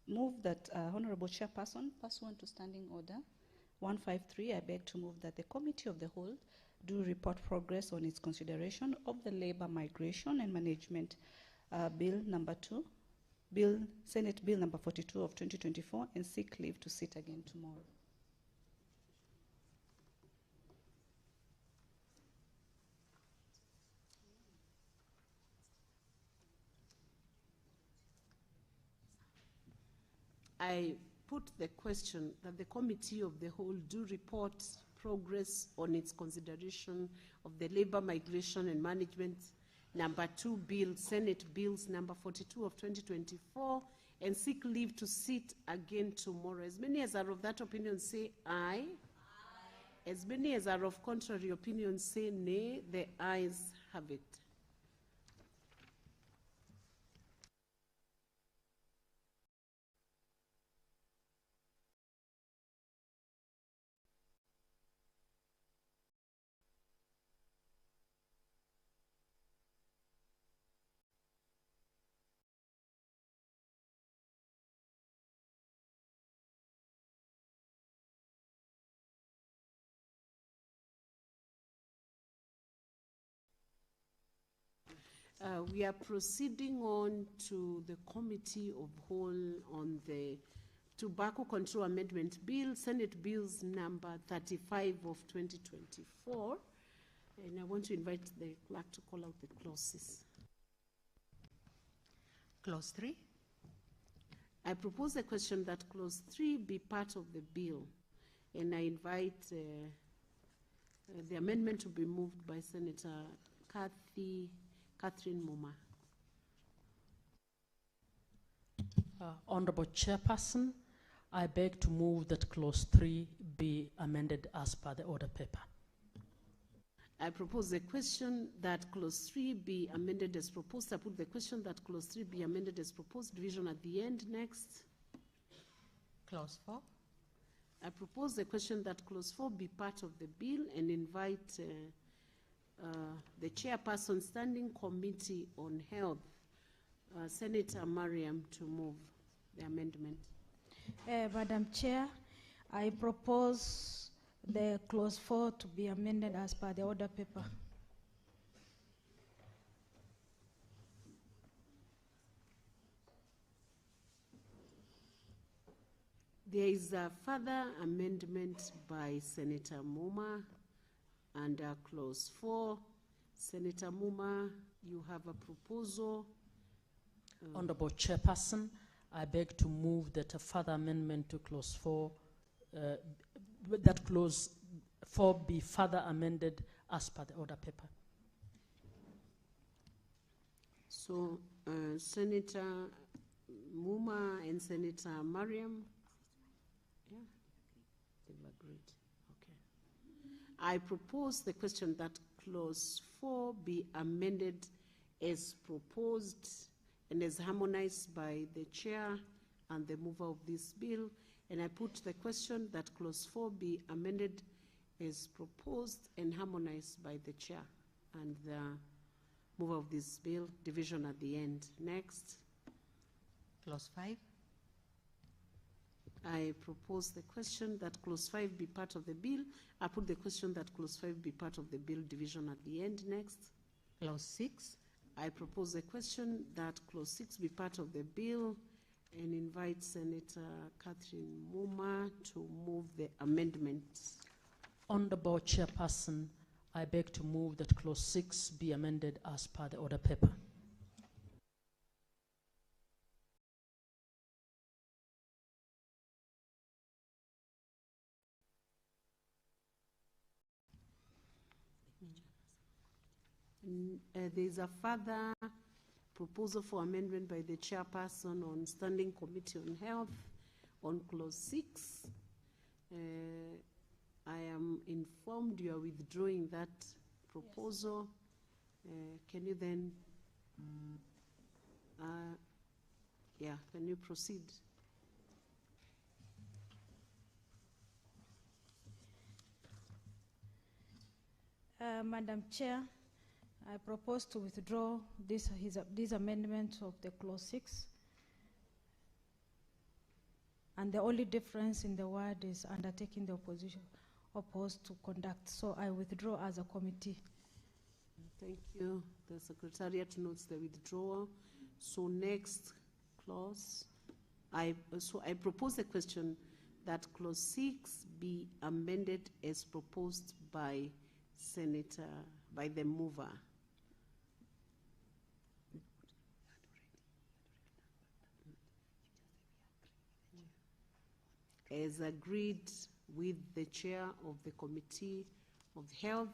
move that Honorable Chairperson, pursuant to Standing Order 153, I beg to move that the Committee of the Whole do report progress on its consideration of the Labor Migration and Management Bill number 2, Senate Bill number 42 of 2024, and seek leave to sit again tomorrow. I put the question that the Committee of the Whole do report progress on its consideration of the Labor Migration and Management number 2 bill, Senate Bills number 42 of 2024, and seek leave to sit again tomorrow. As many as are of that opinion say aye. Aye. As many as are of contrary opinion say nay. The ayes have it. We are proceeding on to the Committee of Whole on the Tobacco Control Amendment Bill, Senate Bills number 35 of 2024. And I want to invite the clerk to call out the clauses. Clause 3. I propose the question that Clause 3 be part of the bill. And I invite the amendment to be moved by Senator Catherine Muma. Honorable Chairperson, I beg to move that Clause 3 be amended as per the order paper. I propose the question that Clause 3 be amended as proposed. I put the question that Clause 3 be amended as proposed. Division at the end. Next. Clause 4. I propose the question that Clause 4 be part of the bill and invite the Chairperson Standing Committee on Health, Senator Mariam, to move the amendment. Madam Chair, I propose the Clause 4 to be amended as per the order paper. There is a further amendment by Senator Muma under Clause 4. Senator Muma, you have a proposal. Honorable Chairperson, I beg to move that a further amendment to Clause 4, that Clause 4 be further amended as per the order paper. So, Senator Muma and Senator Mariam, yeah, they've agreed. Okay. I propose the question that Clause 4 be amended as proposed and as harmonized by the chair and the mover of this bill. And I put the question that Clause 4 be amended as proposed and harmonized by the chair and the mover of this bill. Division at the end. Next. Clause 5. I propose the question that Clause 5 be part of the bill. I put the question that Clause 5 be part of the bill. Division at the end. Next. Clause 6. I propose the question that Clause 6 be part of the bill and invite Senator Catherine Muma to move the amendments. Honorable Chairperson, I beg to move that Clause 6 be amended as per the order paper. There is a further proposal for amendment by the chairperson on Standing Committee on Health on Clause 6. I am informed you are withdrawing that proposal. Yes. Can you then, can you proceed? Madam Chair, I propose to withdraw this amendment of the Clause 6. And the only difference in the word is undertaking the opposition opposed to conduct. So I withdraw as a committee. Thank you. The Secretariat notes the withdrawal. So next clause, I propose the question that Clause 6 be amended as proposed by the mover. As agreed with the chair of the Committee of Health,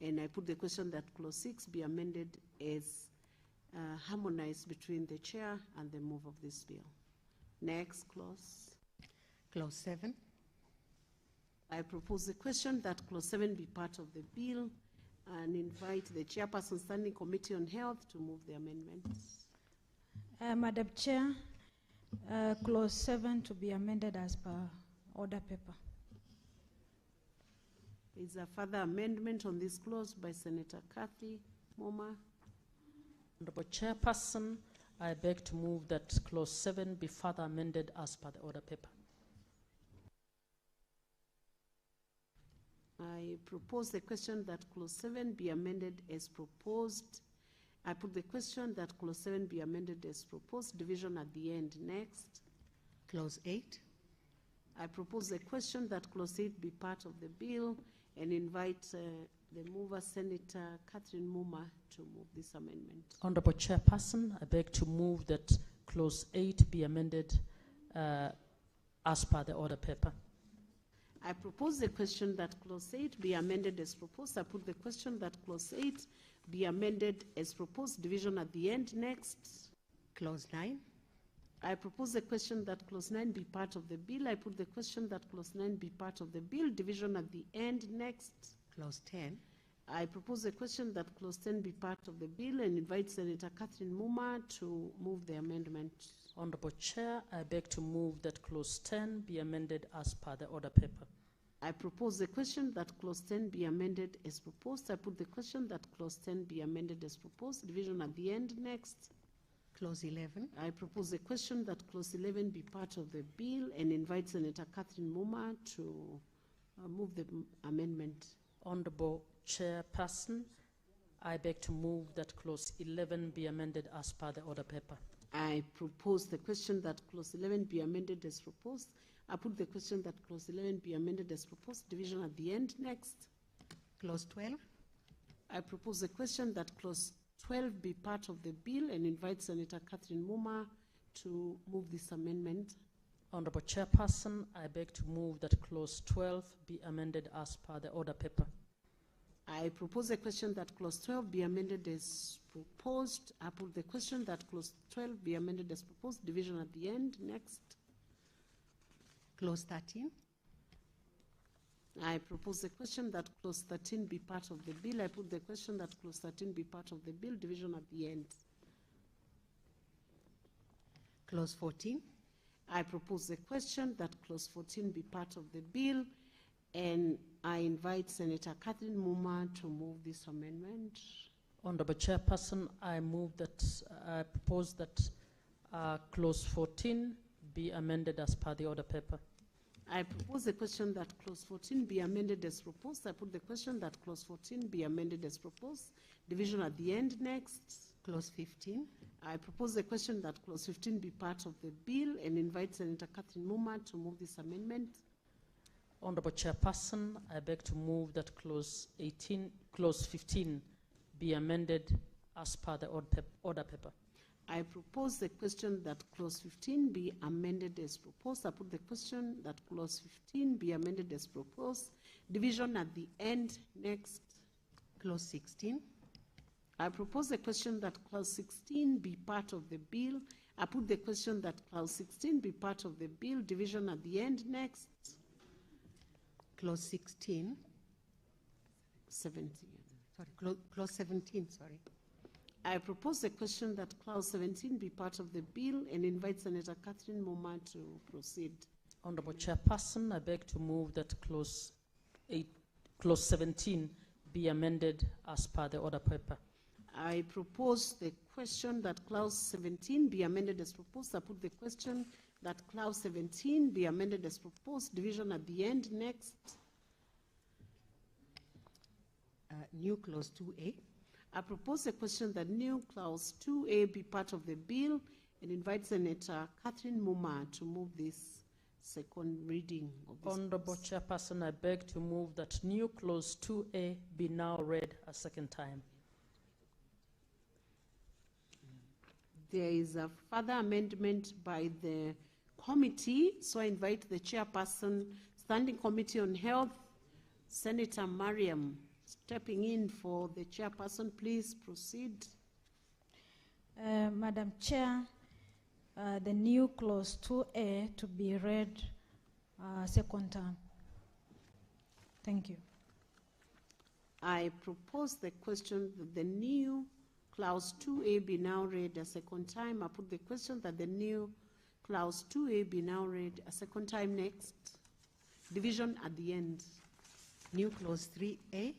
and I put the question that Clause 6 be amended as harmonized between the chair and the move of this bill. Next clause. Clause 7. I propose the question that Clause 7 be part of the bill and invite the Chairperson Standing Committee on Health to move the amendments. Madam Chair, Clause 7 to be amended as per order paper. Is a further amendment on this clause by Senator Kathy Moma. Honorable Chairperson, I beg to move that Clause 7 be further amended as per the order paper. I propose the question that Clause 7 be amended as proposed I put the question that clause 7 be amended as proposed, division at the end. Next. Clause 8. I propose the question that clause 8 be part of the bill and invite the mover, Senator Catherine Muma, to move this amendment. Honorable Chairperson, I beg to move that clause 8 be amended as per the order paper. I propose the question that clause 8 be amended as proposed. I put the question that clause 8 be amended as proposed, division at the end. Next. Clause 9. I propose the question that clause 9 be part of the bill. I put the question that clause 9 be part of the bill, division at the end. Next. Clause 10. I propose the question that clause 10 be part of the bill and invite Senator Catherine Muma to move the amendment. Honorable Chair, I beg to move that clause 10 be amended as per the order paper. I propose the question that clause 10 be amended as proposed. I put the question that clause 10 be amended as proposed, division at the end. Next. Clause 11. I propose the question that clause 11 be part of the bill and invite Senator Catherine Muma to move the amendment. Honorable Chairperson, I beg to move that clause 11 be amended as per the order paper. I propose the question that clause 11 be amended as proposed. I put the question that clause 11 be amended as proposed, division at the end. Next. Clause 12. I propose the question that clause 12 be part of the bill and invite Senator Catherine Muma to move this amendment. Honorable Chairperson, I beg to move that clause 12 be amended as per the order paper. I propose a question that clause 12 be amended as proposed. I put the question that clause 12 be amended as proposed, division at the end. Next. Clause 13. I propose the question that clause 13 be part of the bill. I put the question that clause 13 be part of the bill, division at the end. Clause 14. I propose the question that clause 14 be part of the bill, and I invite Senator Catherine Muma to move this amendment. Honorable Chairperson, I propose that clause 14 be amended as per the order paper. I propose the question that clause 14 be amended as proposed. I put the question that clause 14 be amended as proposed, division at the end. Next. Clause 15. I propose the question that clause 15 be part of the bill and invite Senator Catherine Muma to move this amendment. Honorable Chairperson, I beg to move that clause 15 be amended as per the order paper. I propose the question that clause 15 be amended as proposed. I put the question that clause 15 be amended as proposed, division at the end. Next. Clause 16. I propose the question that clause 16 be part of the bill. I put the question that clause 16 be part of the bill, division at the end. Next. Clause 16. 17. Sorry, clause 17, sorry. I propose the question that clause 17 be part of the bill and invite Senator Catherine Muma to proceed. Honorable Chairperson, I beg to move that clause 17 be amended as per the order paper. I propose the question that clause 17 be amended as proposed. I put the question that clause 17 be amended as proposed, division at the end. Next. New clause 2A. I propose the question that new clause 2A be part of the bill and invite Senator Catherine Muma to move this second reading of this. Honorable Chairperson, I beg to move that new clause 2A be now read a second time. There is a further amendment by the committee, so I invite the chairperson, Standing Committee on Health, Senator Mariam, stepping in for the chairperson. Please proceed. Madam Chair, the new clause 2A to be read second term. Thank you. I propose the question that the new clause 2A be now read a second time. I put the question that the new clause 2A be now read a second time. Next. Division at the end. New clause 3A.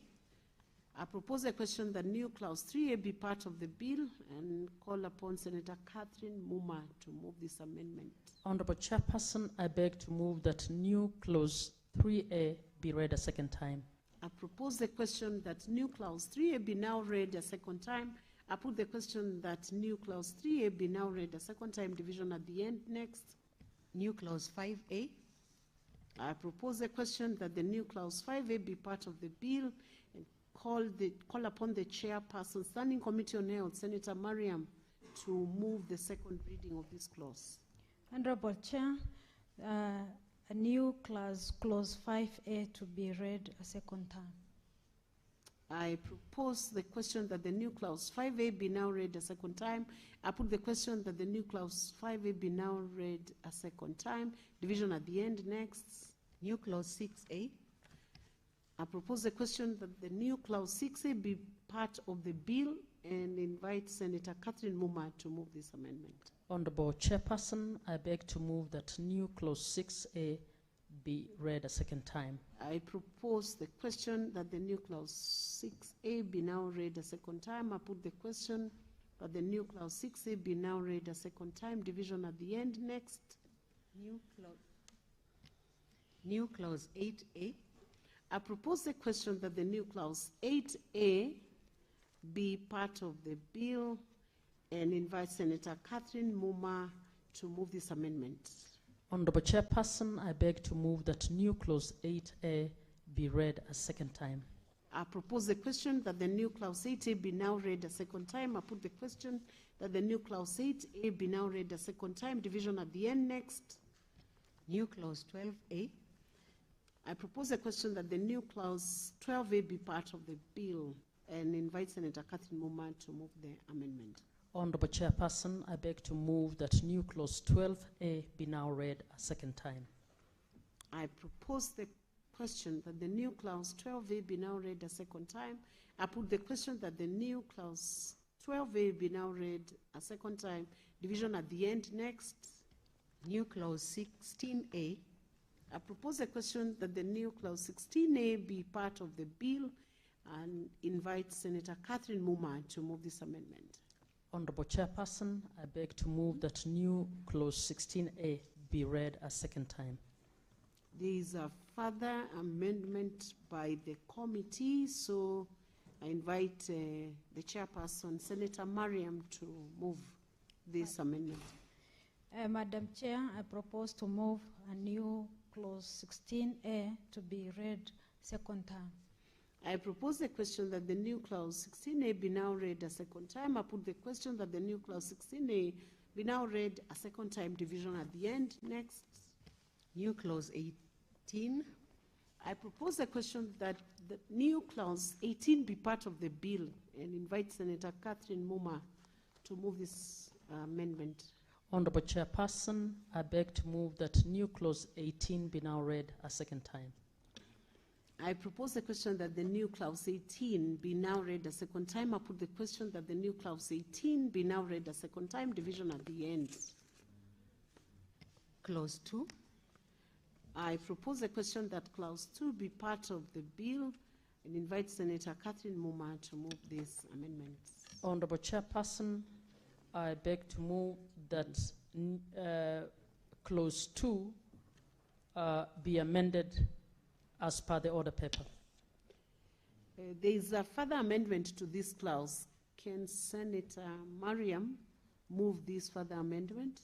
I propose a question that new clause 3A be part of the bill and call upon Senator Catherine Muma to move this amendment. Honorable Chairperson, I beg to move that new clause 3A be read a second time. I propose the question that new clause 3A be now read a second time. I put the question that new clause 3A be now read a second time, division at the end. Next. New clause 5A. I propose the question that the new clause 5A be part of the bill and call upon the chairperson, Standing Committee on Health, Senator Mariam, to move the second reading of this clause. Honorable Chair, a new clause 5A, to be read a second time. I propose the question that the new clause 5A be now read a second time. I put the question that the new clause 5A be now read a second time. Division at the end. Next. New clause 6A. I propose the question that the new clause 6A be part of the bill and invite Senator Catherine Muma to move this amendment. Honorable Chairperson, I beg to move that new clause 6A be read a second time. I propose the question that the new clause 6A be now read a second time. I put the question that the new clause 6A be now read a second time. Division at the end. Next. New clause 8A. I propose the question that the new clause 8A be part of the bill and invite Senator Catherine Muma to move this amendment. Honorable Chairperson, I beg to move that new clause 8A be read a second time. I propose the question that the new clause 8A be now read a second time. I put the question that the new clause 8A be now read a second time. Division at the end. Next. New clause 12A. I propose a question that the new clause 12A be part of the bill and invite Senator Catherine Muma to move the amendment. Honorable Chairperson, I beg to move that new clause 12A be now read a second time. I propose the question that the new clause 12A be now read a second time. I put the question that the new clause 12A be now read a second time. Division at the end. Next. New clause 16A. I propose a question that the new clause 16A be part of the bill and invite Senator Catherine Muma to move this amendment. Honorable Chairperson, I beg to move that new clause 16A be read a second time. There is a further amendment by the committee, so I invite the chairperson, Senator Mariam, to move this amendment. Madam Chair, I propose to move a new clause 16A to be read second time. I propose the question that the new clause 16A be now read a second time. I put the question that the new clause 16A be now read a second time. Division at the end. Next. New clause 18. I propose the question that the new clause 18 be part of the bill and invite Senator Catherine Muma to move this amendment. Honorable Chairperson, I beg to move that new clause 18 be now read a second time. I propose the question that the new clause 18 be now read a second time. I put the question that the new clause 18 be now read a second time. Division at the end. Clause 2. I propose the question that clause 2 be part of the bill and invite Senator Catherine Muma to move this amendment. Honorable Chairperson, I beg to move that clause 2 be amended as per the order paper. There is a further amendment to this clause. Can Senator Mariam move this further amendment?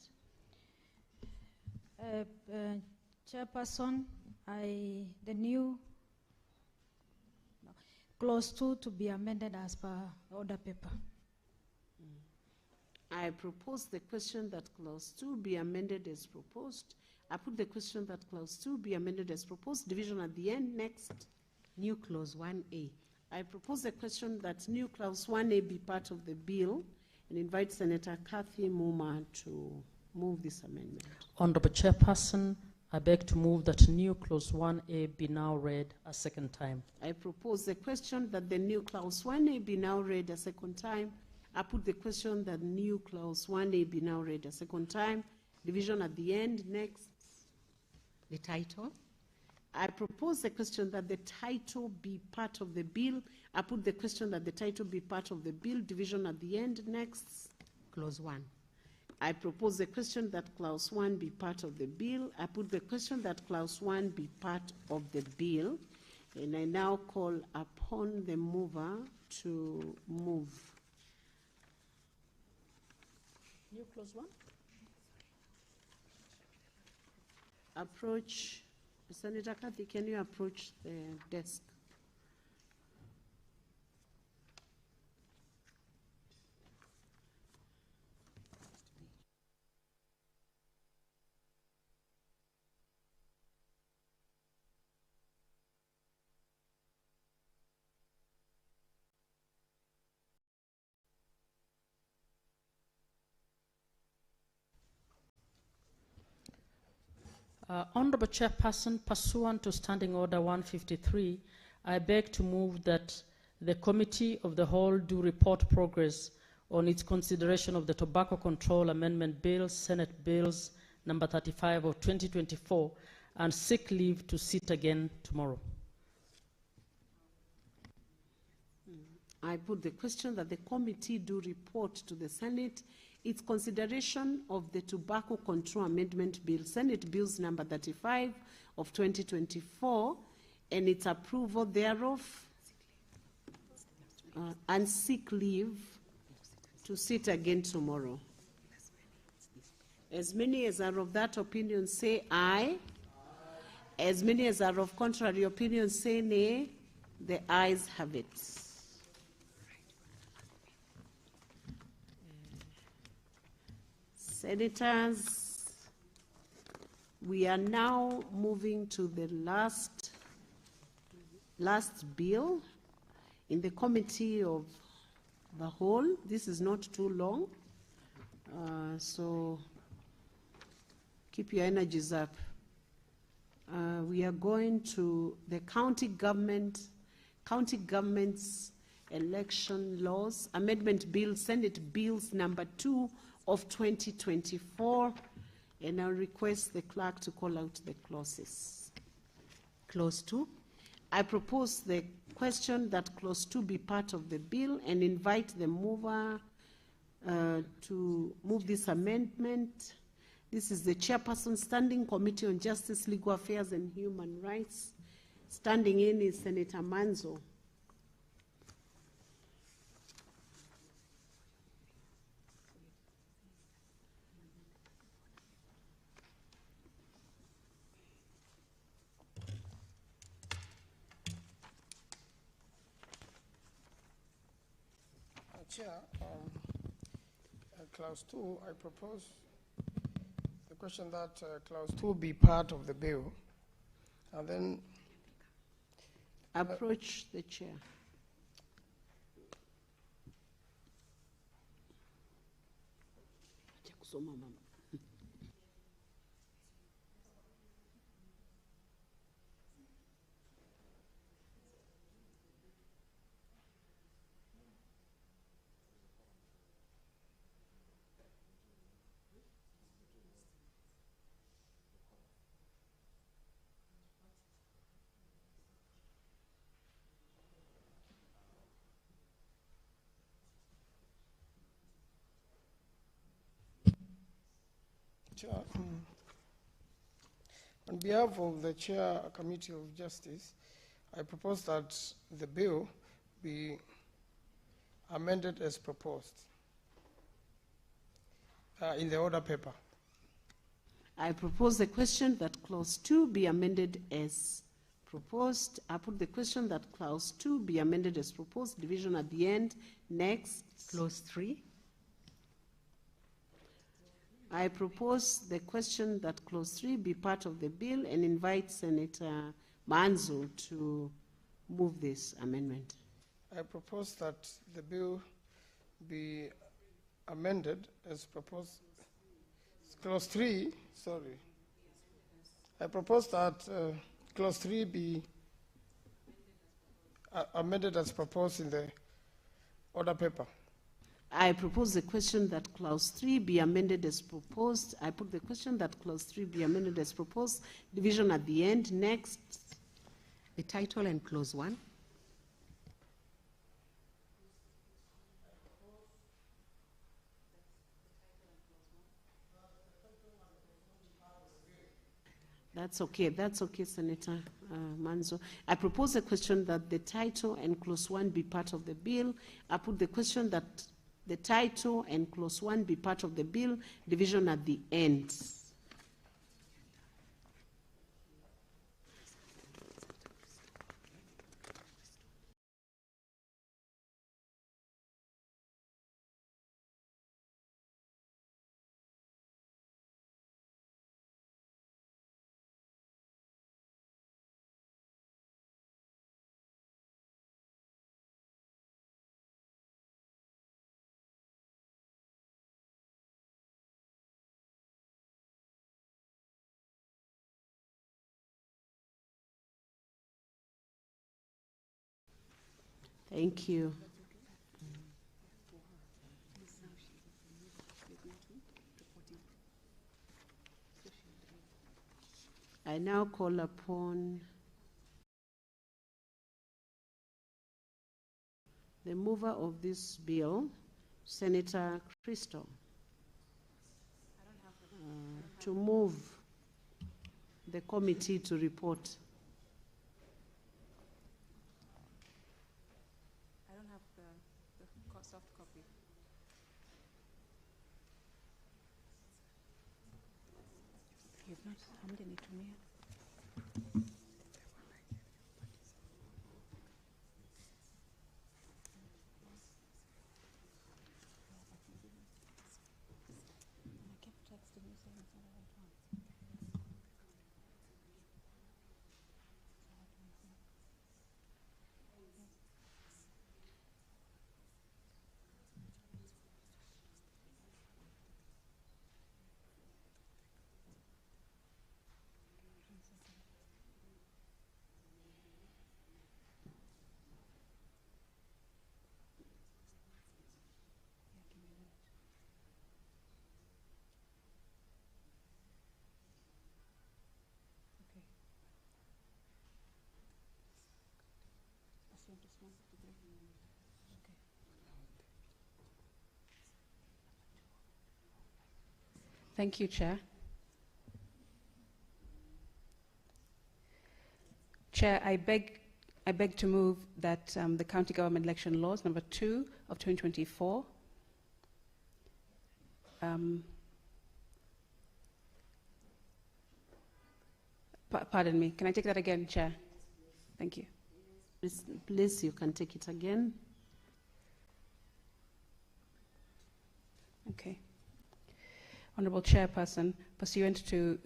Chairperson, the new clause 2 to be amended as per order paper. I propose the question that clause 2 be amended as proposed. I put the question that clause 2 be amended as proposed. Division at the end. Next. New clause 1A. I propose the question that new clause 1A be part of the bill and invite Senator Kathy Muma to move this amendment. Honorable Chairperson, I beg to move that new clause 1A be now read a second time. I propose the question that the new clause 1A be now read a second time. I put the question that new clause 1A be now read a second time. Division at the end. Next. The title. I propose the question that the title be part of the bill. I put the question that the title be part of the bill. Division at the end. Next. Clause 1. I propose the question that clause 1 be part of the bill. I put the question that clause 1 be part of the bill. And I now call upon the mover to move new clause 1? Approach, Senator Kathy, can you approach the desk? Honorable Chairperson, pursuant to Standing Order 153, I beg to move that the Committee of the Whole do report progress on its consideration of the Tobacco Control Amendment Bill, Senate Bills number 35 of 2024, and seek leave to sit again tomorrow. I put the question that the committee do report to the Senate its consideration of the Tobacco Control Amendment Bill, Senate Bills number 35 of 2024, and its approval thereof, and seek leave to sit again tomorrow. As many as are of that opinion say aye. As many as are of contrary opinion say nay. The ayes have it. Senators, we are now moving to the last bill in the Committee of the Whole. This is not too long, so keep your energies up. We are going to the county government's election laws, Amendment Bill, Senate Bills number 2 of 2024, and I'll request the clerk to call out the clauses. Clause 2. I propose the question that clause 2 be part of the bill and invite the mover to move this amendment. This is the Chairperson, Standing Committee on Justice, Legal Affairs and Human Rights. Standing in is Senator Manzo. Chair, clause 2, I propose the question that clause 2 be part of the bill, and then approach the chair. Chair, on behalf of the Chair Committee of Justice, I propose that the bill be amended as proposed in the order paper. I propose the question that clause 2 be amended as proposed. I put the question that clause 2 be amended as proposed, division at the end. Next. Clause 3. I propose the question that clause 3 be part of the bill and invite Senator Manzo to move this amendment. I propose that the bill be amended as proposed. Clause 3, sorry. I propose that clause 3 be amended as proposed in the order paper. I propose the question that clause 3 be amended as proposed. I put the question that clause 3 be amended as proposed. Division at the end. Next. The title and clause 1. That's okay, Senator Manzo. I propose a question that the title and clause 1 be part of the bill. I put the question that the title and clause 1 be part of the bill, division at the end. Thank you. I now call upon the mover of this bill, Senator Crystal, to move the committee to report. I don't have the soft copy. You've not handed it to me. I kept texting you saying it's not the right one. Thank you, Chair. Chair, I beg to move that the County Government Election Laws number 2 of 2024 pardon me, can I take that again, Chair? Thank you. Please, you can take it again. Okay. Honorable Chairperson, pursuant to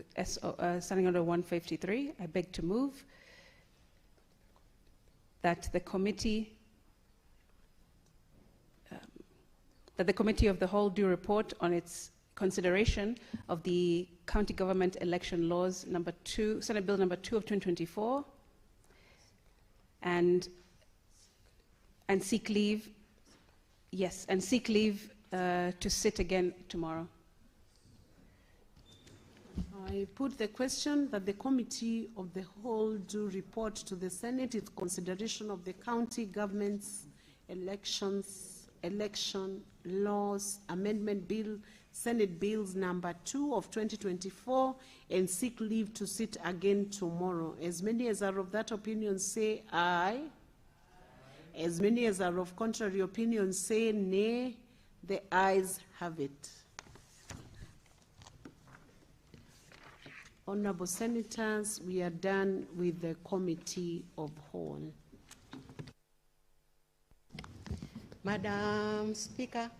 Standing Order 153, I beg to move that the committee of the whole do report on its consideration of the County Government Election Laws number 2, Senate Bill number 2 of 2024, and seek leave, yes, and seek leave to sit again tomorrow. I put the question that the Committee of the Whole do report to the Senate its consideration of the County Government's Election Laws Amendment Bill, Senate Bills number 2 of 2024, and seek leave to sit again tomorrow. As many as are of that opinion say aye. As many as are of contrary opinion say nay. The ayes have it. Honorable Senators, we are done with the Committee of Whole. Madam Speaker,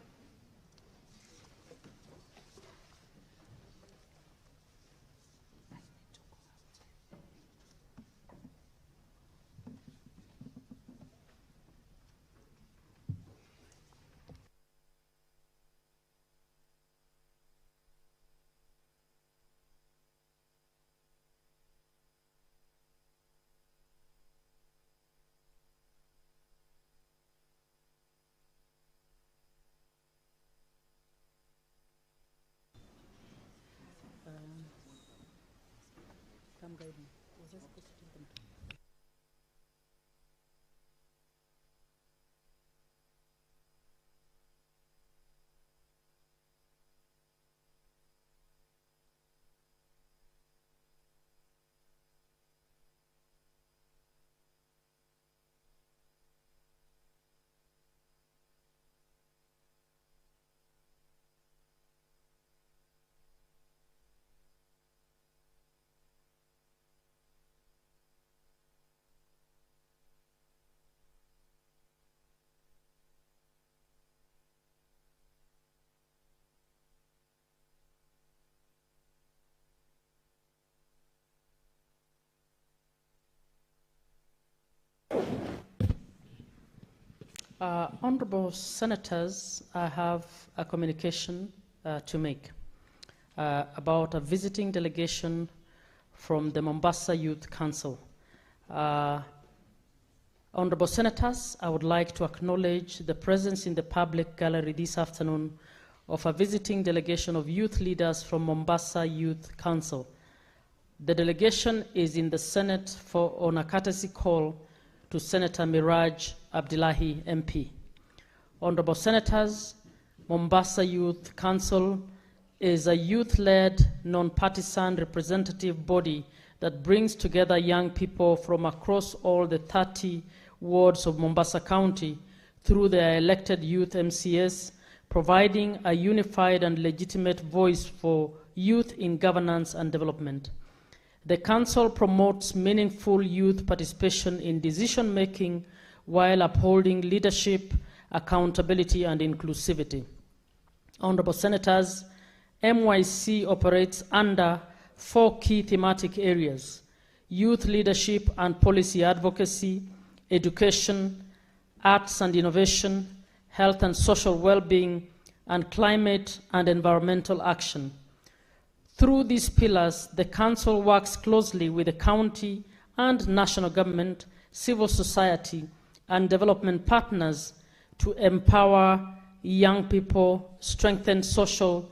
Come guide me. Was I supposed to take them? Honorable Senators, I have a communication to make about a visiting delegation from the Mombasa Youth Council. Honorable Senators, I would like to acknowledge the presence in the public gallery this afternoon of a visiting delegation of youth leaders from Mombasa Youth Council. The delegation is in the Senate on a courtesy call to Senator Miraj Abdullahi MP. Honorable Senators, Mombasa Youth Council is a youth-led, non-partisan representative body that brings together young people from across all the 30 wards of Mombasa County through their elected youth MCS, providing a unified and legitimate voice for youth in governance and development. The Council promotes meaningful youth participation in decision-making while upholding leadership, accountability, and inclusivity. Honorable Senators, MYC operates under 4 key thematic areas: youth leadership and policy advocacy, education, arts and innovation, health and social well-being, and climate and environmental action. Through these pillars, the Council works closely with the county and national government, civil society, and development partners to empower young people, strengthen social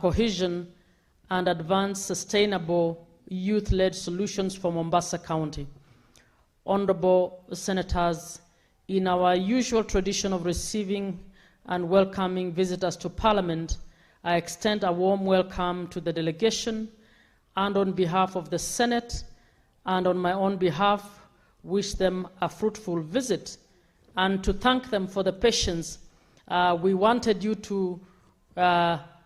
cohesion, and advance sustainable youth-led solutions for Mombasa County. Honorable Senators, in our usual tradition of receiving and welcoming visitors to Parliament, I extend a warm welcome to the delegation, and on behalf of the Senate and on my own behalf, wish them a fruitful visit and to thank them for the patience. We wanted you to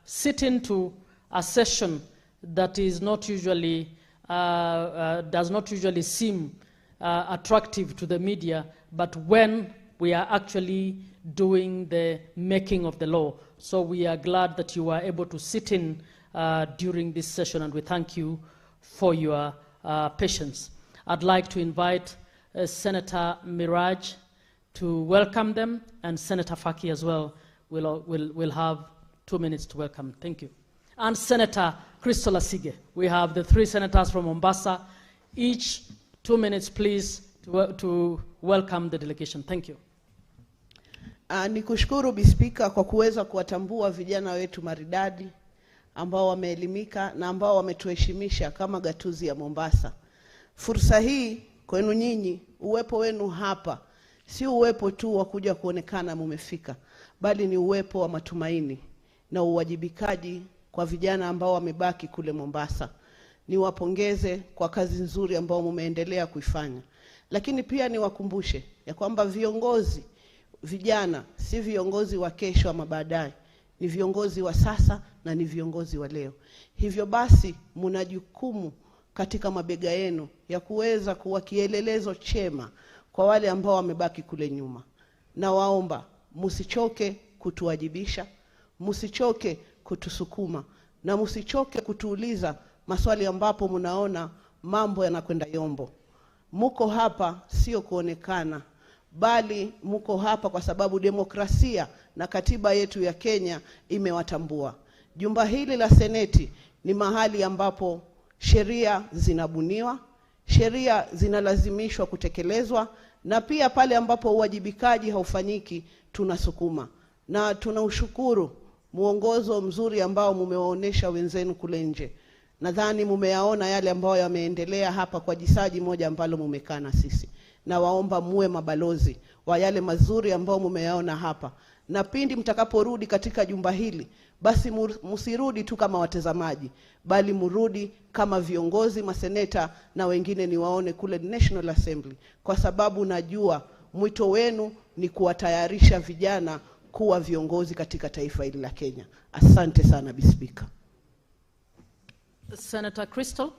sit into a session that is not usually, does not usually seem attractive to the media, but when we are actually doing the making of the law. So we are glad that you were able to sit in during this session, and we thank you for your patience. I'd like to invite Senator Miraj to welcome them, and Senator Faki as well will have 2 minutes to welcome. Thank you. And Senator Crystal Asige. We have the 3 senators from Mombasa. Each 2 minutes, please, to welcome the delegation. Thank you. Nikushukuru Bispika kwa kuweza kuwatambua vijana wetu maridadi ambao wameelimika na ambao wametuheshimisha kama gatuzi ya Mombasa. Fursa hii kwenu nyinyi, uwepo wenu hapa si uwepo tu wa kuja kuonekana mumefika, bali ni uwepo wa matumaini na uwajibikaji kwa vijana ambao wamebaki kule Mombasa. Niwapongeze kwa kazi nzuri ambao mumeendelea kuifanya. Lakini pia niwakumbushe ya kwamba viongozi vijana si viongozi wa kesho ama baadaye, ni viongozi wa sasa na ni viongozi wa leo. Hivyo basi mna jukumu katika mabega yenu ya kuweza kuwa kielelezo chema kwa wale ambao wamebaki kule nyuma. Na waomba msichoke kutuwajibisha, msichoke kutusukuma, na msichoke kutuuliza maswali ambapo mnaona mambo yanakwenda yombo. Muko hapa sio kuonekana, bali muko hapa kwa sababu demokrasia na katiba yetu ya Kenya imewatambua. Jumba hili la Seneti ni mahali ambapo sheria zinabuniwa, sheria zinalazimishwa kutekelezwa, na pia pale ambapo uwajibikaji haufanyiki tunasukuma. Na tunaushukuru muongozo mzuri ambao mumewaonesha wenzenu kule nje. Nadhani mumeyaona yale ambayo yameendelea hapa kwa jisaji moja ambalo mumekaa na sisi. Na waomba muwe mabalozi wa yale mazuri ambao mumeyaona hapa. Na pindi mtakaporudi katika jumba hili, basi msirudi tu kama watazamaji, bali murudi kama viongozi, maseneta na wengine niwaone kule National Assembly, kwa sababu najua mwito wenu ni kuwatayarisha vijana kuwa viongozi katika taifa hili la Kenya. Asante sana Bispika. Senator Crystal.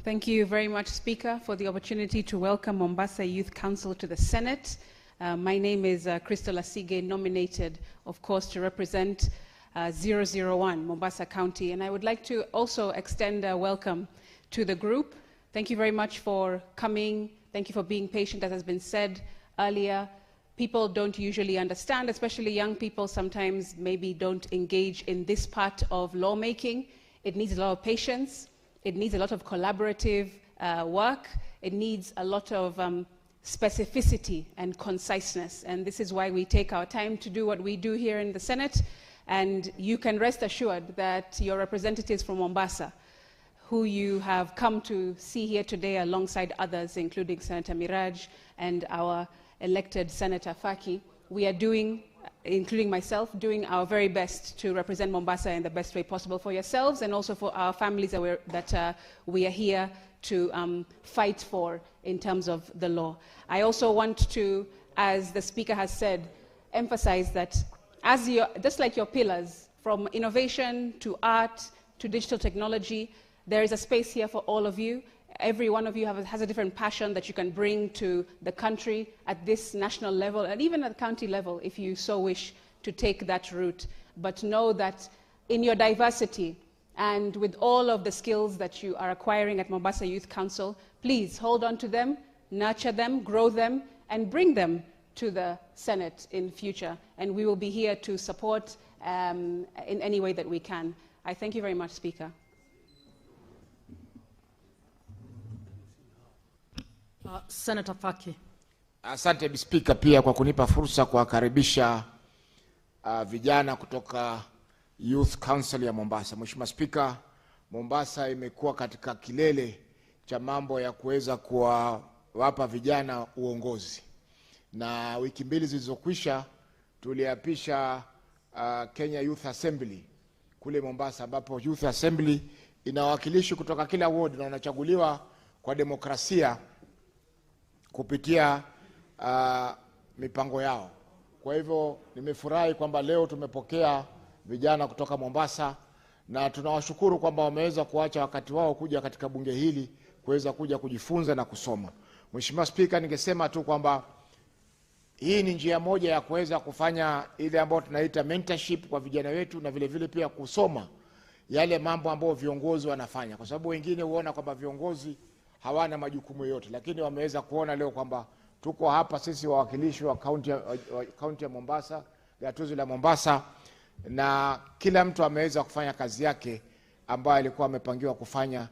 Thank you very much, Speaker, for the opportunity to welcome Mombasa Youth Council to the Senate. My name is Crystal Asige, nominated, of course, to represent 001 Mombasa County. And I would like to also extend a welcome to the group. Thank you very much for coming Thank you for being patient. As has been said earlier, people don't usually understand, especially young people sometimes maybe don't engage in this part of lawmaking. It needs a lot of patience. It needs a lot of collaborative work. It needs a lot of specificity and conciseness. And this is why we take our time to do what we do here in the Senate. And you can rest assured that your representatives from Mombasa, who you have come to see here today alongside others, including Senator Miraj and our elected Senator Faki, we are doing, including myself, doing our very best to represent Mombasa in the best way possible for yourselves and also for our families that we are here to fight for in terms of the law. I also want to, as the Speaker has said, emphasize that just like your pillars, from innovation to art to digital technology, there is a space here for all of you. Every one of you has a different passion that you can bring to the country at this national level and even at the county level if you so wish to take that route. But know that in your diversity and with all of the skills that you are acquiring at Mombasa Youth Council, please hold on to them, nurture them, grow them, and bring them to the Senate in future. And we will be here to support in any way that we can. I thank you very much, Speaker. Senator Faki. Asante Speaker pia kwa kunipa fursa kuwakaribisha vijana kutoka Youth Council ya Mombasa. Mheshimiwa Speaker, Mombasa imekuwa katika kilele cha mambo ya kuweza kuwapa vijana uongozi. Na wiki mbili zilizokwisha tuliapisha Kenya Youth Assembly kule Mombasa, ambapo Youth Assembly inawakilishi kutoka kila ward na wanachaguliwa kwa demokrasia kupitia mipango yao. Kwa hivyo nimefurahi kwamba leo tumepokea vijana kutoka Mombasa na tunawashukuru kwamba wameweza kuacha wakati wao kuja katika bunge hili kuweza kuja kujifunza na kusoma. Mheshimiwa Speaker, ningesema tu kwamba hii ni njia moja ya kuweza kufanya ile ambayo tunaita mentorship kwa vijana wetu na vile vile pia kusoma yale mambo ambayo viongozi wanafanya, kwa sababu wengine huona kwamba viongozi hawana majukumu yote, lakini wameweza kuona leo kwamba tuko hapa sisi wawakilishi wa kaunti ya Mombasa, gatuzi la Mombasa, na kila mtu ameweza kufanya kazi yake ambayo alikuwa amepangiwa kufanya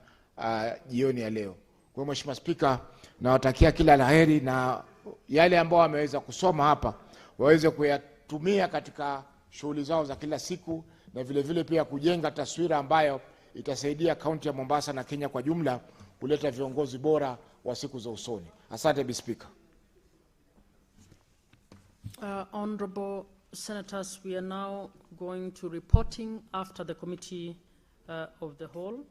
jioni ya leo. Kwa Mheshimiwa Speaker, nawatakia kila laheri na yale ambao wameweza kusoma hapa waweze kuyatumia katika shughuli zao za kila siku na vile vile pia kujenga taswira ambayo itasaidia kaunti ya Mombasa na Kenya kwa jumla kuleta viongozi bora wa siku za usoni. Asante Speaker. Honorable Senators, we are now going to reporting after the Committee of the Whole.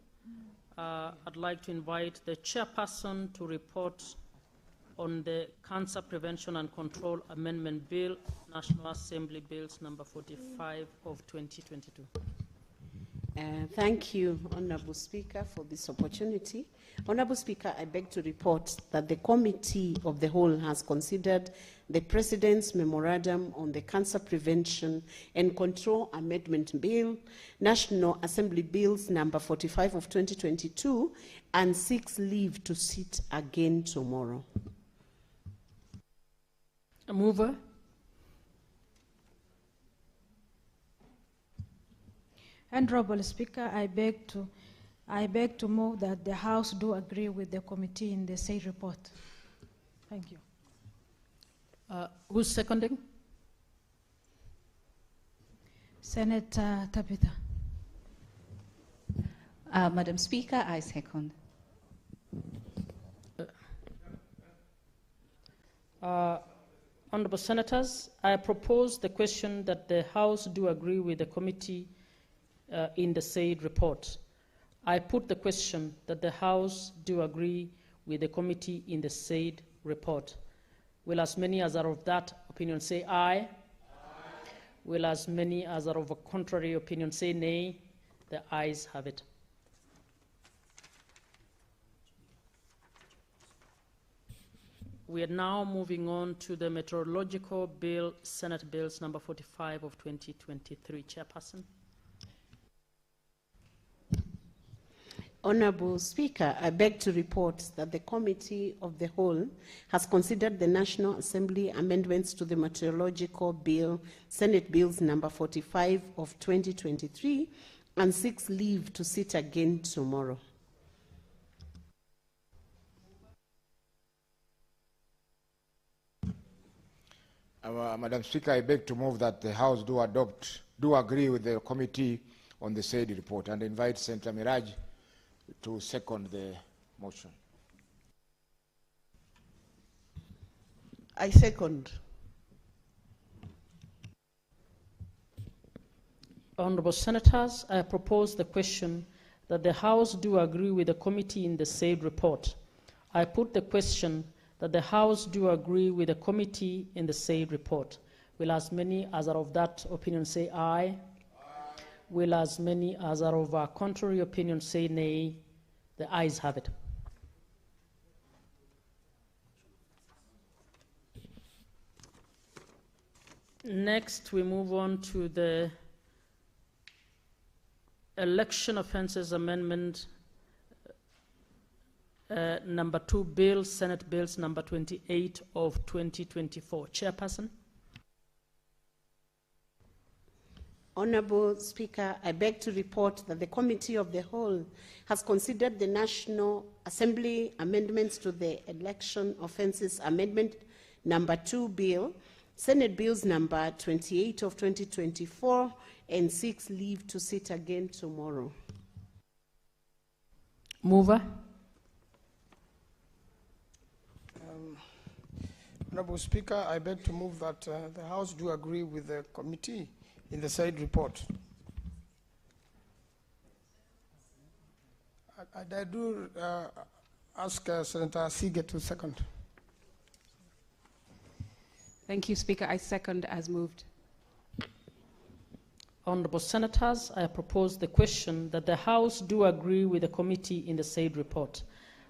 I'd like to invite the Chairperson to report on the Cancer Prevention and Control Amendment Bill, National Assembly Bills number 45 of 2022. Thank you, Honorable Speaker, for this opportunity. Honorable Speaker, I beg to report that the Committee of the Whole has considered the President's Memorandum on the Cancer Prevention and Control Amendment Bill, National Assembly Bills number 45 of 2022, and seeks leave to sit again tomorrow. A mover. Honorable Speaker, I beg to move that the House do agree with the committee in the said report. Thank you. Who's seconding? Senator Tabitha. Madam Speaker, I second. Honorable Senators, I propose the question that the House do agree with the committee in the said report. I put the question that the House do agree with the committee in the said report. Will as many as are of that opinion say aye? Aye. Will as many as are of a contrary opinion say nay? The ayes have it. We are now moving on to the Meteorological Bill, Senate Bills number 45 of 2023. Chairperson. Honorable Speaker, I beg to report that the Committee of the Whole has considered the National Assembly amendments to the Meteorological Bill, Senate Bills number 45 of 2023, and seeks leave to sit again tomorrow. Madam Speaker, I beg to move that the House do agree with the committee on the said report and invite Senator Miraj to second the motion. I second. Honorable Senators, I propose the question that the House do agree with the committee in the said report. I put the question that the House do agree with the committee in the said report. Will as many as are of that opinion say aye? Aye. Will as many as are of a contrary opinion say nay? The ayes have it. Next, we move on to the Election Offences Amendment number 2 bill, Senate Bills number 28 of 2024. Chairperson. Honorable Speaker, I beg to report that the Committee of the Whole has considered the National Assembly amendments to the Election Offences Amendment number 2 bill, Senate Bills number 28 of 2024, and seeks leave to sit again tomorrow. Mover. Honorable Speaker, I beg to move that the House do agree with the committee in the said report. I do ask Senator Sige to second. Thank you, Speaker. I second as moved. Honorable Senators, I propose the question that the House do agree with the committee in the said report.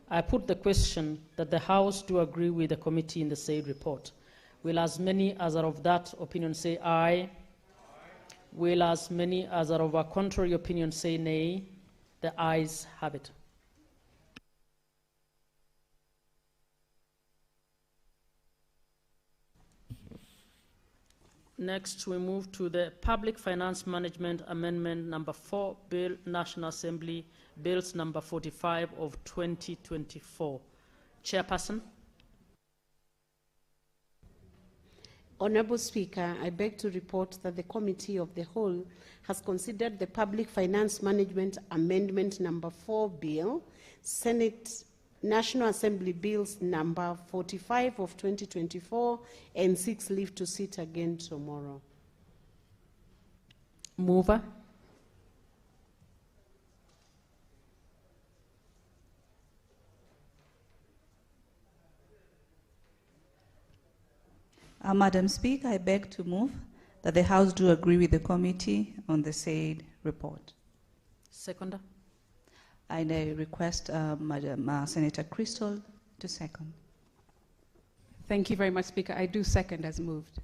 I put the question that the House do agree with the committee in the said report. Will as many as are of that opinion say aye? Will as many as are of a contrary opinion say nay? The ayes have it. Next, we move to the Public Finance Management Amendment number 4 Bill, National Assembly Bills number 45 of 2024. Chairperson. Honorable Speaker, I beg to report that the Committee of the Whole has considered the Public Finance Management Amendment number 4 Bill, Senate National Assembly Bills number 45 of 2024, and seeks leave to sit again tomorrow. Mover. Madam Speaker, I beg to move that the House do agree with the committee on the said report. Seconder. I request Madam Senator Crystal to second. Thank you very much, Speaker. I do second as moved.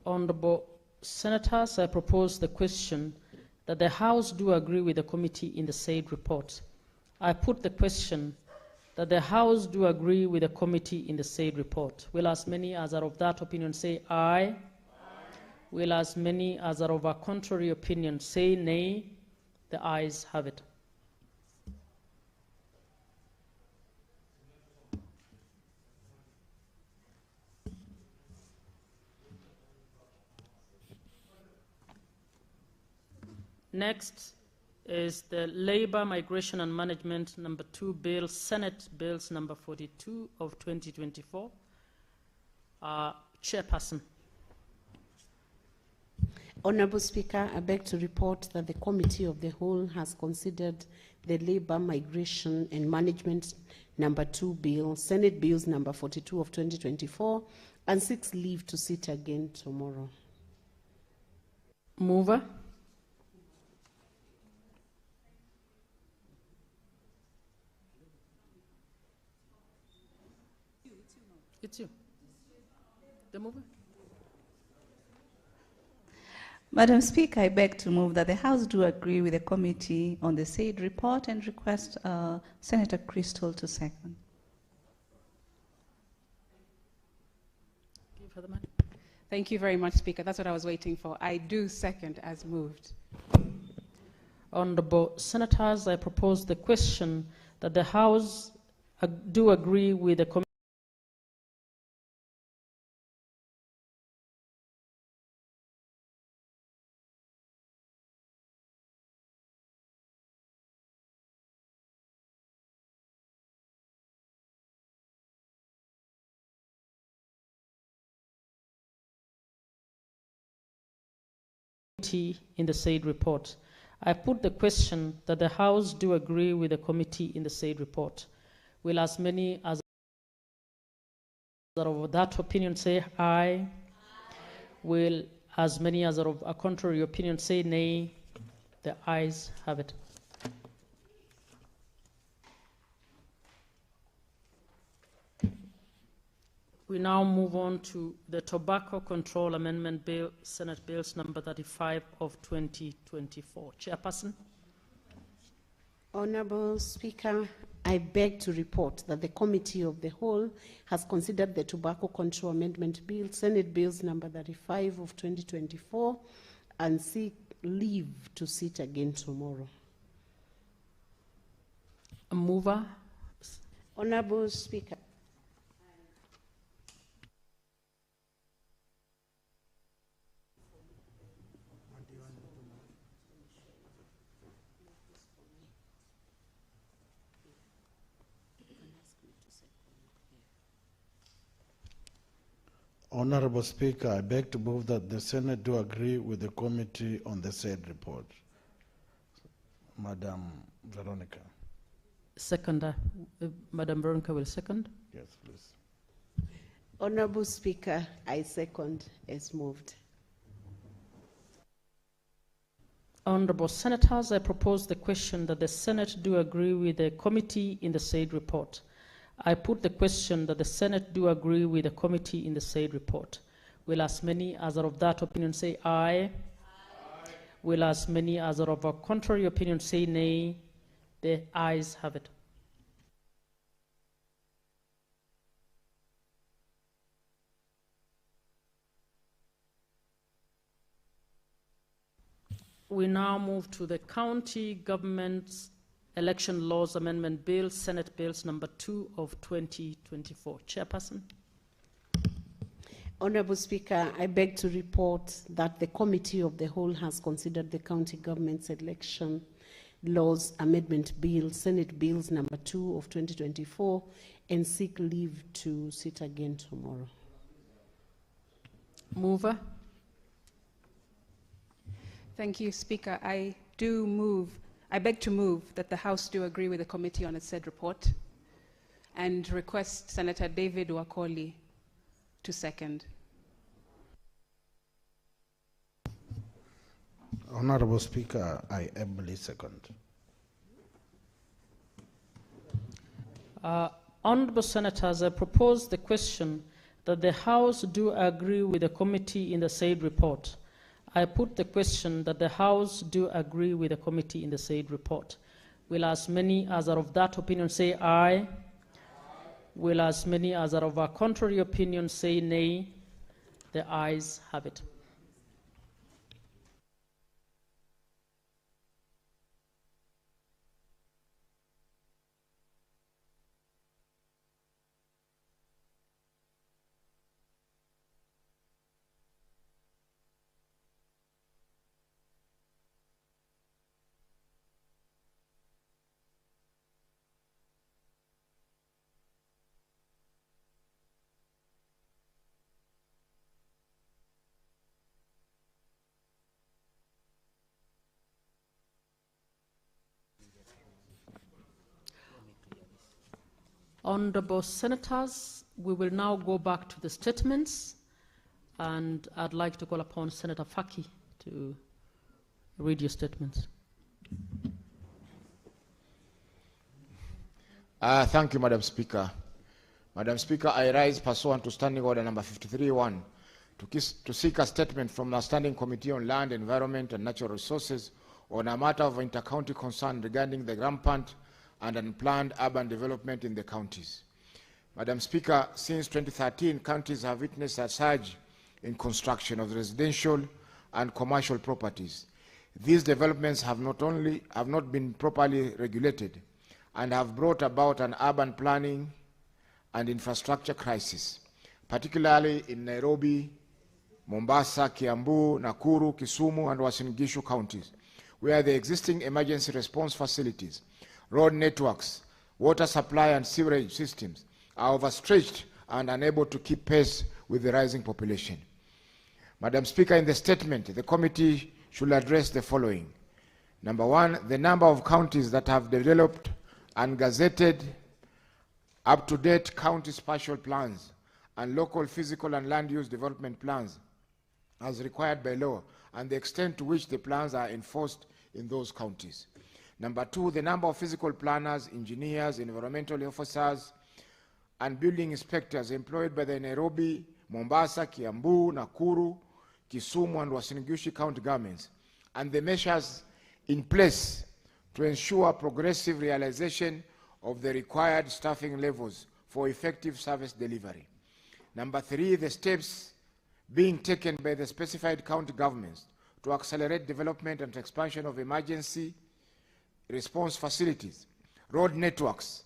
Honorable Senators, I propose the question that the House do agree with the committee in the said report. I put the question that the House do agree with the committee in the said report. Will as many as are of that opinion say aye? Aye. Will as many as are of a contrary opinion say nay? The ayes have it. Next is the Labor, Migration and Management number 2 Bill, Senate Bills number 42 of 2024. Chairperson. Honorable Speaker, I beg to report that the Committee of the Whole has considered the Labor, Migration and Management number 2 Bill, Senate Bills number 42 of 2024, and seeks leave to sit again tomorrow. Mover. It's you. The mover. Madam Speaker, I beg to move that the House do agree with the committee on the said report and request Senator Crystal to second. Thank you very much, Speaker. That's what I was waiting for. I do second as moved. Honourable Senators, I propose the question that the House do agree with the committee in the said report. I put the question that the House do agree with the committee in the said report. Will as many as are of that opinion say aye? Will as many as are of a contrary opinion say nay? The ayes have it. We now move on to the Tobacco Control Amendment Bill, Senate Bills number 35 of 2024. Chairperson. Honourable Speaker, I beg to report that the Committee of the Whole has considered the Tobacco Control Amendment Bill, Senate Bills number 35 of 2024, and seek leave to sit again tomorrow. A mover. Honourable Speaker. Honorable Speaker, I beg to move that the Senate do agree with the committee on the said report. Madam Veronica. Seconder. Madam Veronica will second. Yes, please. Honourable Speaker, I second as moved. Honourable Senators, I propose the question that the Senate do agree with the committee in the said report. I put the question that the Senate do agree with the committee in the said report. Will as many as are of that opinion say aye? Aye. Will as many as are of a contrary opinion say nay? The ayes have it. We now move to the County Government's Election Laws Amendment Bill, Senate Bills number 2 of 2024. Chairperson. Honourable Speaker, I beg to report that the Committee of the Whole has considered the County Government's Election Laws Amendment Bill, Senate Bills number 2 of 2024, and seek leave to sit again tomorrow. Mover. Thank you, Speaker. I beg to move that the House do agree with the committee on its said report and request Senator David Wakoli to second. Honorable Speaker, I ably second. Honourable Senators, I propose the question that the House do agree with the committee in the said report. I put the question that the House do agree with the committee in the said report. Will as many as are of that opinion say aye? Aye. Will as many as are of a contrary opinion say nay? The ayes have it. Honourable Senators, we will now go back to the statements, and I'd like to call upon Senator Faki to read your statements. Thank you, Madam Speaker. Madam Speaker, I rise pursuant to Standing Order number 53-1 to seek a statement from the Standing Committee on Land, Environment and Natural Resources on a matter of inter-county concern regarding the rampant and unplanned urban development in the counties. Madam Speaker, since 2013, counties have witnessed a surge in construction of residential and commercial properties. These developments have not been properly regulated and have brought about an urban planning and infrastructure crisis, particularly in Nairobi, Mombasa, Kiambu, Nakuru, Kisumu, and Uasin Gishu counties, where the existing emergency response facilities, road networks, water supply and sewerage systems are overstretched and unable to keep pace with the rising population. Madam Speaker, in the statement, the committee should address the following. Number one, the number of counties that have developed and gazetted up-to-date county spatial plans and local physical and land use development plans as required by law, and the extent to which the plans are enforced in those counties. Number two, the number of physical planners, engineers, environmental officers, and building inspectors employed by the Nairobi, Mombasa, Kiambu, Nakuru, Kisumu, and Uasin Gishu county governments, and the measures in place to ensure progressive realization of the required staffing levels for effective service delivery. Number three, the steps being taken by the specified county governments to accelerate development and expansion of emergency response facilities, road networks,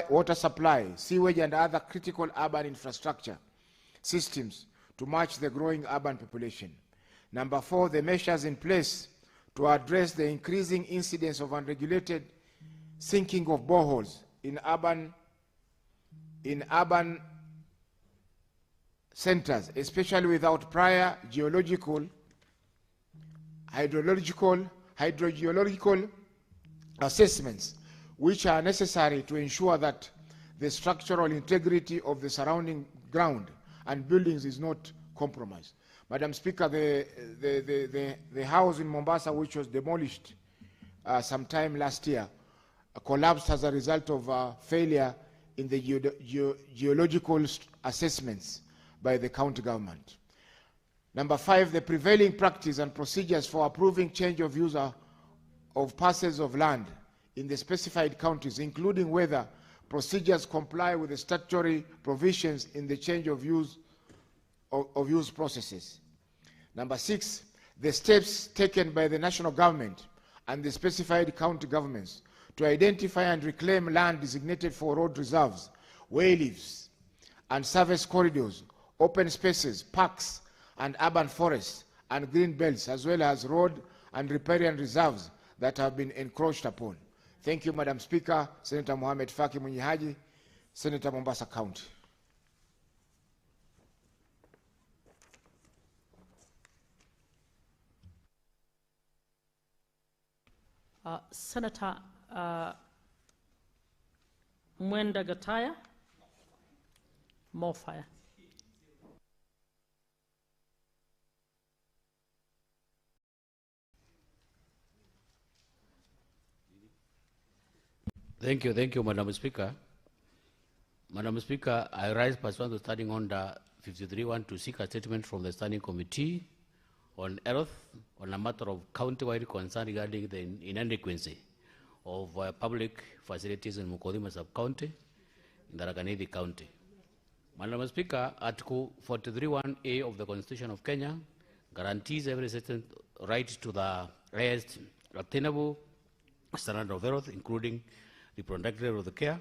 water supply, sewage, and other critical urban infrastructure systems to match the growing urban population. Number four, the measures in place to address the increasing incidence of unregulated sinking of boreholes in urban centers, especially without prior geological, hydrogeological assessments, which are necessary to ensure that the structural integrity of the surrounding ground and buildings is not compromised. Madam Speaker, the house in Mombasa, which was demolished sometime last year, collapsed as a result of failure in the geological assessments by the county government. Number five, the prevailing practice and procedures for approving change of use of parcels of land in the specified counties, including whether procedures comply with the statutory provisions in the change of use processes. Number six, the steps taken by the national government and the specified county governments to identify and reclaim land designated for road reserves, wayleaves, and service corridors, open spaces, parks, and urban forests, and green belts, as well as road and riparian reserves that have been encroached upon. Thank you, Madam Speaker. Senator Mohamed Faki Munyihaji, Senator Mombasa County. Senator Mwenda Gataya, more fire. Thank you, Madam Speaker. Madam Speaker, I rise pursuant to Standing Order 53.1 to seek a statement from the Standing Committee on Health on a matter of county-wide concern regarding the inadequacy of public facilities in Mukodima Sub-County in the Tharaka Nithi County. Madam Speaker, Article 43.1a of the Constitution of Kenya guarantees every citizen right to the highest attainable standard of health, including reproductive health care.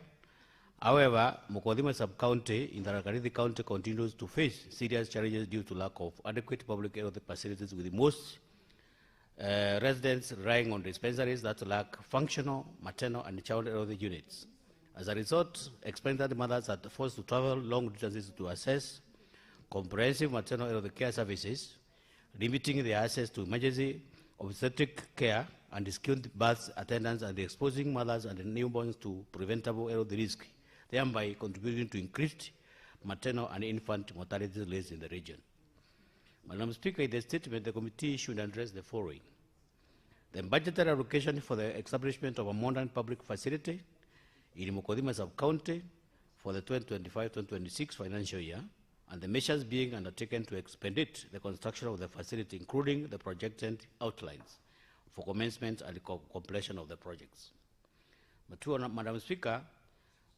However, Mukodima Sub-County in the Tharaka Nithi County continues to face serious challenges due to lack of adequate public health facilities, with most residents relying on dispensaries that lack functional maternal and child health units. As a result, expectant mothers are forced to travel long distances to access comprehensive maternal health care services, limiting their access to emergency obstetric care and skilled birth attendants, and exposing mothers and newborns to preventable health risk, thereby contributing to increased maternal and infant mortality rates in the region. Madam Speaker, in the statement, the committee should address the following. The budgetary allocation for the establishment of a modern public facility in Mukodima Sub-County for the 2025-2026 financial year and the measures being undertaken to expedite the construction of the facility, including the projected outlines for commencement and completion of the projects. Madam Speaker,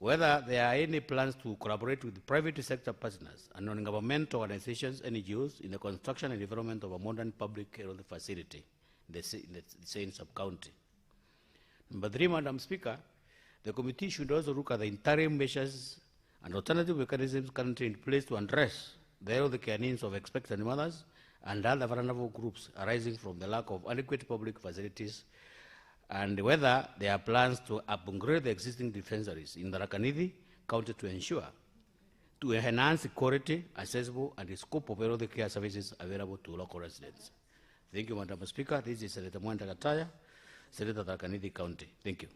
whether there are any plans to collaborate with private sector partners and non-governmental organizations, NGOs, in the construction and development of a modern public health facility in the same sub-county. Number 3, Madam Speaker, the committee should also look at the interim measures and alternative mechanisms currently in place to address the health care needs of expectant mothers and other vulnerable groups arising from the lack of adequate public facilities, and whether there are plans to upgrade the existing dispensaries in the Rakanidi County to ensure to enhance the quality, accessible, and the scope of health care services available to local residents. Thank you, Madam Speaker. This is Senator Mwenda Gataya, Senator of the Rakanidi County. Thank you.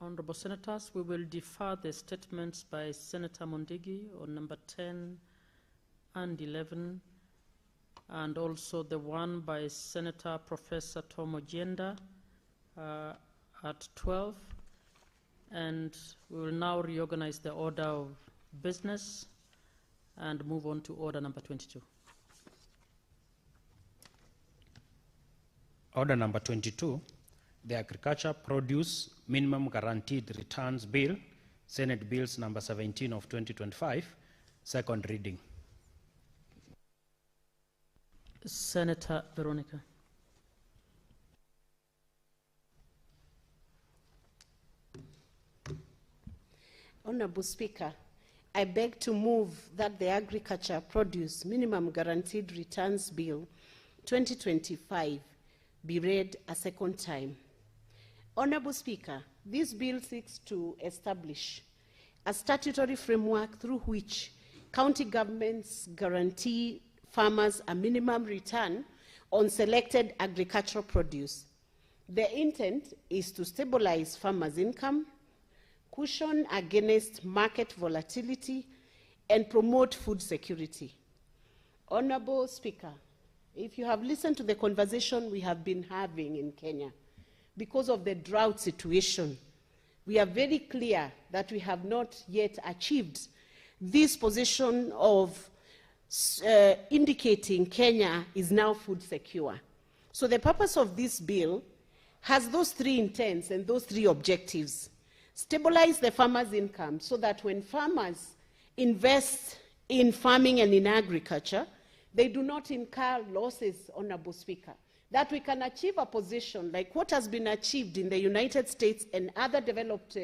Honorable Senators, we will defer the statements by Senator Mondigi on number 10 and 11, and also the one by Senator Professor Tom Ojienda at 12. And we will now reorganize the order of business and move on to order number 22. Order number 22, the Agriculture Produce Minimum Guaranteed Returns Bill, Senate Bills number 17 of 2025, second reading. Senator Veronica. Honorable Speaker, I beg to move that the Agriculture Produce Minimum Guaranteed Returns Bill 2025 be read a second time. Honorable Speaker, this bill seeks to establish a statutory framework through which county governments guarantee farmers a minimum return on selected agricultural produce. The intent is to stabilize farmers' income, cushion against market volatility, and promote food security. Honorable Speaker, if you have listened to the conversation we have been having in Kenya, because of the drought situation, we are very clear that we have not yet achieved this position of indicating Kenya is now food secure. So the purpose of this bill has those three intents and those three objectives. Stabilize the farmers' income so that when farmers invest in farming and in agriculture, they do not incur losses, Honorable Speaker. That we can achieve a position like what has been achieved in the United States and other developed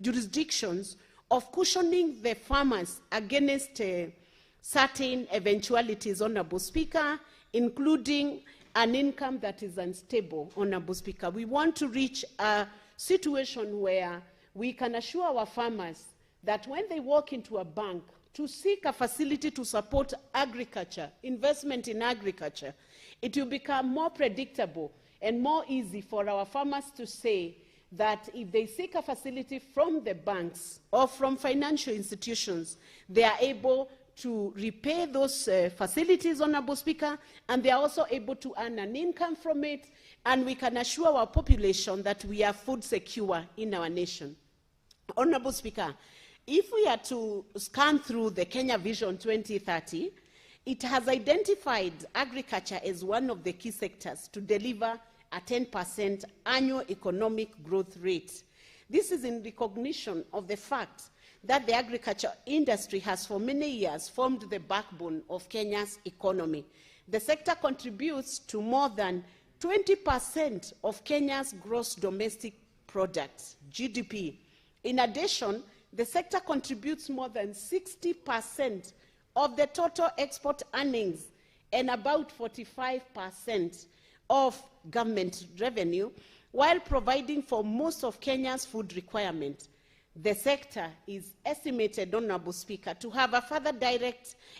jurisdictions of cushioning the farmers against certain eventualities, Honorable Speaker, including an income that is unstable, Honorable Speaker. We want to reach a situation where we can assure our farmers that when they walk into a bank to seek a facility to support agriculture, investment in agriculture, it will become more predictable and more easy for our farmers to say that if they seek a facility from the banks or from financial institutions, they are able to repay those facilities, Honorable Speaker, and they are also able to earn an income from it, and we can assure our population that we are food secure in our nation. Honorable Speaker, if we are to scan through the Kenya Vision 2030, it has identified agriculture as one of the key sectors to deliver a 10% annual economic growth rate. This is in recognition of the fact that the agriculture industry has for many years formed the backbone of Kenya's economy. The sector contributes to more than 20% of Kenya's gross domestic product, GDP. In addition, the sector contributes more than 60% of the total export earnings and about 45% of government revenue, while providing for most of Kenya's food requirement. The sector is estimated, Honorable Speaker, to have a further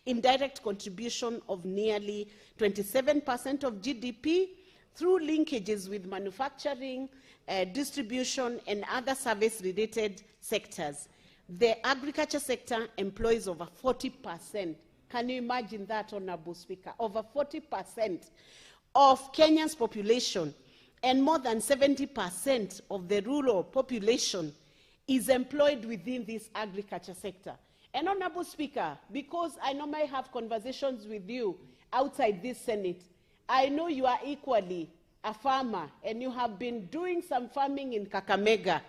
indirect contribution of nearly 27% of GDP through linkages with manufacturing, distribution, and other service-related sectors. The agriculture sector employs over 40%. Can you imagine that, Honorable Speaker? Over 40% of Kenya's population and more than 70% of the rural population is employed within this agriculture sector. And Honorable Speaker, because I normally have conversations with you outside this Senate, I know you are equally a farmer and you have been doing some farming in Kakamega.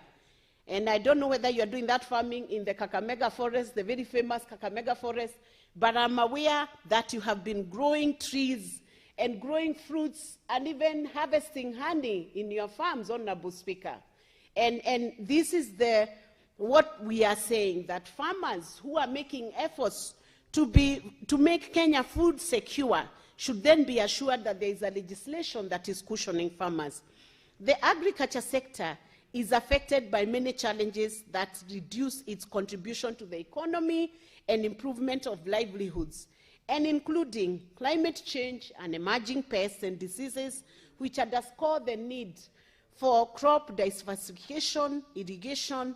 And I don't know whether you are doing that farming in the Kakamega forest, the very famous Kakamega forest, but I'm aware that you have been growing trees and growing fruits and even harvesting honey in your farms, Honorable Speaker. And this is what we are saying, that farmers who are making efforts to make Kenya food secure should then be assured that there is a legislation that is cushioning farmers. The agriculture sector is affected by many challenges that reduce its contribution to the economy and improvement of livelihoods, and including climate change and emerging pests and diseases, which underscore the need for crop diversification, irrigation,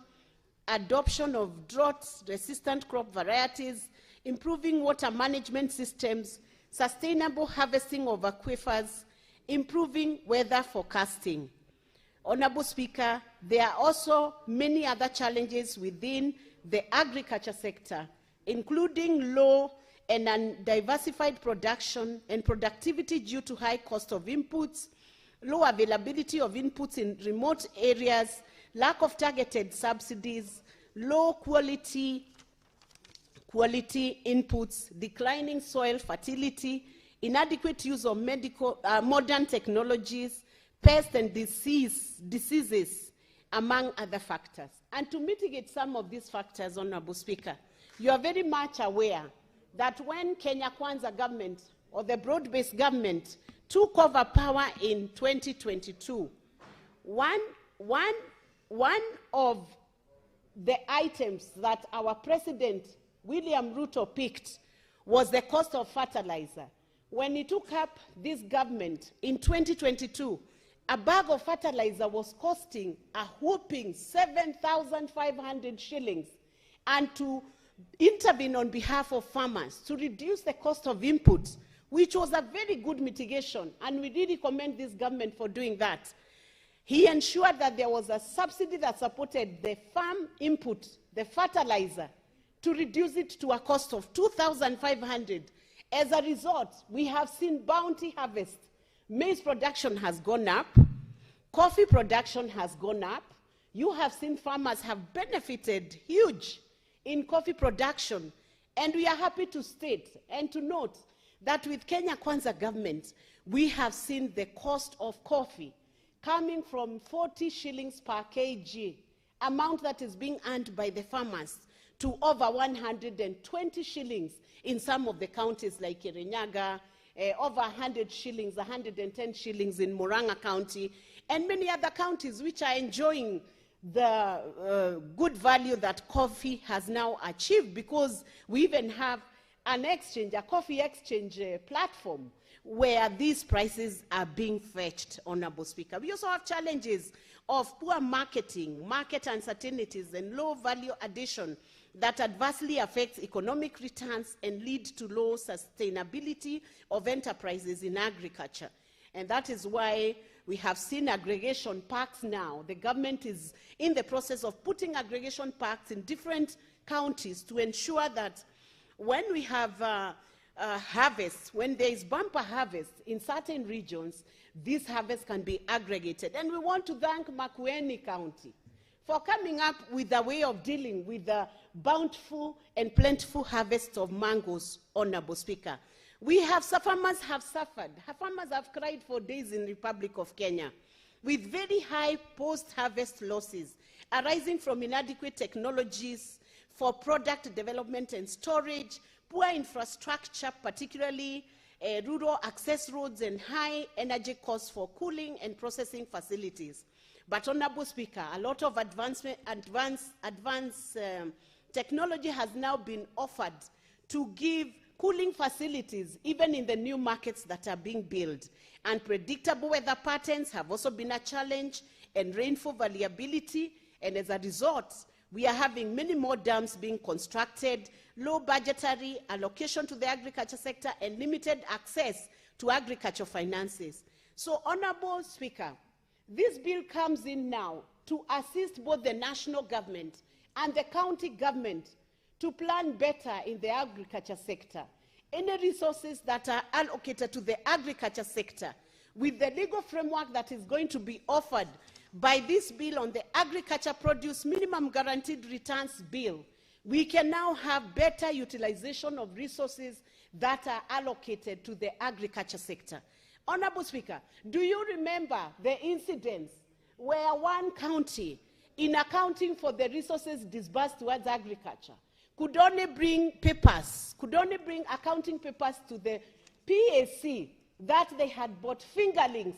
adoption of drought-resistant crop varieties, improving water management systems, sustainable harvesting of aquifers, improving weather forecasting. Honorable Speaker, there are also many other challenges within the agriculture sector, including low and undiversified production and productivity due to high cost of inputs, low availability of inputs in remote areas, lack of targeted subsidies, low quality inputs, declining soil fertility, inadequate use of modern technologies, pests and diseases, among other factors. And to mitigate some of these factors, Honorable Speaker, you are very much aware that when Kenya Kwanza government, or the broad-based government, took over power in 2022, one of the items that our President William Ruto picked was the cost of fertilizer. When he took up this government in 2022, a bag of fertilizer was costing a whopping 7,500 shillings. And to intervene on behalf of farmers to reduce the cost of inputs, which was a very good mitigation, and we really commend this government for doing that. He ensured that there was a subsidy that supported the farm input, the fertilizer, to reduce it to a cost of 2,500. As a result, we have seen bounty harvest. Maize production has gone up. Coffee production has gone up. You have seen farmers have benefited huge in coffee production. And we are happy to state and to note that with Kenya Kwanza government, we have seen the cost of coffee coming from 40 shillings per kg, amount that is being earned by the farmers, to over 120 shillings in some of the counties like Kirinyaga, over 100 shillings, 110 shillings in Murang'a County, and many other counties which are enjoying the good value that coffee has now achieved, because we even have an exchange, a coffee exchange platform where these prices are being fetched, Honorable Speaker. We also have challenges of poor marketing, market uncertainties, and low value addition that adversely affects economic returns and lead to low sustainability of enterprises in agriculture. And that is why we have seen aggregation parks now. The government is in the process of putting aggregation parks in different counties to ensure that when we have harvest, when there is bumper harvest in certain regions, these harvests can be aggregated. And we want to thank Makueni County for coming up with a way of dealing with the bountiful and plentiful harvest of mangoes, Honorable Speaker. Farmers have suffered. Farmers have cried for days in the Republic of Kenya with very high post-harvest losses arising from inadequate technologies for product development and storage, poor infrastructure, particularly rural access roads, and high energy costs for cooling and processing facilities. But, Honorable Speaker, a lot of advanced technology has now been offered to give cooling facilities, even in the new markets that are being built. Unpredictable weather patterns have also been a challenge, and rainfall variability, and as a result, we are having many more dams being constructed, low budgetary allocation to the agriculture sector, and limited access to agriculture finances. So, Honorable Speaker, this bill comes in now to assist both the national government and the county government to plan better in the agriculture sector. Any resources that are allocated to the agriculture sector, with the legal framework that is going to be offered by this bill on the agriculture produce minimum guaranteed returns bill, we can now have better utilization of resources that are allocated to the agriculture sector. Honorable Speaker, do you remember the incidents where one county, in accounting for the resources disbursed towards agriculture, could only bring accounting papers to the PAC that they had bought fingerlings,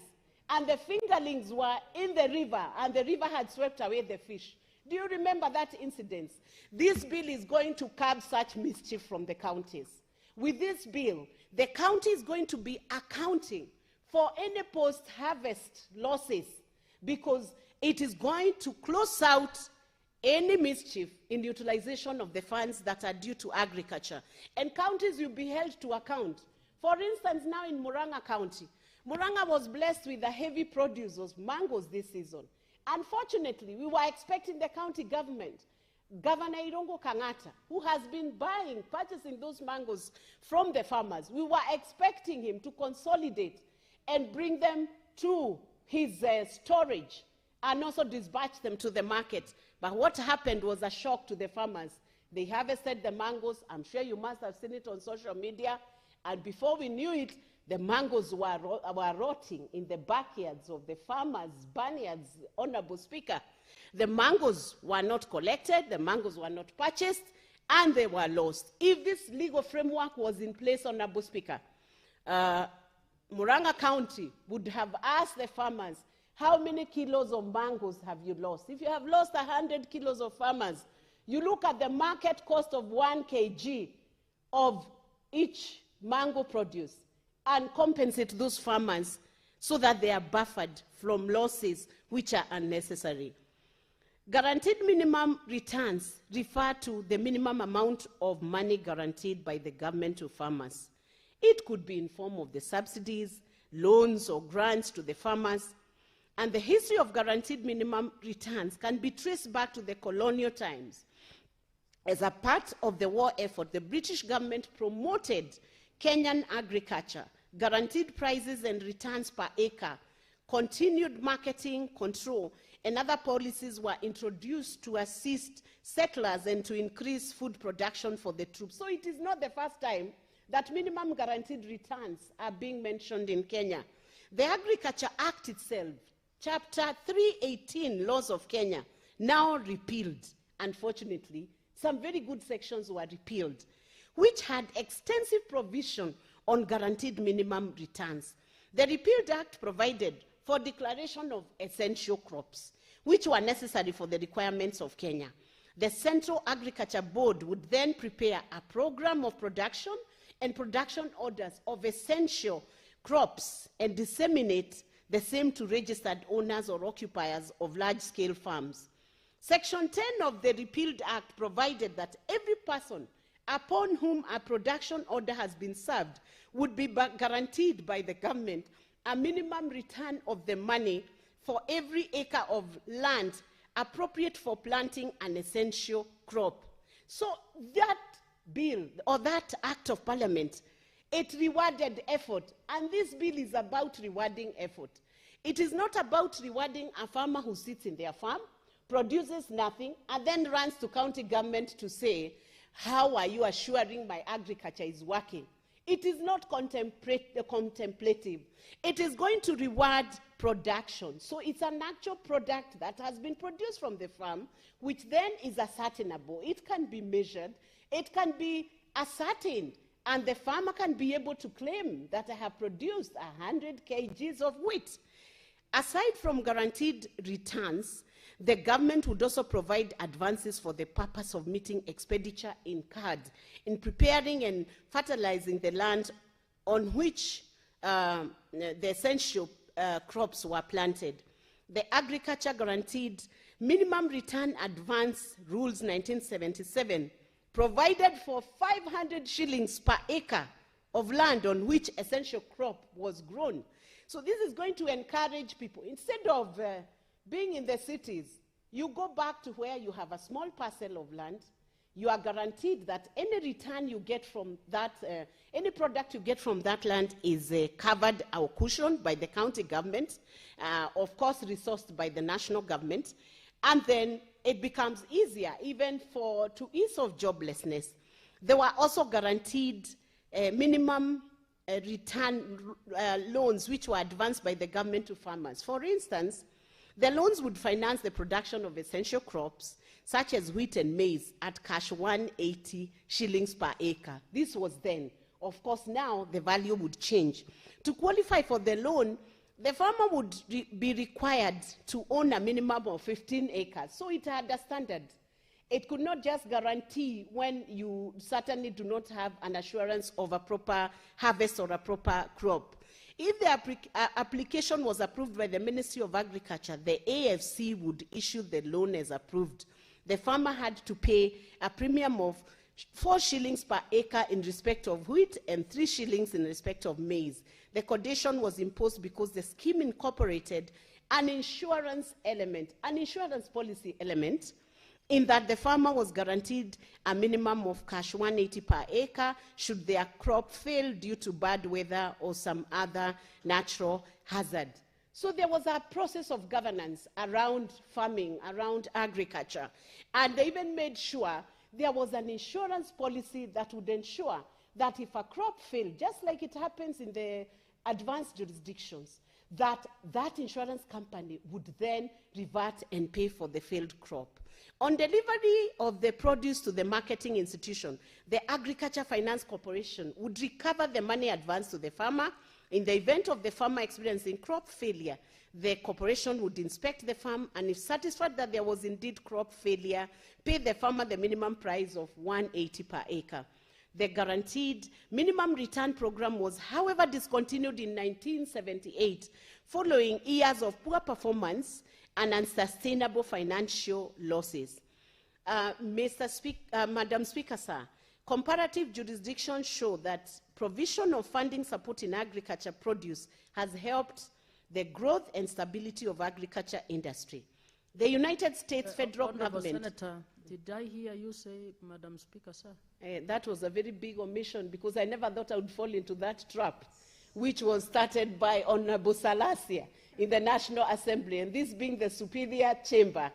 and the fingerlings were in the river, and the river had swept away the fish? Do you remember that incident? This bill is going to curb such mischief from the counties. With this bill, the county is going to be accounting for any post-harvest losses, because it is going to close out any mischief in the utilization of the funds that are due to agriculture. And counties will be held to account. For instance, now in Murang'a County, Murang'a was blessed with a heavy produce of mangoes this season. Unfortunately, we were expecting the county government, Governor Irongo Kang'ata, who has been purchasing those mangoes from the farmers, we were expecting him to consolidate and bring them to his storage and also dispatch them to the market. But what happened was a shock to the farmers. They harvested the mangoes. I'm sure you must have seen it on social media. And before we knew it, the mangoes were rotting in the backyards of the farmers' barnyards, Honorable Speaker. The mangoes were not collected, the mangoes were not purchased, and they were lost. If this legal framework was in place, Honorable Speaker, Murang'a County would have asked the farmers, how many kilos of mangoes have you lost? If you have lost 100 kilos of farmers, you look at the market cost of 1 kg of each mango produce and compensate those farmers so that they are buffered from losses which are unnecessary. Guaranteed minimum returns refer to the minimum amount of money guaranteed by the government to farmers. It could be in form of the subsidies, loans, or grants to the farmers. And the history of guaranteed minimum returns can be traced back to the colonial times. As a part of the war effort, the British government promoted Kenyan agriculture, guaranteed prices and returns per acre, continued marketing control, and other policies were introduced to assist settlers and to increase food production for the troops. So it is not the first time that minimum guaranteed returns are being mentioned in Kenya. The Agriculture Act itself, Chapter 318, Laws of Kenya, now repealed. Unfortunately, some very good sections were repealed, which had extensive provision on guaranteed minimum returns. The repealed act provided for declaration of essential crops, which were necessary for the requirements of Kenya. The Central Agriculture Board would then prepare a program of production and production orders of essential crops and disseminate the same to registered owners or occupiers of large-scale farms. Section 10 of the repealed act provided that every person upon whom a production order has been served would be guaranteed by the government a minimum return of the money for every acre of land appropriate for planting an essential crop. So that bill, or that act of parliament, it rewarded effort, and this bill is about rewarding effort. It is not about rewarding a farmer who sits in their farm, produces nothing, and then runs to county government to say, how are you assuring my agriculture is working? It is not contemplative. It is going to reward production. So it's an actual product that has been produced from the farm, which then is ascertainable. It can be measured. It can be ascertained. And the farmer can be able to claim that I have produced 100 kgs of wheat. Aside from guaranteed returns, the government would also provide advances for the purpose of meeting expenditure incurred in preparing and fertilizing the land on which the essential crops were planted. The Agriculture Guaranteed Minimum Return Advance Rules 1977 provided for 500 shillings per acre of land on which essential crop was grown. So this is going to encourage people. Instead of being in the cities, you go back to where you have a small parcel of land, you are guaranteed that any return you get from that, any product you get from that land is covered or cushioned by the county government, of course resourced by the national government, and then it becomes easier even to ease of joblessness. They were also guaranteed minimum return loans which were advanced by the government to farmers. For instance, the loans would finance the production of essential crops such as wheat and maize at cash 180 shillings per acre. This was then. Of course, now the value would change. To qualify for the loan, the farmer would be required to own a minimum of 15 acres. So it had a standard. It could not just guarantee when you certainly do not have an assurance of a proper harvest or a proper crop. If the application was approved by the Ministry of Agriculture, the AFC would issue the loan as approved. The farmer had to pay a premium of 4 shillings per acre in respect of wheat and 3 shillings in respect of maize. The condition was imposed because the scheme incorporated an insurance element, an insurance policy element, in that the farmer was guaranteed a minimum of cash 180 per acre should their crop fail due to bad weather or some other natural hazard. So there was a process of governance around farming, around agriculture, and they even made sure there was an insurance policy that would ensure that if a crop failed, just like it happens in the advanced jurisdictions, that insurance company would then revert and pay for the failed crop. On delivery of the produce to the marketing institution, the Agriculture Finance Corporation would recover the money advanced to the farmer. In the event of the farmer experiencing crop failure, the corporation would inspect the farm, and if satisfied that there was indeed crop failure, pay the farmer the minimum price of 180 per acre. The guaranteed minimum return program was, however, discontinued in 1978, following years of poor performance and unsustainable financial losses. Madam Speaker, sir, comparative jurisdictions show that provision of funding support in agriculture produce has helped the growth and stability of agriculture industry. The United States federal government... Senator, did I hear you say, Madam Speaker, sir? That was a very big omission because I never thought I would fall into that trap, which was started by Honorable Salasia in the National Assembly, and this being the superior chamber,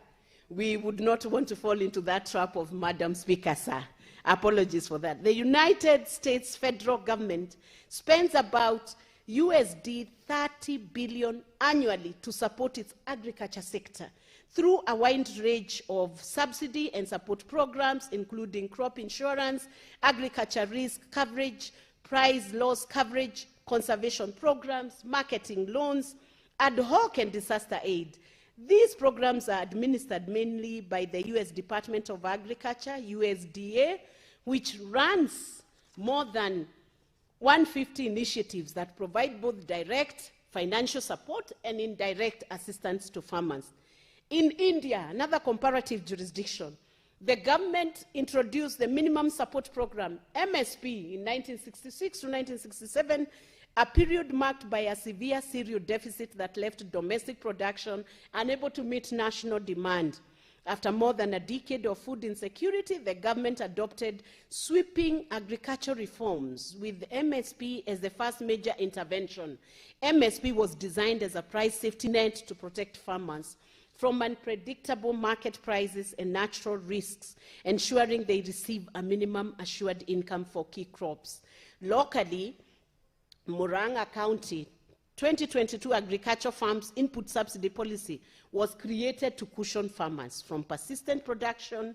we would not want to fall into that trap of Madam Speaker, sir. Apologies for that. The United States federal government spends about USD 30 billion annually to support its agriculture sector through a wide range of subsidy and support programs, including crop insurance, agriculture risk coverage, price loss coverage, conservation programs, marketing loans, ad hoc and disaster aid. These programs are administered mainly by the U.S. Department of Agriculture, USDA, which runs more than 150 initiatives that provide both direct financial support and indirect assistance to farmers. In India, another comparative jurisdiction, the government introduced the Minimum Support Program, MSP, in 1966 to 1967, a period marked by a severe cereal deficit that left domestic production unable to meet national demand. After more than a decade of food insecurity, the government adopted sweeping agricultural reforms with MSP as the first major intervention. MSP was designed as a price safety net to protect farmers from unpredictable market prices and natural risks, ensuring they receive a minimum assured income for key crops. Locally, Murang'a County, 2022 Agriculture Farms Input Subsidy Policy was created to cushion farmers from persistent production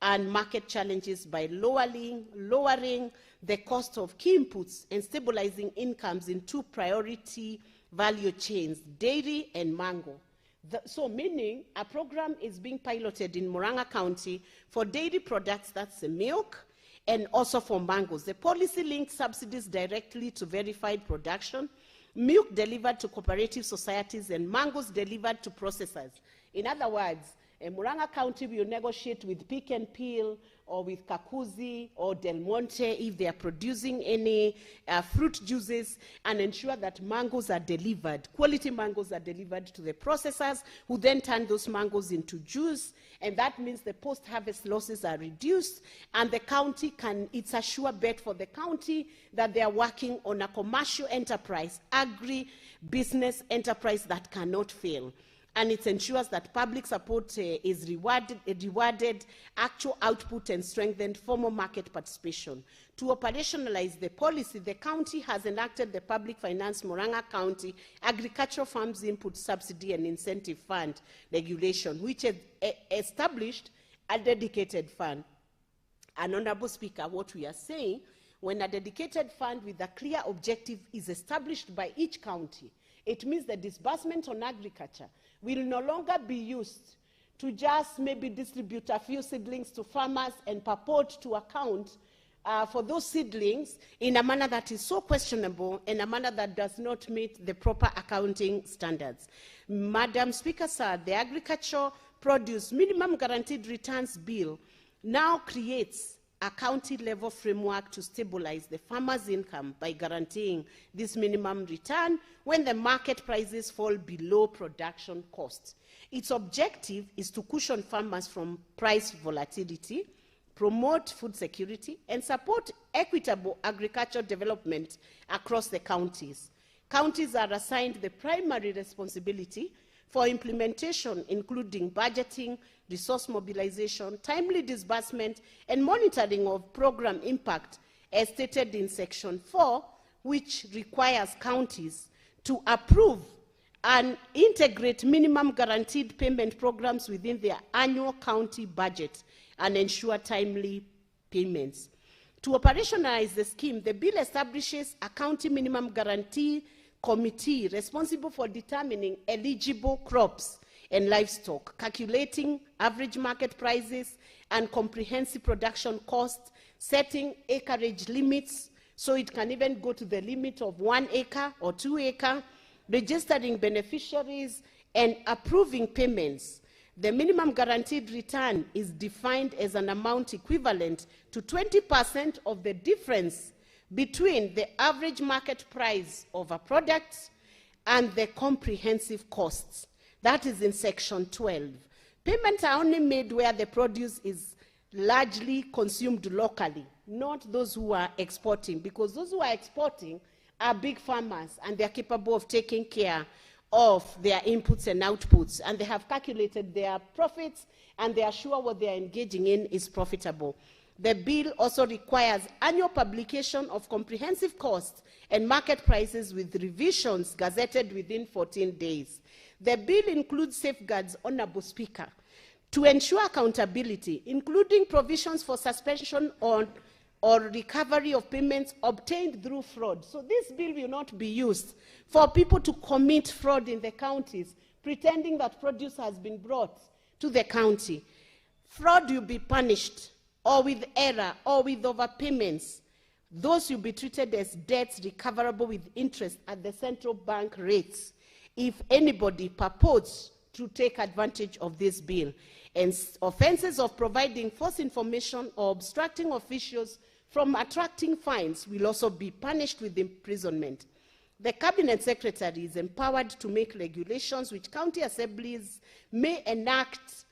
and market challenges by lowering the cost of key inputs and stabilizing incomes in 2 priority value chains, dairy and mango. So meaning a program is being piloted in Murang'a County for dairy products, that's the milk, and also for mangoes. The policy links subsidies directly to verified production, milk delivered to cooperative societies, and mangoes delivered to processors. In other words, Murang'a County will negotiate with Pick and Peel or with Kakuzi or Del Monte if they are producing any fruit juices, and ensure that mangoes are delivered, quality mangoes are delivered to the processors, who then turn those mangoes into juice, and that means the post-harvest losses are reduced, and the county can, it's a sure bet for the county that they are working on a commercial enterprise, agri-business enterprise that cannot fail. And it ensures that public support is rewarded, actual output, and strengthened formal market participation. To operationalize the policy, the county has enacted the Public Finance Murang'a County Agricultural Farms Input Subsidy and Incentive Fund regulation, which has established a dedicated fund. And Honorable Speaker, what we are saying, when a dedicated fund with a clear objective is established by each county, it means the disbursement on agriculture will no longer be used to just maybe distribute a few seedlings to farmers and purport to account for those seedlings in a manner that is so questionable, in a manner that does not meet the proper accounting standards. Madam Speaker, sir, the Agriculture Produce Minimum Guaranteed Returns Bill now creates a county-level framework to stabilize the farmer's income by guaranteeing this minimum return when the market prices fall below production costs. Its objective is to cushion farmers from price volatility, promote food security, and support equitable agricultural development across the counties. Counties are assigned the primary responsibility for implementation, including budgeting, resource mobilization, timely disbursement, and monitoring of program impact, as stated in Section 4, which requires counties to approve and integrate minimum guaranteed payment programs within their annual county budget and ensure timely payments. To operationalize the scheme, the bill establishes a county minimum guarantee committee responsible for determining eligible crops and livestock, calculating average market prices and comprehensive production costs, setting acreage limits, so it can even go to the limit of 1 acre or 2 acre, registering beneficiaries, and approving payments. The minimum guaranteed return is defined as an amount equivalent to 20% of the difference between the average market price of a product and the comprehensive costs. That is in Section 12. Payments are only made where the produce is largely consumed locally, not those who are exporting, because those who are exporting are big farmers and they are capable of taking care of their inputs and outputs, and they have calculated their profits and they are sure what they are engaging in is profitable. The bill also requires annual publication of comprehensive costs and market prices with revisions gazetted within 14 days. The bill includes safeguards, Honorable Speaker, to ensure accountability, including provisions for suspension or recovery of payments obtained through fraud. So this bill will not be used for people to commit fraud in the counties, pretending that produce has been brought to the county. Fraud will be punished, or with error, or with overpayments. Those will be treated as debts recoverable with interest at the central bank rates if anybody purports to take advantage of this bill. And offenses of providing false information or obstructing officials from attracting fines will also be punished with imprisonment. The Cabinet Secretary is empowered to make regulations which county assemblies may enact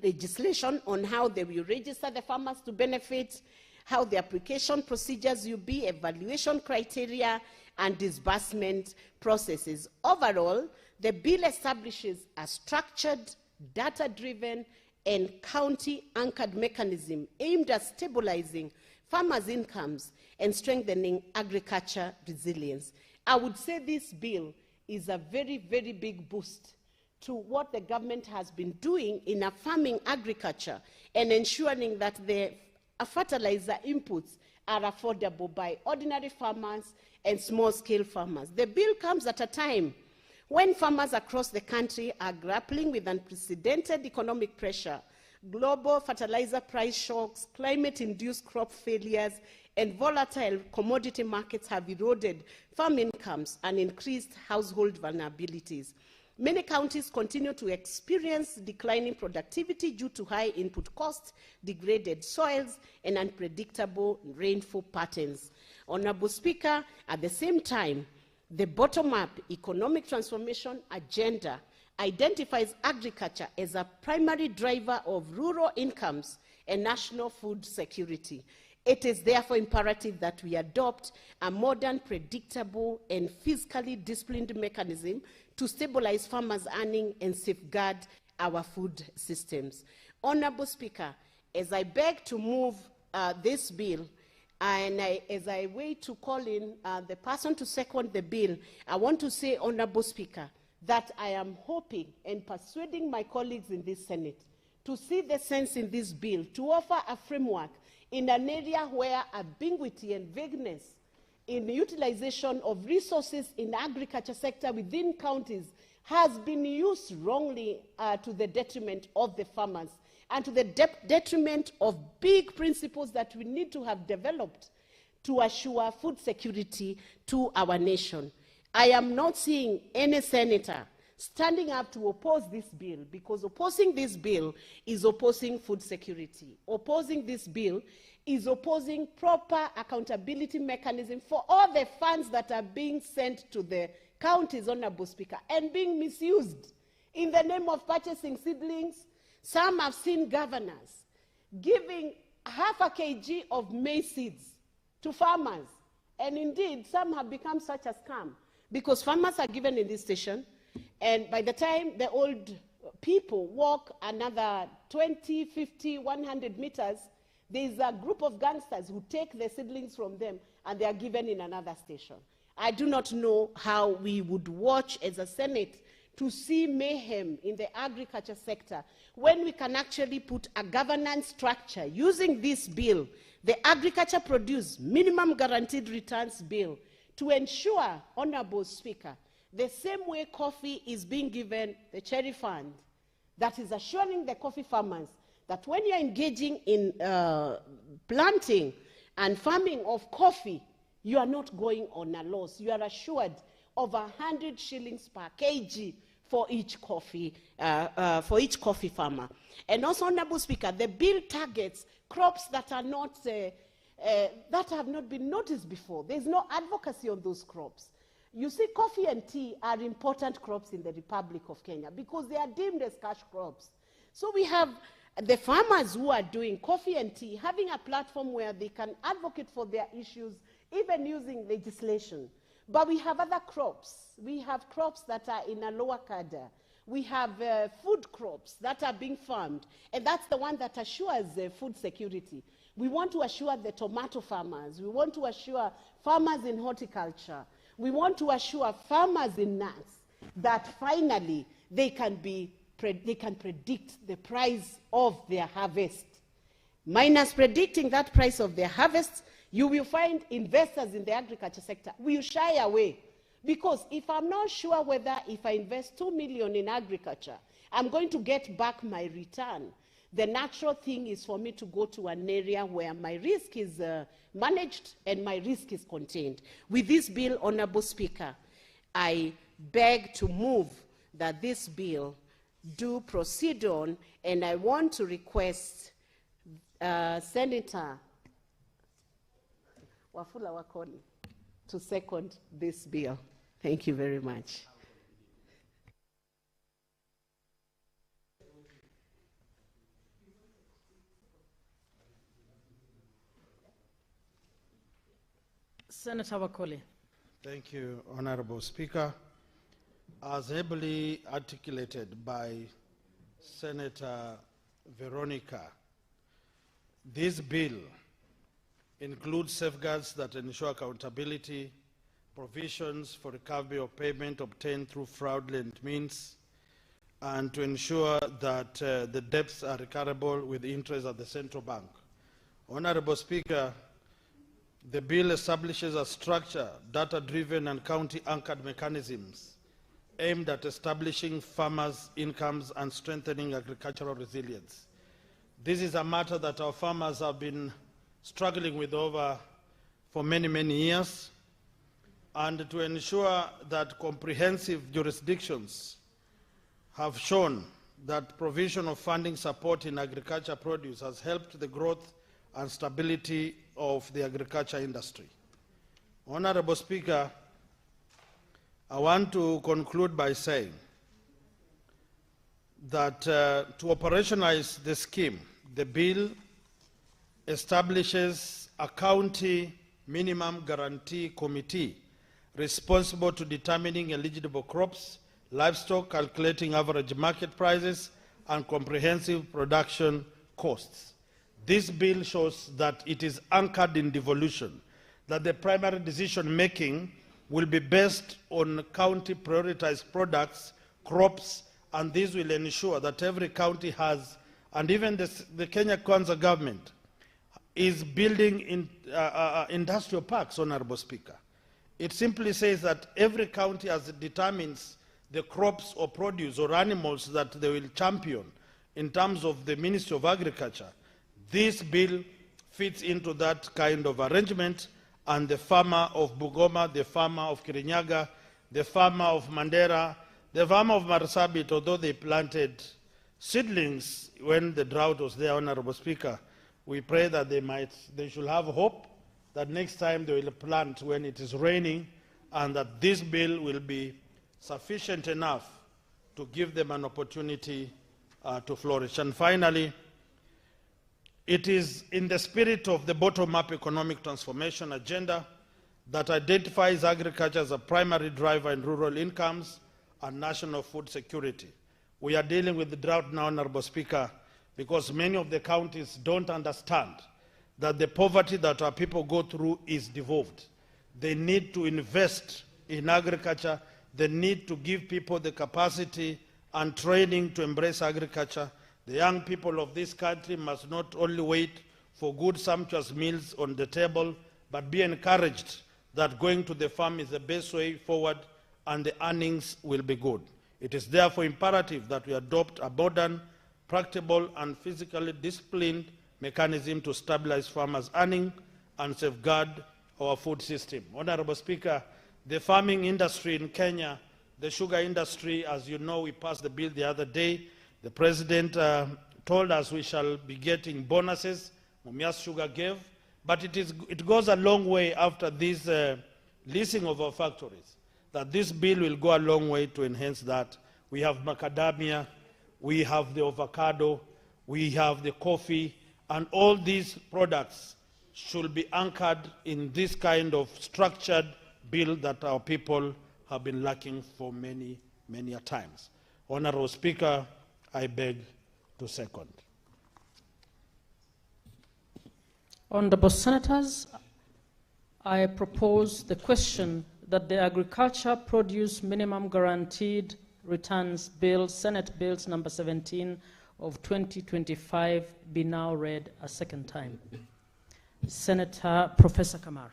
legislation on how they will register the farmers to benefit, how the application procedures will be, evaluation criteria, and disbursement processes. Overall, the bill establishes a structured, data-driven, and county-anchored mechanism aimed at stabilizing farmers' incomes and strengthening agriculture resilience. I would say this bill is a very, very big boost to what the government has been doing in a farming agriculture and ensuring that the fertilizer inputs are affordable by ordinary farmers and small-scale farmers. The bill comes at a time when farmers across the country are grappling with unprecedented economic pressure, global fertilizer price shocks, climate-induced crop failures, and volatile commodity markets have eroded farm incomes and increased household vulnerabilities. Many counties continue to experience declining productivity due to high input costs, degraded soils, and unpredictable rainfall patterns. Honorable Speaker, at the same time, the bottom-up economic transformation agenda identifies agriculture as a primary driver of rural incomes and national food security. It is therefore imperative that we adopt a modern, predictable, and fiscally disciplined mechanism to stabilize farmers' earnings and safeguard our food systems. Honorable Speaker, as I beg to move this bill, and as I wait to call in the person to second the bill, I want to say, Honorable Speaker, that I am hoping and persuading my colleagues in this Senate to see the sense in this bill to offer a framework in an area where ambiguity and vagueness in the utilization of resources in the agriculture sector within counties has been used wrongly to the detriment of the farmers and to the detriment of big principles that we need to have developed to assure food security to our nation. I am not seeing any senator standing up to oppose this bill, because opposing this bill is opposing food security. Opposing this bill is opposing proper accountability mechanism for all the funds that are being sent to the counties, Honorable Speaker, and being misused in the name of purchasing seedlings. Some have seen governors giving half a kg of maize seeds to farmers, and indeed some have become such a scam, because farmers are given in this station, and by the time the old people walk another 20, 50, 100 meters, there is a group of gangsters who take the seedlings from them and they are given in another station. I do not know how we would watch as a Senate to see mayhem in the agriculture sector when we can actually put a governance structure using this bill, the Agriculture Produce Minimum Guaranteed Returns Bill, to ensure, Honorable Speaker, the same way coffee is being given the cherry fund, that is assuring the coffee farmers that when you're engaging in planting and farming of coffee, you are not going on a loss. You are assured of 100 shillings per kg for each coffee farmer. And also, Honorable Speaker, the bill targets crops that are not that have not been noticed before. There's no advocacy on those crops. You see, coffee and tea are important crops in the Republic of Kenya because they are deemed as cash crops. So we have the farmers who are doing coffee and tea having a platform where they can advocate for their issues, even using legislation. But we have other crops. We have crops that are in a lower cadre. We have food crops that are being farmed, and that's the one that assures food security. We want to assure the tomato farmers. We want to assure farmers in horticulture. We want to assure farmers in nuts that finally they can predict the price of their harvest. Minus predicting that price of their harvest, you will find investors in the agriculture sector will shy away. Because if I'm not sure whether if I invest 2 million in agriculture, I'm going to get back my return, the natural thing is for me to go to an area where my risk is managed and my risk is contained. With this bill, Honorable Speaker, I beg to move that this bill do proceed on, and I want to request Senator Wafula Wakoli to second this bill. Thank you very much. Senator Wakoli. Thank you, Honorable Speaker. As ably articulated by Senator Veronica, this bill includes safeguards that ensure accountability, provisions for recovery of payment obtained through fraudulent means, and to ensure that the debts are recoverable with interest at the central bank. Honorable Speaker, the bill establishes a structure, data-driven and county-anchored mechanisms aimed at establishing farmers' incomes and strengthening agricultural resilience. This is a matter that our farmers have been struggling with for many, many years, and to ensure that comprehensive jurisdictions have shown that provision of funding support in agriculture produce has helped the growth and stability of the agriculture industry. Honorable Speaker, I want to conclude by saying that to operationalize the scheme, the bill establishes a county minimum guarantee committee responsible to determining eligible crops, livestock, calculating average market prices, and comprehensive production costs. This bill shows that it is anchored in devolution, that the primary decision-making will be based on county prioritized products, crops, and this will ensure that every county has, and even the Kenya Kwanza government is building industrial parks, Honorable Speaker. It simply says that every county, as it determines the crops or produce or animals that they will champion in terms of the Ministry of Agriculture, this bill fits into that kind of arrangement, and the farmer of Bungoma, the farmer of Kirinyaga, the farmer of Mandera, the farmer of Marsabit, although they planted seedlings when the drought was there, Honorable Speaker, we pray that they should have hope that next time they will plant when it is raining, and that this bill will be sufficient enough to give them an opportunity to flourish. And finally, it is in the spirit of the bottom-up economic transformation agenda that identifies agriculture as a primary driver in rural incomes and national food security. We are dealing with the drought now, Honorable Speaker, because many of the counties don't understand that the poverty that our people go through is devolved. They need to invest in agriculture. They need to give people the capacity and training to embrace agriculture. The young people of this country must not only wait for good, sumptuous meals on the table, but be encouraged that going to the farm is the best way forward and the earnings will be good. It is therefore imperative that we adopt a modern, practicable, and physically disciplined mechanism to stabilize farmers' earning and safeguard our food system. Honorable Speaker, the farming industry in Kenya, the sugar industry, as you know, we passed the bill the other day. The President told us we shall be getting bonuses. Mumias Sugar gave, but it goes a long way after this leasing of our factories, that this bill will go a long way to enhance that. We have macadamia, we have the avocado, we have the coffee, and all these products should be anchored in this kind of structured bill that our people have been lacking for many, many a times. Honorable Speaker, I beg to second. Honorable Senators, I propose the question that the Agriculture Produce Minimum Guaranteed Returns Bill, Senate Bills number 17 of 2025, be now read a second time. Senator Professor Kamar.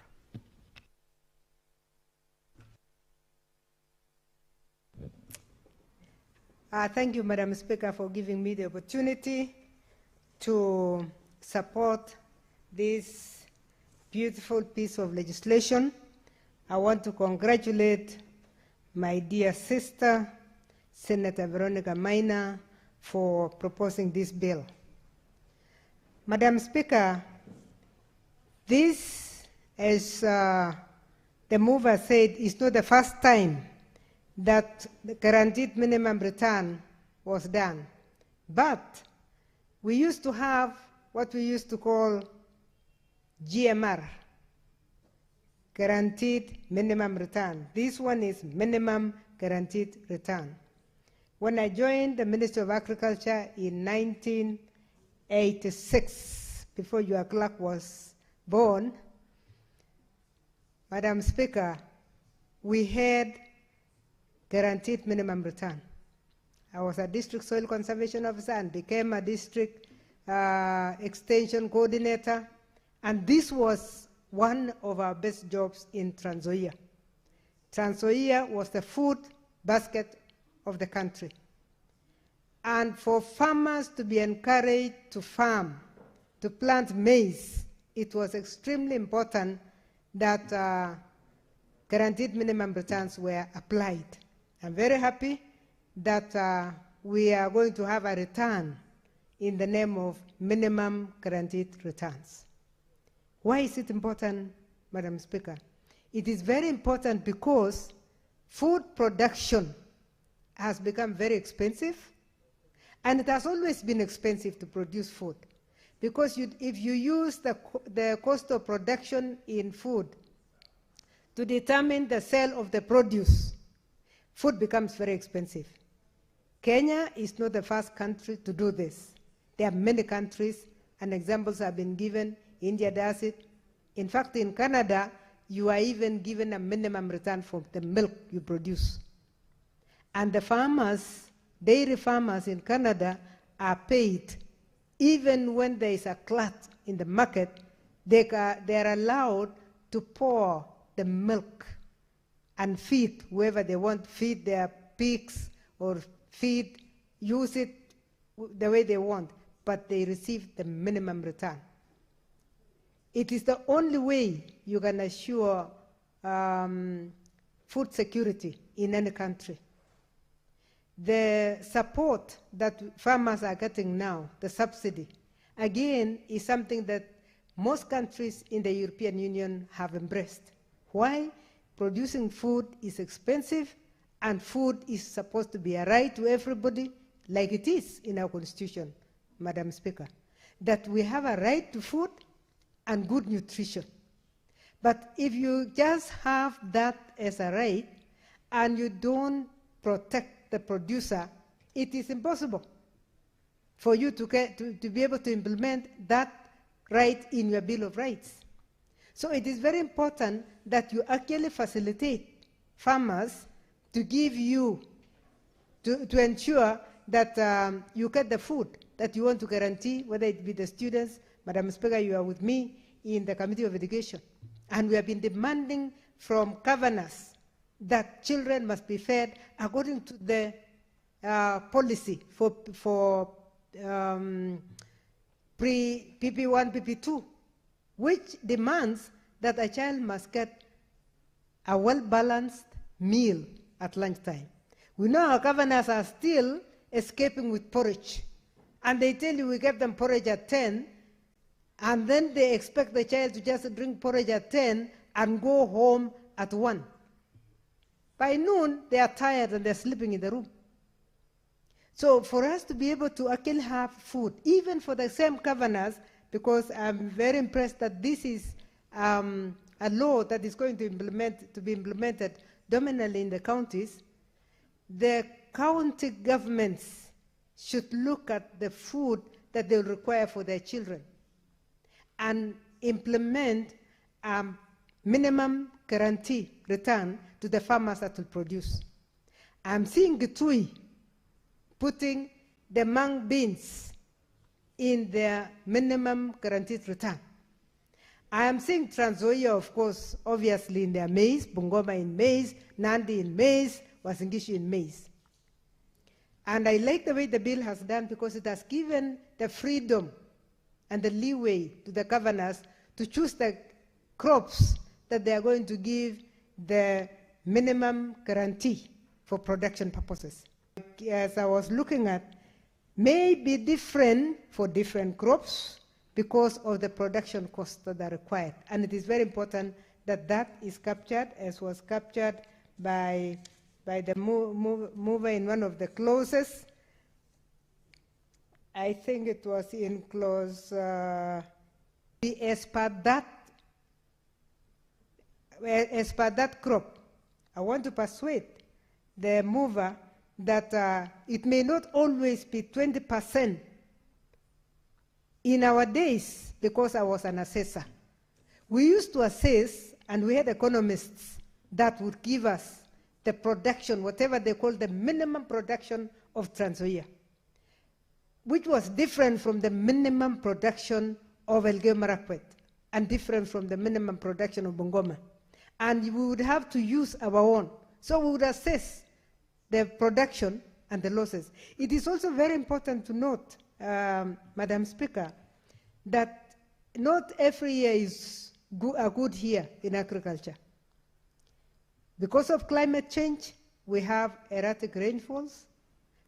Thank you, Madam Speaker, for giving me the opportunity to support this beautiful piece of legislation. I want to congratulate my dear sister, Senator Veronica Maina, for proposing this bill. Madam Speaker, this, as the mover said, is not the first time that the guaranteed minimum return was done. But we used to have what we used to call GMR, guaranteed minimum return. This one is minimum guaranteed return. When I joined the Ministry of Agriculture in 1986, before your clerk was born, Madam Speaker, we had guaranteed minimum return. I was a district soil conservation officer and became a district extension coordinator, and this was one of our best jobs in Trans Nzoia. Trans Nzoia was the food basket of the country. And for farmers to be encouraged to farm, to plant maize, it was extremely important that guaranteed minimum returns were applied. I'm very happy that we are going to have a return in the name of minimum guaranteed returns. Why is it important, Madam Speaker? It is very important because food production has become very expensive, and it has always been expensive to produce food. Because if you use the cost of production in food to determine the sale of the produce, food becomes very expensive. Kenya is not the first country to do this. There are many countries, and examples have been given. India does it. In fact, in Canada, you are even given a minimum return for the milk you produce. And the farmers, dairy farmers in Canada, are paid. Even when there is a glut in the market, they are allowed to pour the milk and feed whoever they want, feed their pigs or use it the way they want, but they receive the minimum return. It is the only way you can assure food security in any country. The support that farmers are getting now, the subsidy, again, is something that most countries in the European Union have embraced. Why? Producing food is expensive, and food is supposed to be a right to everybody, like it is in our Constitution, Madam Speaker, that we have a right to food and good nutrition. But if you just have that as a right and you don't protect the producer, it is impossible for you to be able to implement that right in your Bill of Rights. So it is very important that you actually facilitate farmers to give you, to ensure that you get the food that you want to guarantee, whether it be the students. Madam Speaker, you are with me in the Committee of Education, and we have been demanding from governors that children must be fed according to the policy for PP1, PP2, which demands that a child must get a well-balanced meal at lunchtime. We know our governors are still escaping with porridge, and they tell you we give them porridge at 10, and then they expect the child to just drink porridge at 10 and go home at 1. By noon, they are tired and they're sleeping in the room. So for us to be able to actually have food, even for the same governors, because I'm very impressed that this is a law that is going to be implemented dominantly in the counties, the county governments should look at the food that they require for their children and implement minimum guarantee return to the farmers that will produce. I'm seeing Gitui putting the mung beans in their minimum guaranteed return. I am seeing Trans Nzoia, of course, obviously in their maize, Bungoma in maize, Nandi in maize, Uasin Gishu in maize. And I like the way the bill has done, because it has given the freedom and the leeway to the governors to choose the crops that they are going to give the minimum guarantee for production purposes. As I was looking at, may be different for different crops because of the production costs that are required. And it is very important that that is captured, as was captured by the mover in one of the clauses. I think it was in clause, as per that crop. I want to persuade the mover that it may not always be 20%. In our days, because I was an assessor, we used to assess, and we had economists that would give us the production, whatever they call the minimum production of Trans Nzoia, which was different from the minimum production of Elgeyo Marakwet and different from the minimum production of Bungoma. And we would have to use our own. So we would assess the production and the losses. It is also very important to note, Madam Speaker, that not every year is a good year in agriculture. Because of climate change, we have erratic rainfalls.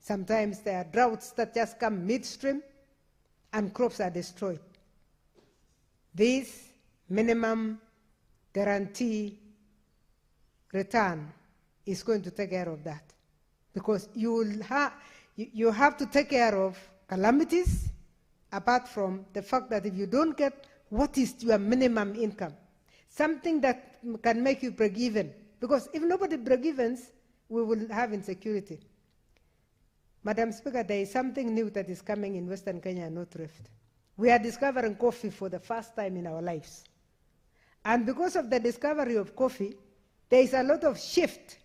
Sometimes there are droughts that just come midstream and crops are destroyed. This minimum guarantee return is going to take care of that, because you have to take care of calamities, apart from the fact that if you don't get what is your minimum income, something that can make you break even, because if nobody break evens, we will have insecurity. Madam Speaker, there is something new that is coming in Western Kenya and North Rift. We are discovering coffee for the first time in our lives. And because of the discovery of coffee, there is a lot of shift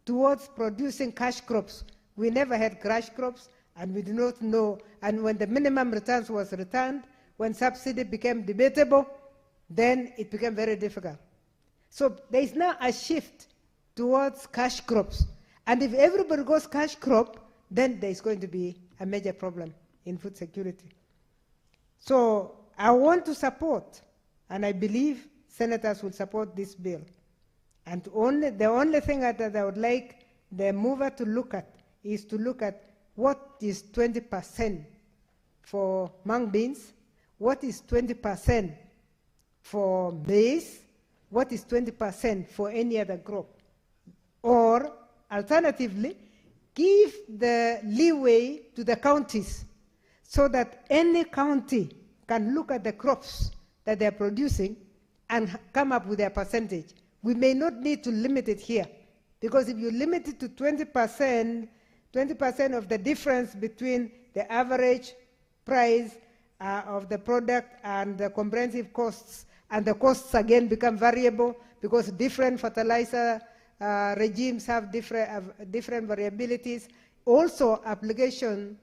towards producing cash crops. We never had cash crops, and we do not know. And when the minimum returns was returned, when subsidy became debatable, then it became very difficult. So there is now a shift towards cash crops. And if everybody goes cash crop, then there is going to be a major problem in food security. So I want to support, and I believe senators will support this bill. And the only thing that I would like the mover to look at is to look at what is 20% for mung beans, what is 20% for maize, what is 20% for any other crop. Or alternatively, give the leeway to the counties so that any county can look at the crops that they're producing and come up with their percentage. We may not need to limit it here, because if you limit it to 20% of the difference between the average price of the product and the comprehensive costs, and the costs again become variable because different fertilizer regimes have different variabilities. Also, application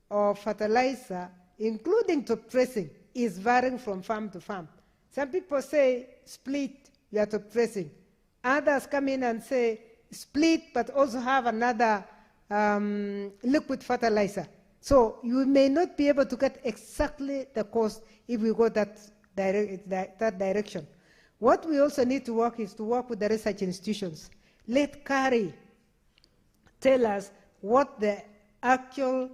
of fertilizer, including top dressing, is varying from farm to farm. Some people say split your top dressing. Others come in and say split, but also have another liquid fertilizer. So you may not be able to get exactly the cost if we go that direction. What we also need to work is to work with the research institutions. Let CARI tell us what the actual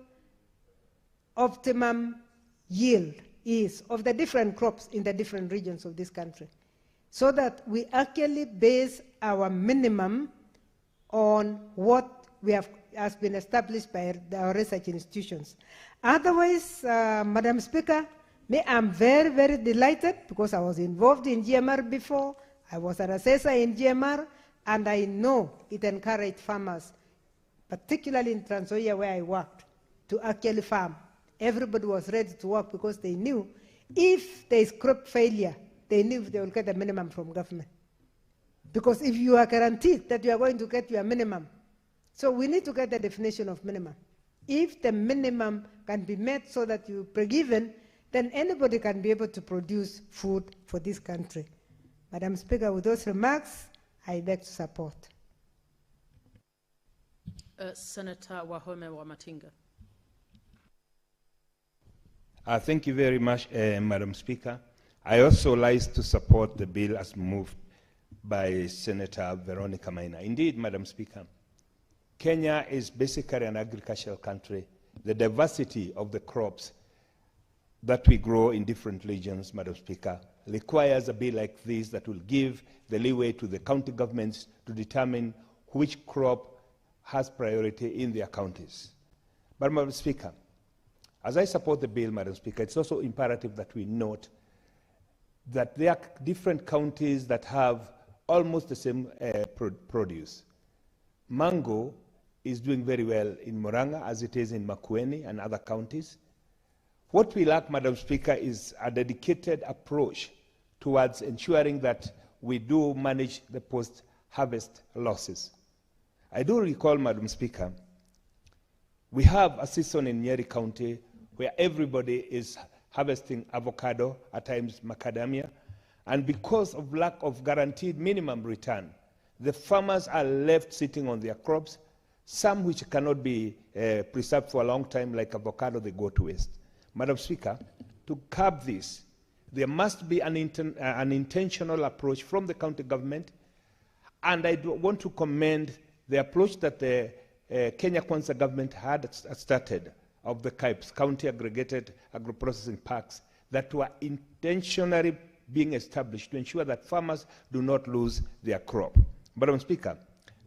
optimum yield is of the different crops in the different regions of this country, so that we actually base our minimum on what has been established by our research institutions. Otherwise, Madam Speaker, I'm very, very delighted, because I was involved in GMR before. I was an assessor in GMR, and I know it encouraged farmers, particularly in Trans Nzoia where I worked, to actually farm. Everybody was ready to work because they knew if there is crop failure, they knew they will get a minimum from government. Because if you are guaranteed that you are going to get your minimum, so we need to get the definition of minimum. If the minimum can be met so that you break even, then anybody can be able to produce food for this country. Madam Speaker, with those remarks, I beg to support. Senator Wahome Wamatinga. Thank you very much, Madam Speaker. I also like to support the bill as moved by Senator Veronica Maina. Indeed, Madam Speaker, Kenya is basically an agricultural country. The diversity of the crops that we grow in different regions, Madam Speaker, requires a bill like this that will give the leeway to the county governments to determine which crop has priority in their counties. But, Madam Speaker, as I support the bill, Madam Speaker, it's also imperative that we note that there are different counties that have almost the same produce. Mango is doing very well in Murang'a as it is in Makueni and other counties. What we lack, Madam Speaker, is a dedicated approach towards ensuring that we do manage the post-harvest losses. I do recall, Madam Speaker, we have a season in Nyeri County where everybody is harvesting avocado, at times macadamia, and because of lack of guaranteed minimum return, the farmers are left sitting on their crops, some which cannot be preserved for a long time, like avocado, they go to waste. Madam Speaker, to curb this, there must be an intentional approach from the county government, and I want to commend the approach that the Kenya Kwanza government had started of the KAIPs, County Aggregated Agro-Processing Parks, that were intentionally being established to ensure that farmers do not lose their crop. Madam Speaker,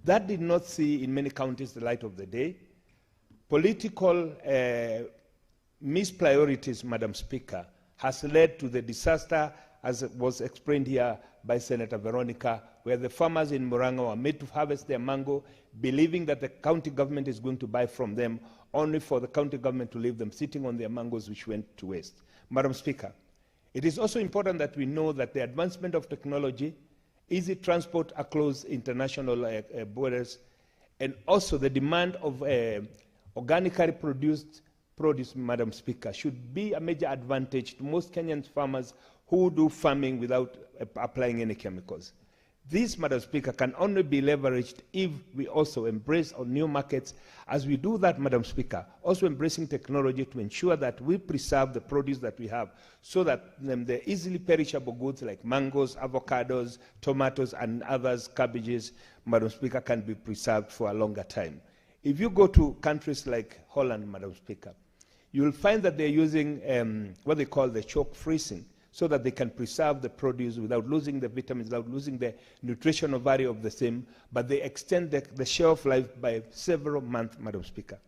that did not see in many counties the light of the day. Political mispriorities, Madam Speaker, has led to the disaster, as was explained here by Senator Veronica, where the farmers in Murang'a were made to harvest their mango, believing that the county government is going to buy from them, only for the county government to leave them sitting on their mangoes, which went to waste. Madam Speaker, it is also important that we know that the advancement of technology, easy transport across international borders, and also the demand of organically produced produce, Madam Speaker, should be a major advantage to most Kenyan farmers who do farming without applying any chemicals. This, Madam Speaker, can only be leveraged if we also embrace our new markets. As we do that, Madam Speaker, also embracing technology to ensure that we preserve the produce that we have, so that the easily perishable goods like mangoes, avocados, tomatoes, and others, cabbages, Madam Speaker, can be preserved for a longer time. If you go to countries like Holland, Madam Speaker, you will find that they're using what they call the chalk freezing, so that they can preserve the produce without losing the vitamins, without losing the nutritional value of the same, but they extend the shelf life by several months, Madam Speaker.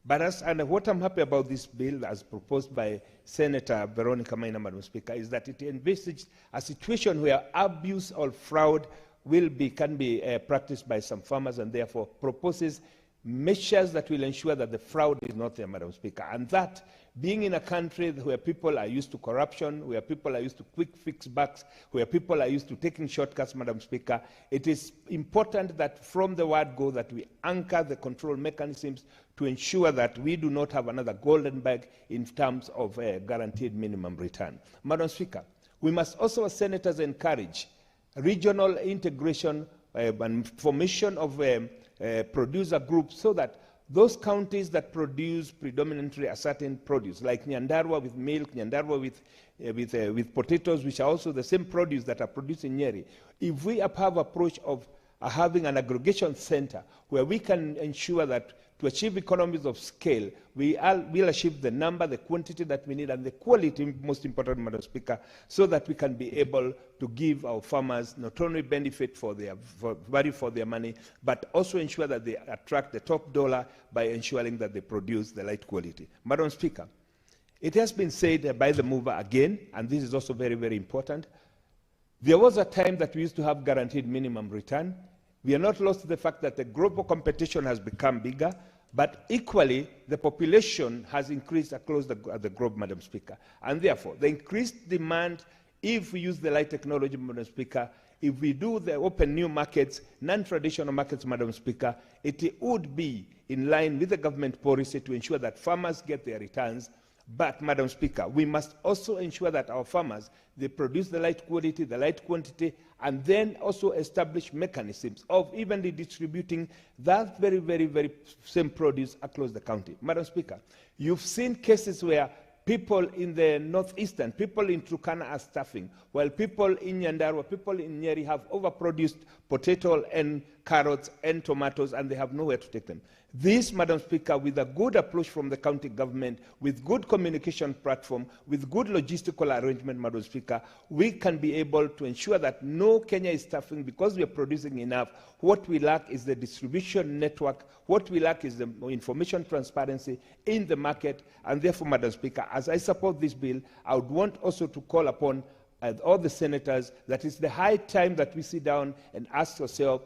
But and what I'm happy about this bill, as proposed by Senator Veronica Maina, Madam Speaker, is that it envisaged a situation where abuse or fraud can be practiced by some farmers, and therefore proposes measures that will ensure that the fraud is not there, Madam Speaker. And that, being in a country where people are used to corruption, where people are used to quick fix bucks, where people are used to taking shortcuts, Madam Speaker, it is important that from the word go that we anchor the control mechanisms to ensure that we do not have another golden bag in terms of guaranteed minimum return. Madam Speaker, we must also, as senators, encourage regional integration and formation of producer groups, so that those counties that produce predominantly a certain produce, like Nyandarua with milk, Nyandarua with potatoes, which are also the same produce that are produced in Nyeri, if we have approach of having an aggregation center where we can ensure that to achieve economies of scale, we will achieve the number, the quantity that we need, and the quality, most important, Madam Speaker, so that we can be able to give our farmers not only benefit for value for their money, but also ensure that they attract the top dollar by ensuring that they produce the right quality. Madam Speaker, it has been said by the mover again, and this is also very, very important. There was a time that we used to have guaranteed minimum return. We are not lost to the fact that the global competition has become bigger, but equally, the population has increased across the globe, Madam Speaker. And therefore, the increased demand, if we use the right technology, Madam Speaker, if we do the open new markets, non-traditional markets, Madam Speaker, it would be in line with the government policy to ensure that farmers get their returns. But, Madam Speaker, we must also ensure that our farmers, they produce the right quality, the right quantity, and then also establish mechanisms of evenly distributing that very, very, very same produce across the county. Madam Speaker, you've seen cases where people in the northeastern, people in Turkana are starving, while people in Nyandarua, people in Nyeri have overproduced potato and carrots and tomatoes, and they have nowhere to take them. This, Madam Speaker, with a good approach from the county government, with good communication platform, with good logistical arrangement, Madam Speaker, we can be able to ensure that no Kenya is starving because we are producing enough. What we lack is the distribution network. What we lack is the information transparency in the market. And therefore, Madam Speaker, as I support this bill, I would want also to call upon all the senators that it's the high time that we sit down and ask ourselves,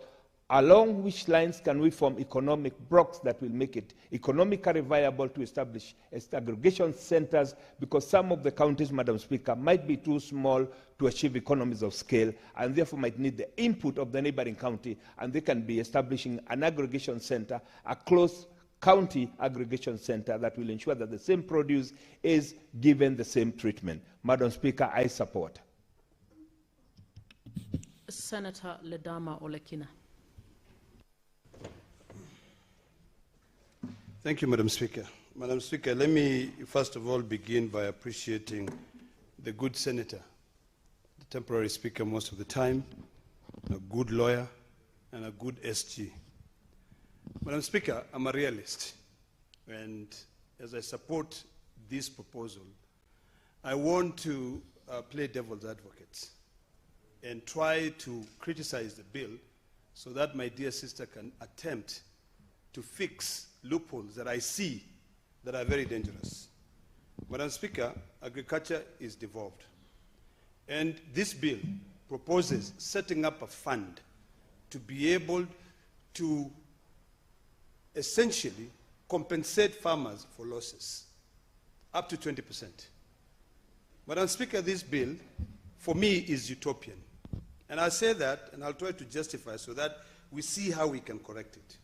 along which lines can we form economic blocks that will make it economically viable to establish aggregation centers, because some of the counties, Madam Speaker, might be too small to achieve economies of scale, and therefore might need the input of the neighboring county, and they can be establishing an aggregation center, a close county aggregation center that will ensure that the same produce is given the same treatment. Madam Speaker, I support. Senator Ledama Olekina. Thank you, Madam Speaker. Madam Speaker, let me first of all begin by appreciating the good senator, the temporary speaker most of the time, a good lawyer, and a good SG. Madam Speaker, I'm a realist, and as I support this proposal, I want to play devil's advocate and try to criticize the bill so that my dear sister can attempt to fix loopholes that I see that are very dangerous. Madam Speaker, agriculture is devolved. And this bill proposes setting up a fund to be able to essentially compensate farmers for losses, up to 20%. Madam Speaker, this bill, for me, is utopian. And I'll say that, and I'll try to justify so that we see how we can correct it.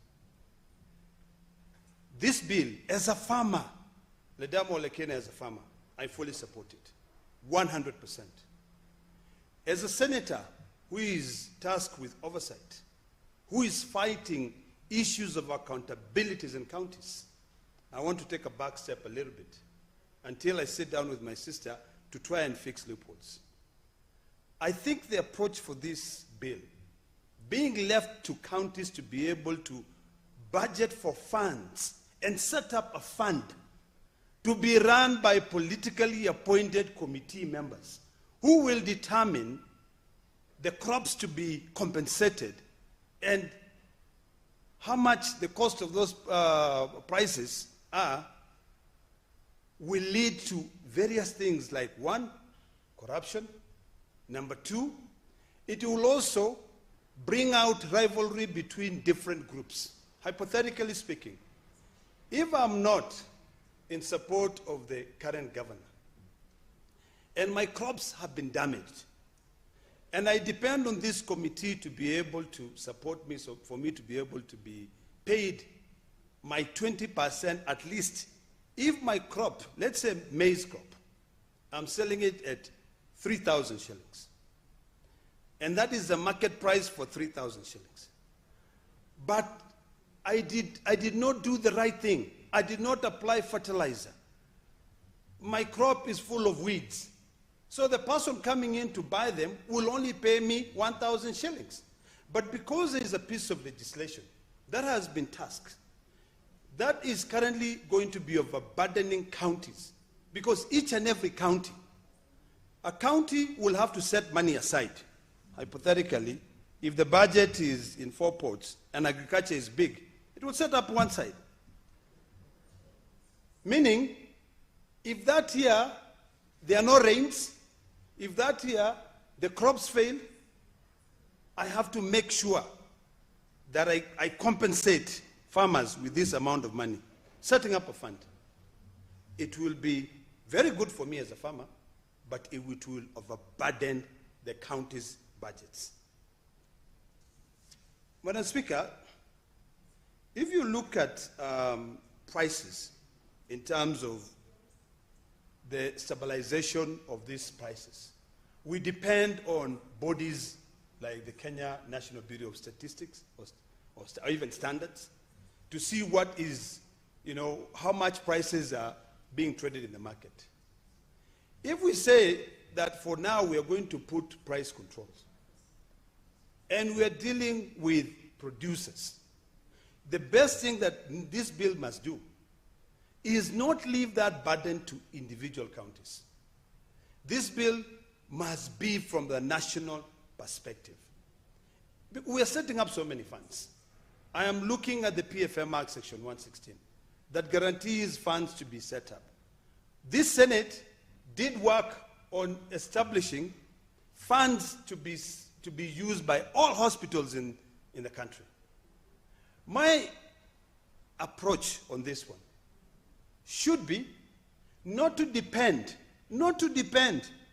This bill, as a farmer, Ledamo Lekena as a farmer, I fully support it, 100%. As a senator who is tasked with oversight, who is fighting issues of accountabilities in counties, I want to take a back step a little bit until I sit down with my sister to try and fix loopholes. I think the approach for this bill, being left to counties to be able to budget for funds and set up a fund to be run by politically appointed committee members who will determine the crops to be compensated and how much the cost of those prices are, will lead to various things like, one, corruption. Number two, it will also bring out rivalry between different groups. Hypothetically speaking, if I'm not in support of the current governor, and my crops have been damaged, and I depend on this committee to be able to support me, so for me to be able to be paid my 20% at least, if my crop, let's say maize crop, I'm selling it at 3,000 shillings. And that is the market price for 3,000 shillings. But I did not do the right thing. I did not apply fertilizer. My crop is full of weeds. So the person coming in to buy them will only pay me 1,000 shillings. But because there is a piece of legislation that has been tasked, that is currently going to be overburdening counties, because each and every county, a county will have to set money aside. Hypothetically, if the budget is in 4 ports and agriculture is big, it will set up one side. Meaning, if that year there are no rains, if that year the crops fail, I have to make sure that I compensate farmers with this amount of money, setting up a fund. It will be very good for me as a farmer, but it will overburden the county's budgets. Madam Speaker, if you look at prices in terms of the stabilization of these prices, we depend on bodies like the Kenya National Bureau of Statistics or even standards to see what is, how much prices are being traded in the market. If we say that for now we are going to put price controls and we are dealing with producers, the best thing that this bill must do is not leave that burden to individual counties. This bill must be from the national perspective. We are setting up so many funds. I am looking at the PFM Act Section 116 that guarantees funds to be set up. This Senate did work on establishing funds to be used by all hospitals in the country. My approach on this one should be not to depend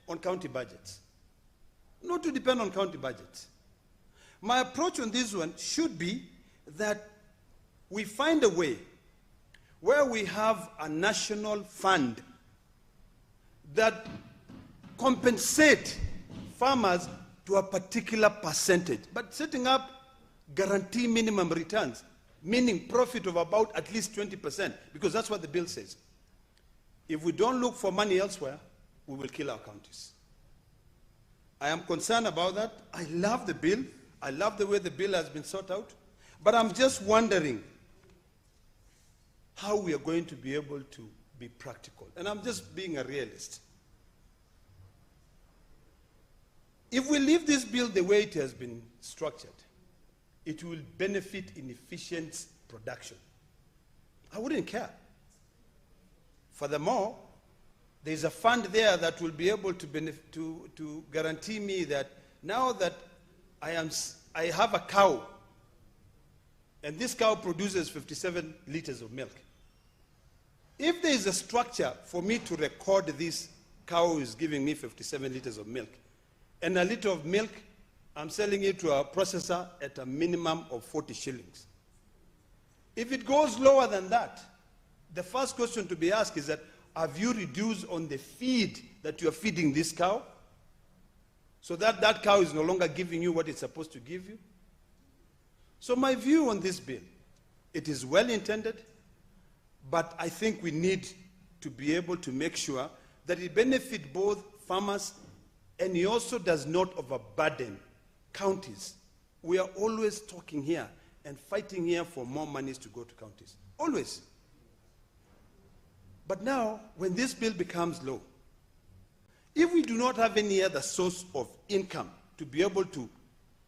on county budgets. Not to depend on county budgets. My approach on this one should be that we find a way where we have a national fund that compensate farmers to a particular percentage, but setting up guarantee minimum returns, meaning profit of about at least 20%, because that's what the bill says. If we don't look for money elsewhere, we will kill our counties. I am concerned about that. I love the bill. I love the way the bill has been sorted out. But I'm just wondering how we are going to be able to be practical. And I'm just being a realist. If we leave this bill the way it has been structured, it will benefit in efficient production. I wouldn't care. Furthermore, there's a fund there that will be able to guarantee me that now that I have a cow, and this cow produces 57 liters of milk. If there is a structure for me to record this cow is giving me 57 liters of milk, and a liter of milk, I'm selling it to a processor at a minimum of 40 shillings. If it goes lower than that, the first question to be asked is that, have you reduced on the feed that you are feeding this cow? So that that cow is no longer giving you what it's supposed to give you? So my view on this bill, it is well intended, but I think we need to be able to make sure that it benefits both farmers and it also does not overburden counties. We are always talking here and fighting here for more monies to go to counties. Always. But now, when this bill becomes law, if we do not have any other source of income to be able to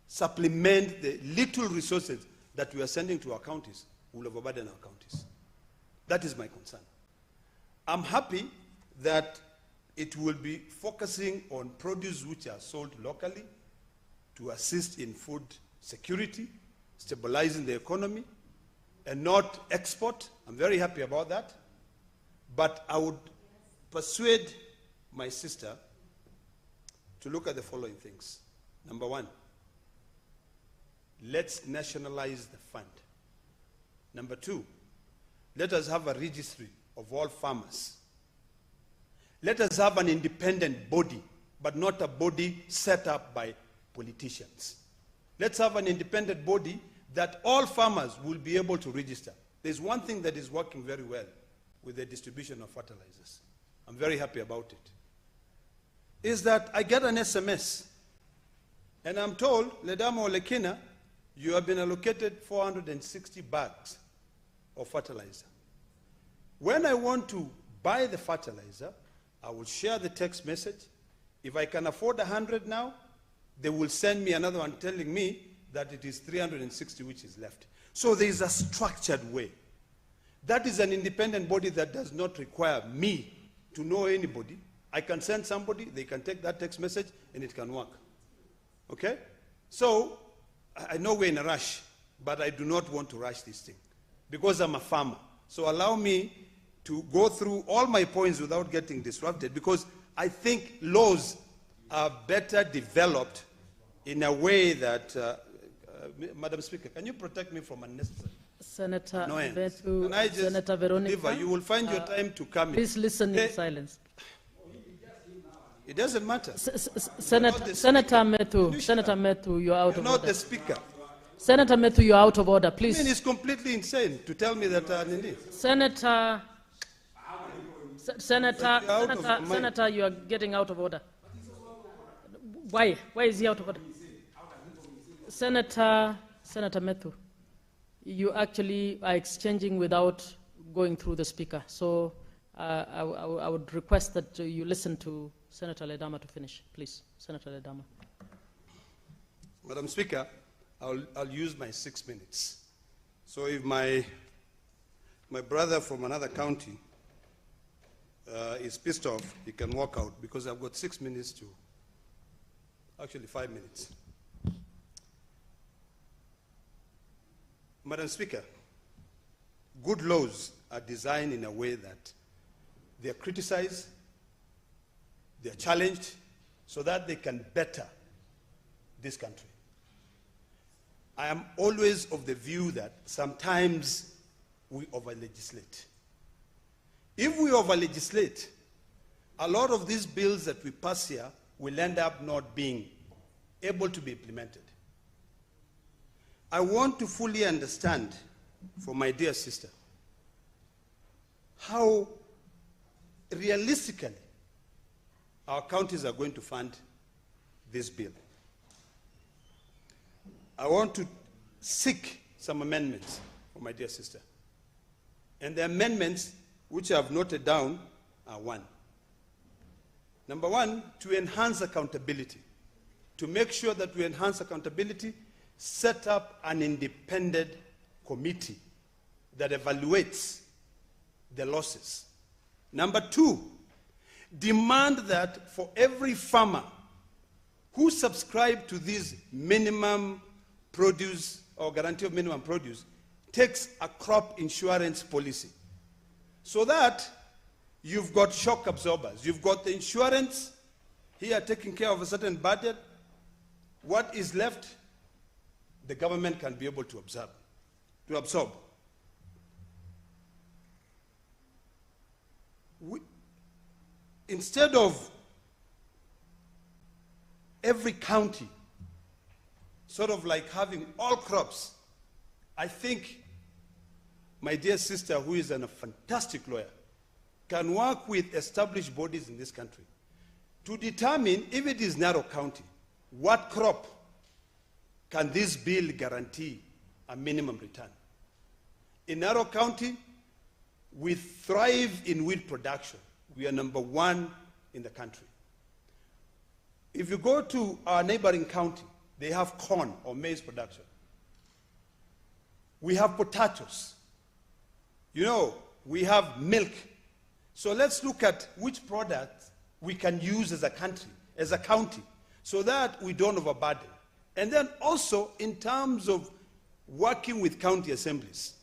supplement the little resources that we are sending to our counties, we will overburden our counties. That is my concern. I'm happy that it will be focusing on produce which are sold locally to assist in food security, stabilizing the economy, and not export. I'm very happy about that. But I would persuade my sister to look at the following things. Number one, let's nationalize the fund. Number two, let us have a registry of all farmers. Let us have an independent body, but not a body set up by politicians. Let's have an independent body that all farmers will be able to register. There's one thing that is working very well with the distribution of fertilizers. I'm very happy about it. Is that I get an SMS, and I'm told, Ledamo Lekina, you have been allocated 460 bags of fertilizer. When I want to buy the fertilizer, I will share the text message. If I can afford 100 now, they will send me another one telling me that it is 360 which is left. So there is a structured way. That is an independent body that does not require me to know anybody. I can send somebody, they can take that text message, and it can work. Okay? So, I know we're in a rush, but I do not want to rush this thing because I'm a farmer. So allow me to go through all my points without getting disrupted, because I think laws are better developed in a way that, Madam Speaker, can you protect me from unnecessary Senator annoyance? Betu, Can I just Senator Veronica, deliver? You will find your time to come in. please listen in silence. It doesn't matter. Senator Methu, you're out of Not order. the speaker. Senator Methu, you're out of order, I please. mean, it's completely insane to tell me that Senator, But you're out of mind. Senator, you are getting out of order. Why? Why is he out of order? Senator Methu, you actually are exchanging without going through the speaker. So I would request that you listen to Senator Ledama to finish, please. Senator Ledama. Madam Speaker, I'll use my 6 minutes. So if my brother from another county is pissed off, he can walk out, because I've got 6 minutes to, actually 5 minutes. Madam Speaker, good laws are designed in a way that they're criticized, they're challenged, so that they can better this country. I am always of the view that sometimes we over-legislate. If we over-legislate, a lot of these bills that we pass here will end up not being able to be implemented. I want to fully understand, for my dear sister, how realistically our counties are going to fund this bill. I want to seek some amendments for my dear sister. And the amendments which I have noted down are one. Number one, to enhance accountability. To make sure that we enhance accountability, set up an independent committee that evaluates the losses. Number two, demand that for every farmer who subscribes to this minimum produce or guarantee of minimum produce takes a crop insurance policy, so that you've got shock absorbers. You've got the insurance here taking care of a certain budget. What is left, the government can be able to absorb. Instead of every county sort of like having all crops, I think my dear sister, who is a fantastic lawyer, can work with established bodies in this country to determine, if it is narrow county, what crop can this bill guarantee a minimum return. In narrow county, we thrive in wheat production. We are number one in the country. If you go to our neighboring county, they have corn or maize production. We have potatoes. You know, we have milk. So let's look at which products we can use as a country, as a county, so that we don't overburden. And then also in terms of working with county assemblies.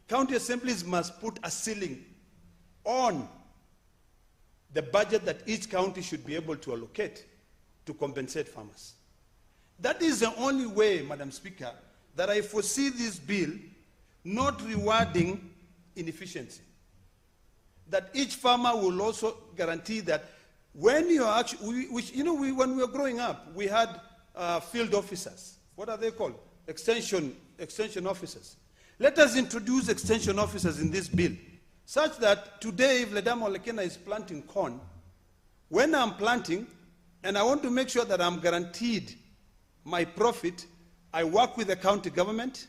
County assemblies must put a ceiling on the budget that each county should be able to allocate to compensate farmers. That is the only way, Madam Speaker, that I foresee this bill not rewarding inefficiency. That each farmer will also guarantee that when you are actually, when we were growing up, we had field officers. What are they called? Extension officers. Let us introduce extension officers in this bill, such that today, if Ledamo Lekena is planting corn, when I'm planting, and I want to make sure that I'm guaranteed my profit, I work with the county government,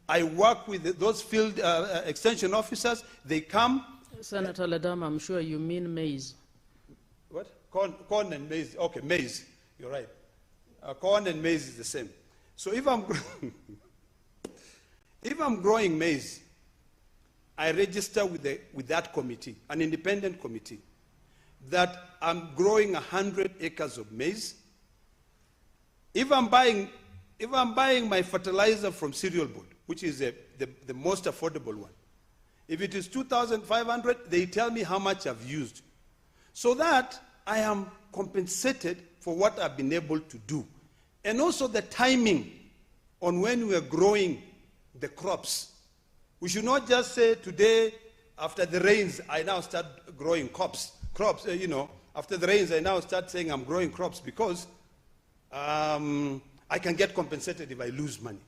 I work with those field extension officers, they come. Senator Ledama, I'm sure you mean maize. What? Corn and maize. Okay, maize. You're right. Corn and maize is the same. So if I'm growing maize, I register with that committee, an independent committee, that I'm growing 100 acres of maize. If I'm buying my fertilizer from Cereal Board, which is the most affordable one, if it is 2,500, they tell me how much I've used, so that I am compensated for what I've been able to do. And also the timing on when we are growing the crops. We should not just say today, after the rains, I now start growing crops. After the rains, I now start saying I'm growing crops because I can get compensated if I lose money.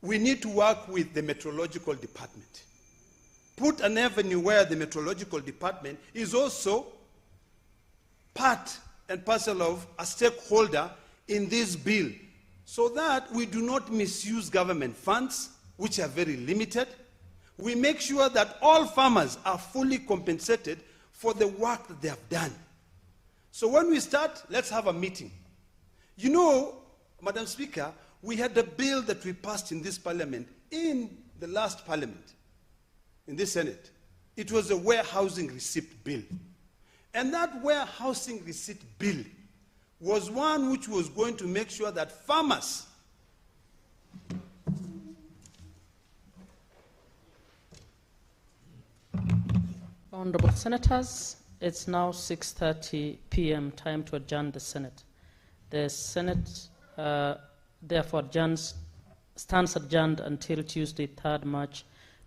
We need to work with the meteorological department. Put an avenue where the meteorological department is also part and parcel of a stakeholder in this bill, so that we do not misuse government funds, which are very limited. We make sure that all farmers are fully compensated for the work that they have done. So when we start, let's have a meeting. You know, Madam Speaker, we had a bill that we passed in this parliament, in the last parliament, in this Senate. It was a warehousing receipt bill. And that warehousing receipt bill was one which was going to make sure that farmers Honorable Senators, it's now 6:30 p.m., time to adjourn the Senate. The Senate, therefore, stands adjourned until Tuesday, 3rd March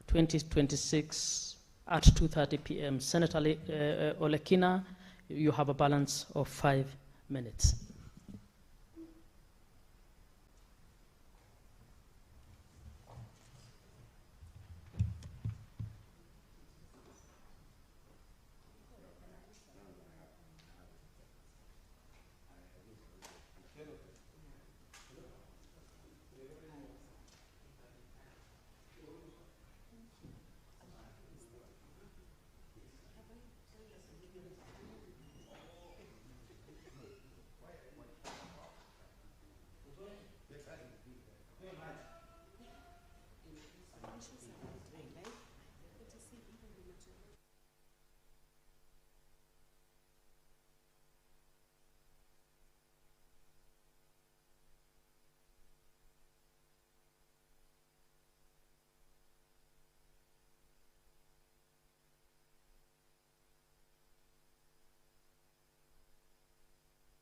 2026 at 2:30 p.m. Senator Olekina, you have a balance of 5 minutes.